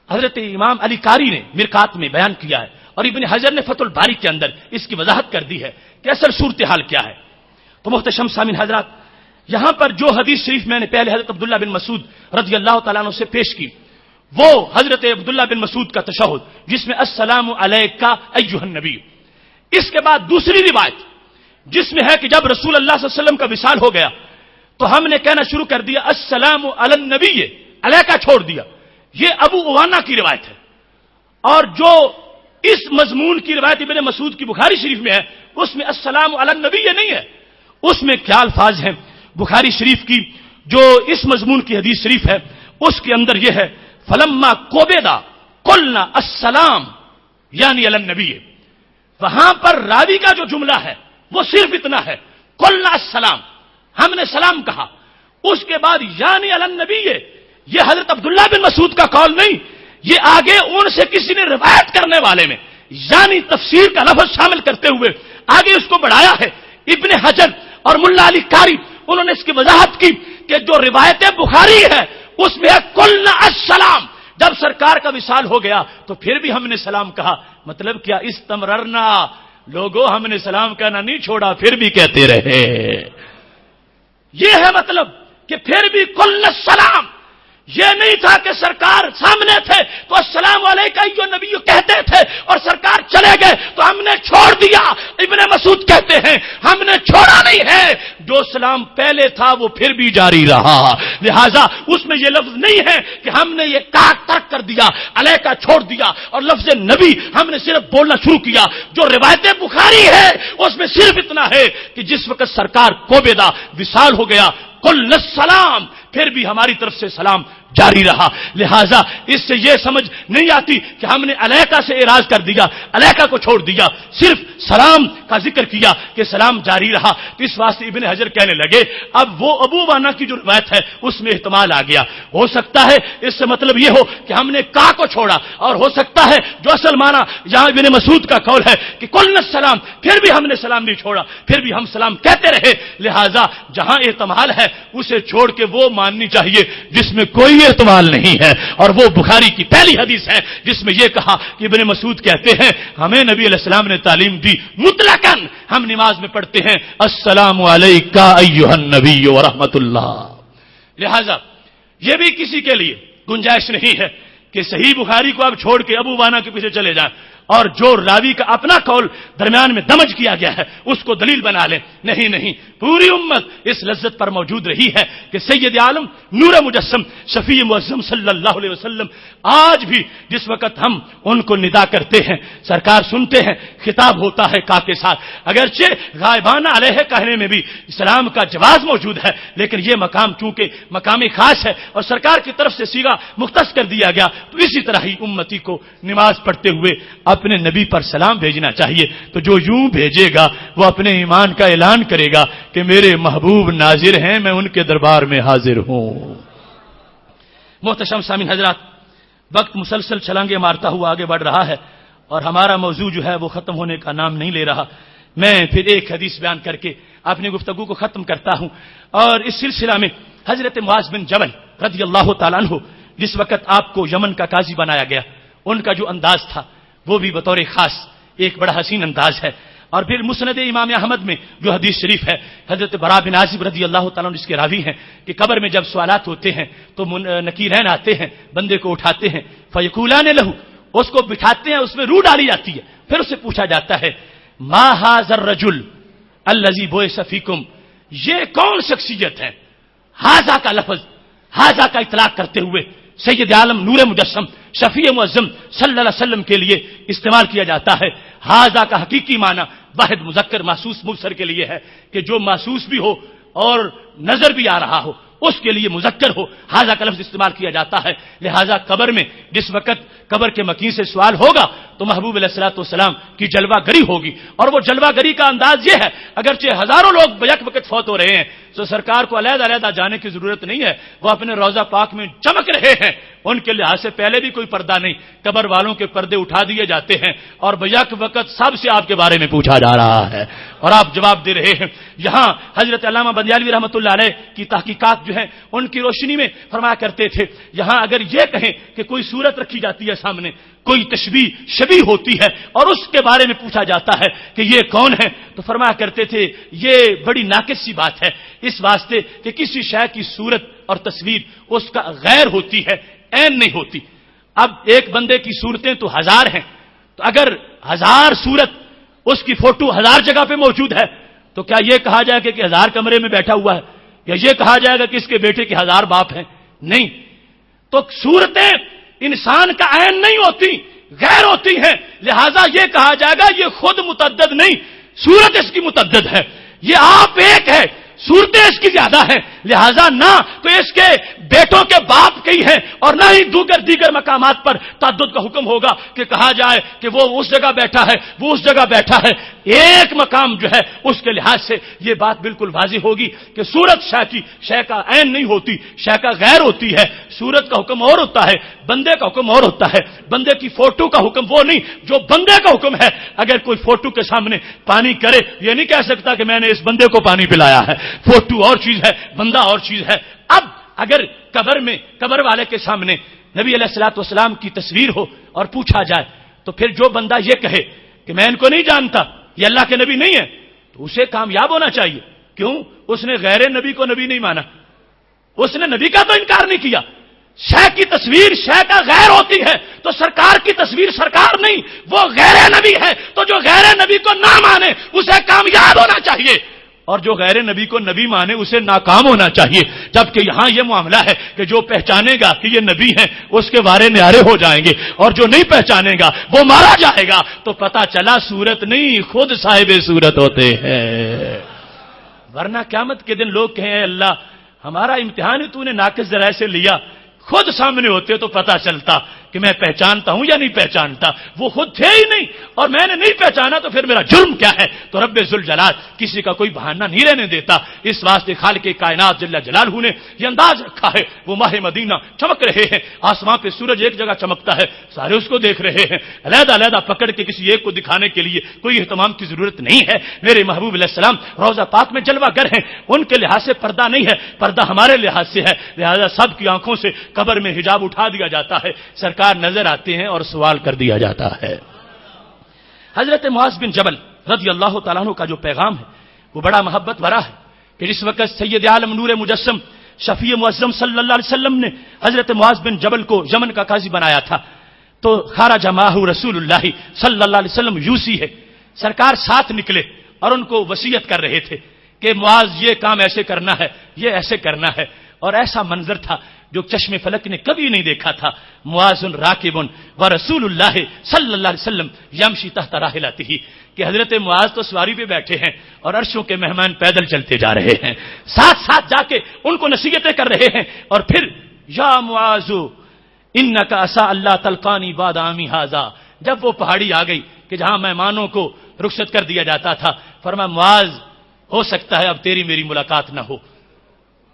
حضرت امام علی قاری نے مرقات میں بیان کیا ہے, اور ابن حجر نے فتح الباری کے اندر اس کی وضاحت کر دی ہے کہ اصل صورتحال کیا ہے. تو محتشم سامعین حضرات, یہاں پر جو حدیث شریف میں نے پہلے حضرت عبداللہ بن مسعود رضی اللہ تعالیٰ عنہ سے پیش کی وہ حضرت عبداللہ بن مسعود کا تشہد جس میں السلام علیکہ ایھا النبی. اس کے بعد دوسری روایت جس میں ہے کہ جب رسول اللہ صلی اللہ علیہ وسلم کا وصال ہو گیا تو ہم نے کہنا شروع کر دیا السلام علی النبی, علیکہ چھوڑ دیا. یہ ابو عوانہ کی روایت ہے, اور جو اس مضمون کی روایت ابن مسعود کی بخاری شریف میں ہے اس میں السلام علی النبی نہیں ہے. اس میں کیا الفاظ ہیں بخاری شریف کی جو اس مضمون کی حدیث شریف ہے اس کے اندر یہ ہے فلما قبض قلنا السلام یعنی علی النبی. وہاں پر راوی کا جو جملہ ہے وہ صرف اتنا ہے قلنا السلام, ہم نے سلام کہا. اس کے بعد یعنی علی النبی, یہ حضرت عبداللہ بن مسعود کا قول نہیں، یہ آگے ان سے کسی نے روایت کرنے والے میں یعنی تفسیر کا لفظ شامل کرتے ہوئے آگے اس کو بڑھایا ہے۔ ابن حجر اور ملا علی قاری انہوں نے اس کی وضاحت کی کہ جو روایت بخاری ہے اس میں قلنا السلام، جب سرکار کا وصال ہو گیا تو پھر بھی ہم نے سلام کہا، مطلب کیا استمررنا، لوگوں ہم نے سلام کہنا نہیں چھوڑا، پھر بھی کہتے رہے۔ یہ ہے مطلب کہ پھر بھی قلنا السلام، یہ نہیں تھا کہ سرکار سامنے تھے تو السلام علیکم ایھا نبی کہتے تھے اور سرکار چلے گئے تو ہم نے چھوڑ دیا۔ ابن مسعود کہتے ہیں ہم نے چھوڑا نہیں ہے، جو سلام پہلے تھا وہ پھر بھی جاری رہا، لہذا اس میں یہ لفظ نہیں ہے کہ ہم نے یہ کہا ترک کر دیا، علیکہ چھوڑ دیا اور لفظ نبی ہم نے صرف بولنا شروع کیا۔ جو روایت بخاری ہے اس میں صرف اتنا ہے کہ جس وقت سرکار کوبیدہ وصال ہو گیا قلنا السلام، پھر بھی ہماری طرف سے سلام جاری رہا۔ لہذا اس سے یہ سمجھ نہیں آتی کہ ہم نے علیکہ سے اعراض کر دیا، علیکہ کو چھوڑ دیا، صرف سلام کا ذکر کیا کہ سلام جاری رہا۔ تو اس واسطے ابن حجر کہنے لگے اب وہ ابو وانا کی جو روایت ہے اس میں احتمال آ گیا، ہو سکتا ہے اس سے مطلب یہ ہو کہ ہم نے کا کو چھوڑا، اور ہو سکتا ہے جو اصل معنی یہاں ابن مسعود کا قول ہے کہ قلنا السلام، پھر بھی ہم نے سلام نہیں چھوڑا، پھر بھی ہم سلام کہتے رہے۔ لہذا جہاں احتمال ہے اسے چھوڑ کے وہ ماننی چاہیے جس میں کوئی احتمال نہیں ہے، اور وہ بخاری کی پہلی حدیث ہے جس میں یہ کہا کہ ابن مسعود کہتے ہیں ہمیں نبی علیہ السلام نے تعلیم دی مطلقاً، ہم نماز میں پڑھتے ہیں السلام علیکہ ایھا النبی ورحمۃ اللہ۔ لہذا یہ بھی کسی کے لیے گنجائش نہیں ہے کہ صحیح بخاری کو اب چھوڑ کے ابو وانا کے پیچھے چلے جائیں اور جو راوی کا اپنا قول درمیان میں دمج کیا گیا ہے اس کو دلیل بنا لیں۔ نہیں، پوری امت اس لذت پر موجود رہی ہے کہ سید عالم نور مجسم شفیع معظم صلی اللہ علیہ وسلم آج بھی جس وقت ہم ان کو ندا کرتے ہیں سرکار سنتے ہیں، خطاب ہوتا ہے کا کے ساتھ، اگرچہ غائبانہ علیہ کہنے میں بھی اسلام کا جواز موجود ہے، لیکن یہ مقام چونکہ مقام خاص ہے اور سرکار کی طرف سے صیغہ مختص کر دیا گیا، تو اسی طرح ہی امتی کو نماز پڑھتے ہوئے اپنے نبی پر سلام بھیجنا چاہیے۔ تو جو یوں بھیجے گا وہ اپنے ایمان کا اعلان کرے گا کہ میرے محبوب ناظر ہیں، میں ان کے دربار میں حاضر ہوں۔ محتشم سامعین حضرات، وقت مسلسل چھلانگے مارتا ہوا آگے بڑھ رہا ہے اور ہمارا موضوع جو ہے وہ ختم ہونے کا نام نہیں لے رہا۔ میں پھر ایک حدیث بیان کر کے اپنی گفتگو کو ختم کرتا ہوں، اور اس سلسلہ میں حضرت معاذ بن جبل رضی اللہ تعالیٰ عنہ جس وقت آپ کو یمن کا قاضی بنایا گیا، ان کا جو انداز تھا وہ بھی بطور خاص ایک بڑا حسین انداز ہے۔ اور پھر مسند امام احمد میں جو حدیث شریف ہے حضرت برا بن عازب رضی اللہ تعالیٰ عنہ جس کے راوی ہیں کہ قبر میں جب سوالات ہوتے ہیں تو نکیرین آتے ہیں، بندے کو اٹھاتے ہیں، فیقولان لہو، اس کو بٹھاتے ہیں، اس میں روح ڈالی جاتی ہے، پھر اسے پوچھا جاتا ہے ما ھذا الرجل الذی بعث فیکم، یہ کون شخصیت ہے؟ ھذا کا لفظ ھذا کا اطلاق کرتے ہوئے سید عالم نور مجسم شفیع معظم صلی اللہ علیہ وسلم کے لیے استعمال کیا جاتا ہے۔ ھذا کا حقیقی معنی واحد مذکر محسوس مبصر کے لیے ہے کہ جو محسوس بھی ہو اور نظر بھی آ رہا ہو اس کے لیے مذکر ہو، ھذا کا لفظ استعمال کیا جاتا ہے۔ لہذا قبر میں جس وقت قبر کے مکین سے سوال ہوگا تو محبوب علیہ الصلوۃ والسلام کی جلوہ گری ہوگی، اور وہ جلوہ گری کا انداز یہ ہے اگرچہ ہزاروں لوگ بیک وقت فوت ہو رہے ہیں تو سرکار کو علیحدہ علیحدہ جانے کی ضرورت نہیں ہے، وہ اپنے روضہ پاک میں چمک رہے ہیں، ان کے لحاظ سے پہلے بھی کوئی پردہ نہیں، قبر والوں کے پردے اٹھا دیے جاتے ہیں اور بیک وقت سب سے آپ کے بارے میں پوچھا جا رہا ہے اور آپ جواب دے رہے ہیں۔ یہاں حضرت علامہ بندیالوی رحمۃ اللہ علیہ کی تحقیقات جو ہیں ان کی روشنی میں فرمایا کرتے تھے یہاں اگر یہ کہیں کہ کوئی صورت رکھی جاتی ہے سامنے، کوئی تشبیہ شبیہ ہوتی ہے اور اس کے بارے میں پوچھا جاتا ہے کہ یہ کون ہے، تو فرمایا کرتے تھے یہ بڑی ناقص سی بات ہے، اس واسطے کہ کسی شے کی صورت اور تصویر اس کا غیر ہوتی ہے، عین نہیں ہوتی۔ اب ایک بندے کی صورتیں تو ہزار ہیں، تو اگر ہزار صورت اس کی فوٹو ہزار جگہ پہ موجود ہے تو کیا یہ کہا جائے گا کہ ہزار کمرے میں بیٹھا ہوا ہے، یا یہ کہا جائے گا کہ اس کے بیٹے کے ہزار باپ ہیں؟ نہیں، تو صورتیں انسان کا عین نہیں ہوتی، غیر ہوتی ہیں، لہذا یہ کہا جائے گا یہ خود متعدد نہیں، صورت اس کی متعدد ہے، یہ آپ ایک ہے، صورتیں اس کی زیادہ ہیں، لہذا نہ تو اس کے بیٹوں کے باپ کی ہے اور نہ ہی دیگر مقامات پر تعدد کا حکم ہوگا کہ کہا جائے کہ وہ اس جگہ بیٹھا ہے، وہ اس جگہ بیٹھا ہے۔ ایک مقام جو ہے اس کے لحاظ سے یہ بات بالکل واضح ہوگی کہ صورت شے کا عین نہیں ہوتی، شے کا غیر ہوتی ہے۔ صورت کا حکم اور ہوتا ہے، بندے کا حکم اور ہوتا ہے۔ بندے کی فوٹو کا حکم وہ نہیں جو بندے کا حکم ہے۔ اگر کوئی فوٹو کے سامنے پانی کرے، یہ نہیں کہہ سکتا کہ میں نے اس بندے کو پانی پلایا ہے۔ فوٹو اور چیز ہے، بندہ اور چیز ہے۔ اب اگر قبر والے کے سامنے نبی علیہ الصلوۃ والسلام کی تصویر ہو اور پوچھا جائے تو پھر جو بندہ یہ کہے کہ میں ان کو نہیں جانتا، یہ اللہ کے نبی نہیں ہے، تو اسے کامیاب ہونا چاہیے۔ کیوں؟ اس نے غیر نبی کو نبی نہیں مانا، اس نے نبی کا تو انکار نہیں کیا۔ شے کی تصویر شے کا غیر ہوتی ہے تو سرکار کی تصویر سرکار نہیں، وہ غیر نبی ہے، تو جو غیر نبی کو نہ مانے اسے کامیاب ہونا چاہیے، اور جو غیر نبی کو نبی مانے اسے ناکام ہونا چاہیے۔ جبکہ یہاں یہ معاملہ ہے کہ جو پہچانے گا کہ یہ نبی ہیں اس کے وارے نعرے ہو جائیں گے، اور جو نہیں پہچانے گا وہ مارا جائے گا۔ تو پتہ چلا صورت نہیں، خود صاحب صورت ہوتے ہیں۔ ورنہ قیامت کے دن لوگ کہیں اے اللہ ہمارا امتحان تو نے ناقص ذرائع سے لیا، خود سامنے ہوتے تو پتہ چلتا کہ میں پہچانتا ہوں یا نہیں پہچانتا۔ وہ خود تھے ہی نہیں اور میں نے نہیں پہچانا تو پھر میرا جرم کیا ہے؟ تو رب ذوالجلال کسی کا کوئی بہانہ نہیں رہنے دیتا۔ اس واسطے خالق کائنات جل جلالہ نے یہ انداز رکھا ہے، وہ ماہ مدینہ چمک رہے ہیں، آسمان پہ سورج ایک جگہ چمکتا ہے، سارے اس کو دیکھ رہے ہیں، علیحدہ علیحدہ پکڑ کے کسی ایک کو دکھانے کے لیے کوئی اہتمام کی ضرورت نہیں ہے۔ میرے محبوب علیہ السلام روضہ پاک میں جلوہ گر ہیں، ان کے لحاظ سے پردہ نہیں ہے، پردہ ہمارے لحاظ سے ہے، لہذا سب کی آنکھوں سے قبر میں حجاب اٹھا دیا جاتا ہے، سرکار نظر آتے ہیں اور سوال کر دیا جاتا ہے۔ حضرت معاذ بن جبل رضی اللہ تعالیٰ عنہ کا جو پیغام ہے وہ بڑا محبت بھرا ہے کہ جس وقت سید عالم نور مجسم شفیع معظم صلی اللہ علیہ وسلم نے حضرت معاذ بن جبل کو یمن کا قاضی بنایا تھا تو خرج معہ رسول اللہ صلی اللہ علیہ وسلم یوسی ہے، سرکار ساتھ نکلے اور ان کو وصیت کر رہے تھے کہ معاذ یہ کام ایسے کرنا ہے، یہ ایسے کرنا ہے، اور ایسا منظر تھا جو چشم فلک نے کبھی نہیں دیکھا تھا۔ معاذ راکب و رسول اللہ صلی اللہ علیہ وسلم یمشی تحت راحلتہ، کہ حضرت معاذ تو سواری پہ بیٹھے ہیں اور عرشوں کے مہمان پیدل چلتے جا رہے ہیں، ساتھ ساتھ جا کے ان کو نصیحتیں کر رہے ہیں، اور پھر یا معاذ انک عسى اللہ تلقانی بعد عامی ھذا، جب وہ پہاڑی آ گئی کہ جہاں مہمانوں کو رخصت کر دیا جاتا تھا، فرمایا معاذ ہو سکتا ہے اب تیری میری ملاقات نہ ہو۔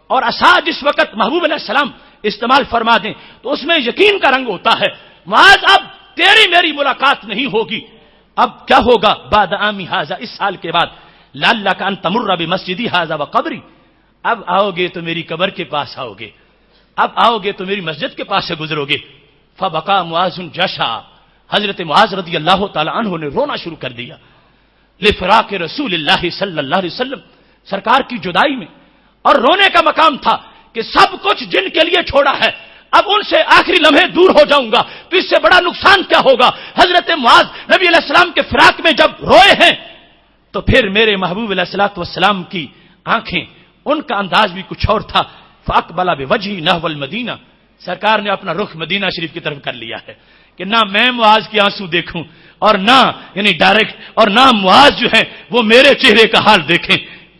اور عصا جس وقت محبوب علیہ السلام استعمال فرما دیں تو اس میں یقین کا رنگ ہوتا ہے، معاذ اب تیری میری ملاقات نہیں ہوگی، اب کیا ہوگا؟ بعد عامی ھذا، اس سال کے بعد، لعلک ان تمر بمسجدی ھذا وقبری، اب آؤ گے تو میری قبر کے پاس آؤ گے، اب آؤ گے تو میری مسجد کے پاس سے گزرو گے۔ فبقى معاذ جشع، حضرت معاذ رضی اللہ تعالی عنہ نے رونا شروع کر دیا، لفراق رسول اللہ صلی اللہ علیہ وسلم، سرکار کی جدائی میں، اور رونے کا مقام تھا کہ سب کچھ جن کے لیے چھوڑا ہے اب ان سے آخری لمحے دور ہو جاؤں گا تو اس سے بڑا نقصان کیا ہوگا۔ حضرت معاذ نبی علیہ السلام کے فراق میں جب روئے ہیں تو پھر میرے محبوب علیہ الصلوۃ والسلام کی آنکھیں، ان کا انداز بھی کچھ اور تھا۔ فاقبل بوجهه نحو المدینہ، سرکار نے اپنا رخ مدینہ شریف کی طرف کر لیا ہے کہ نہ میں معاذ کے آنسو دیکھوں اور نہ یعنی ڈائریکٹ، اور نہ معاذ جو ہے وہ میرے چہرے کا حال دیکھیں،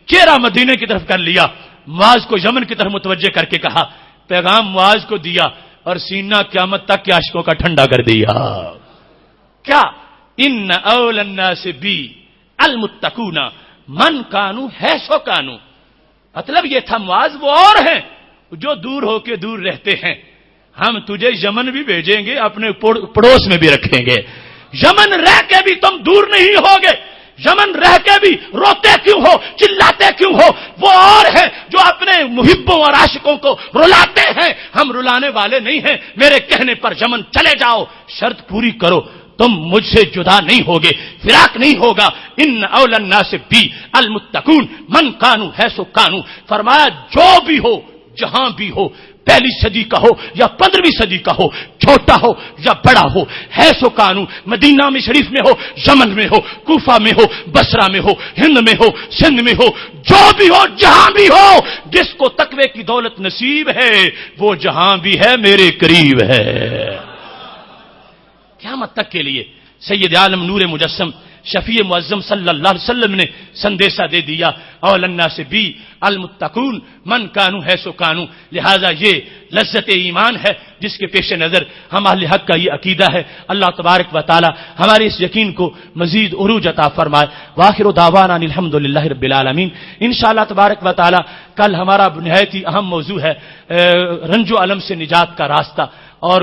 چہرہ مدینے کی طرف کر لیا، معاذ کو یمن کی طرف متوجہ کر کے کہا، پیغام معاذ کو دیا اور سینہ قیامت تک کے عاشقوں کا ٹھنڈا کر دیا۔ کیا؟ ان اول الناس بی المتقون من کانوا حیث کانوا، مطلب یہ تھا معاذ وہ اور ہیں جو دور ہو کے دور رہتے ہیں، ہم تجھے یمن بھی بھیجیں گے، اپنے پڑوس میں بھی رکھیں گے، یمن رہ کے بھی تم دور نہیں ہوگے، یمن رہ کے بھی روتے کیوں ہو، چلاتے کیوں ہو، وہ اور ہے جو اپنے محبوں اور عاشقوں کو رلاتے ہیں، ہم رلانے والے نہیں ہیں، میرے کہنے پر یمن چلے جاؤ، شرط پوری کرو، تم مجھ سے جدا نہیں ہوگے، فراق نہیں ہوگا۔ ان اول الناس بی المتقون من کانوا حیث کانوا، فرمایا جو بھی ہو جہاں بھی ہو، پہلی صدی کا ہو یا 15ویں صدی کا ہو، چھوٹا ہو یا بڑا ہو، حیث کانوا، مدینہ میں شریف میں ہو، یمن میں ہو، کوفہ میں ہو، بصرہ میں ہو، ہند میں ہو، سندھ میں ہو، جو بھی ہو جہاں بھی ہو، جس کو تقوی کی دولت نصیب ہے وہ جہاں بھی ہے میرے قریب ہے۔ قیامت تک کے لیے سید عالم نور مجسم شفیع معظم صلی اللہ علیہ وسلم نے سندیشہ دے دیا، اولنا سے بھی المتقون من کانو ہے سو کانو، لہذا یہ لذت ایمان ہے جس کے پیش نظر ہم اہل حق کا یہ عقیدہ ہے۔ اللہ تبارک و تعالی ہمارے اس یقین کو مزید عروج عطا فرمائے۔ وآخر دعوانا الحمدللہ رب العالمین۔ انشاءاللہ تبارک و تعالی کل ہمارا نہایت ہی اہم موضوع ہے رنج و الم سے نجات کا راستہ، اور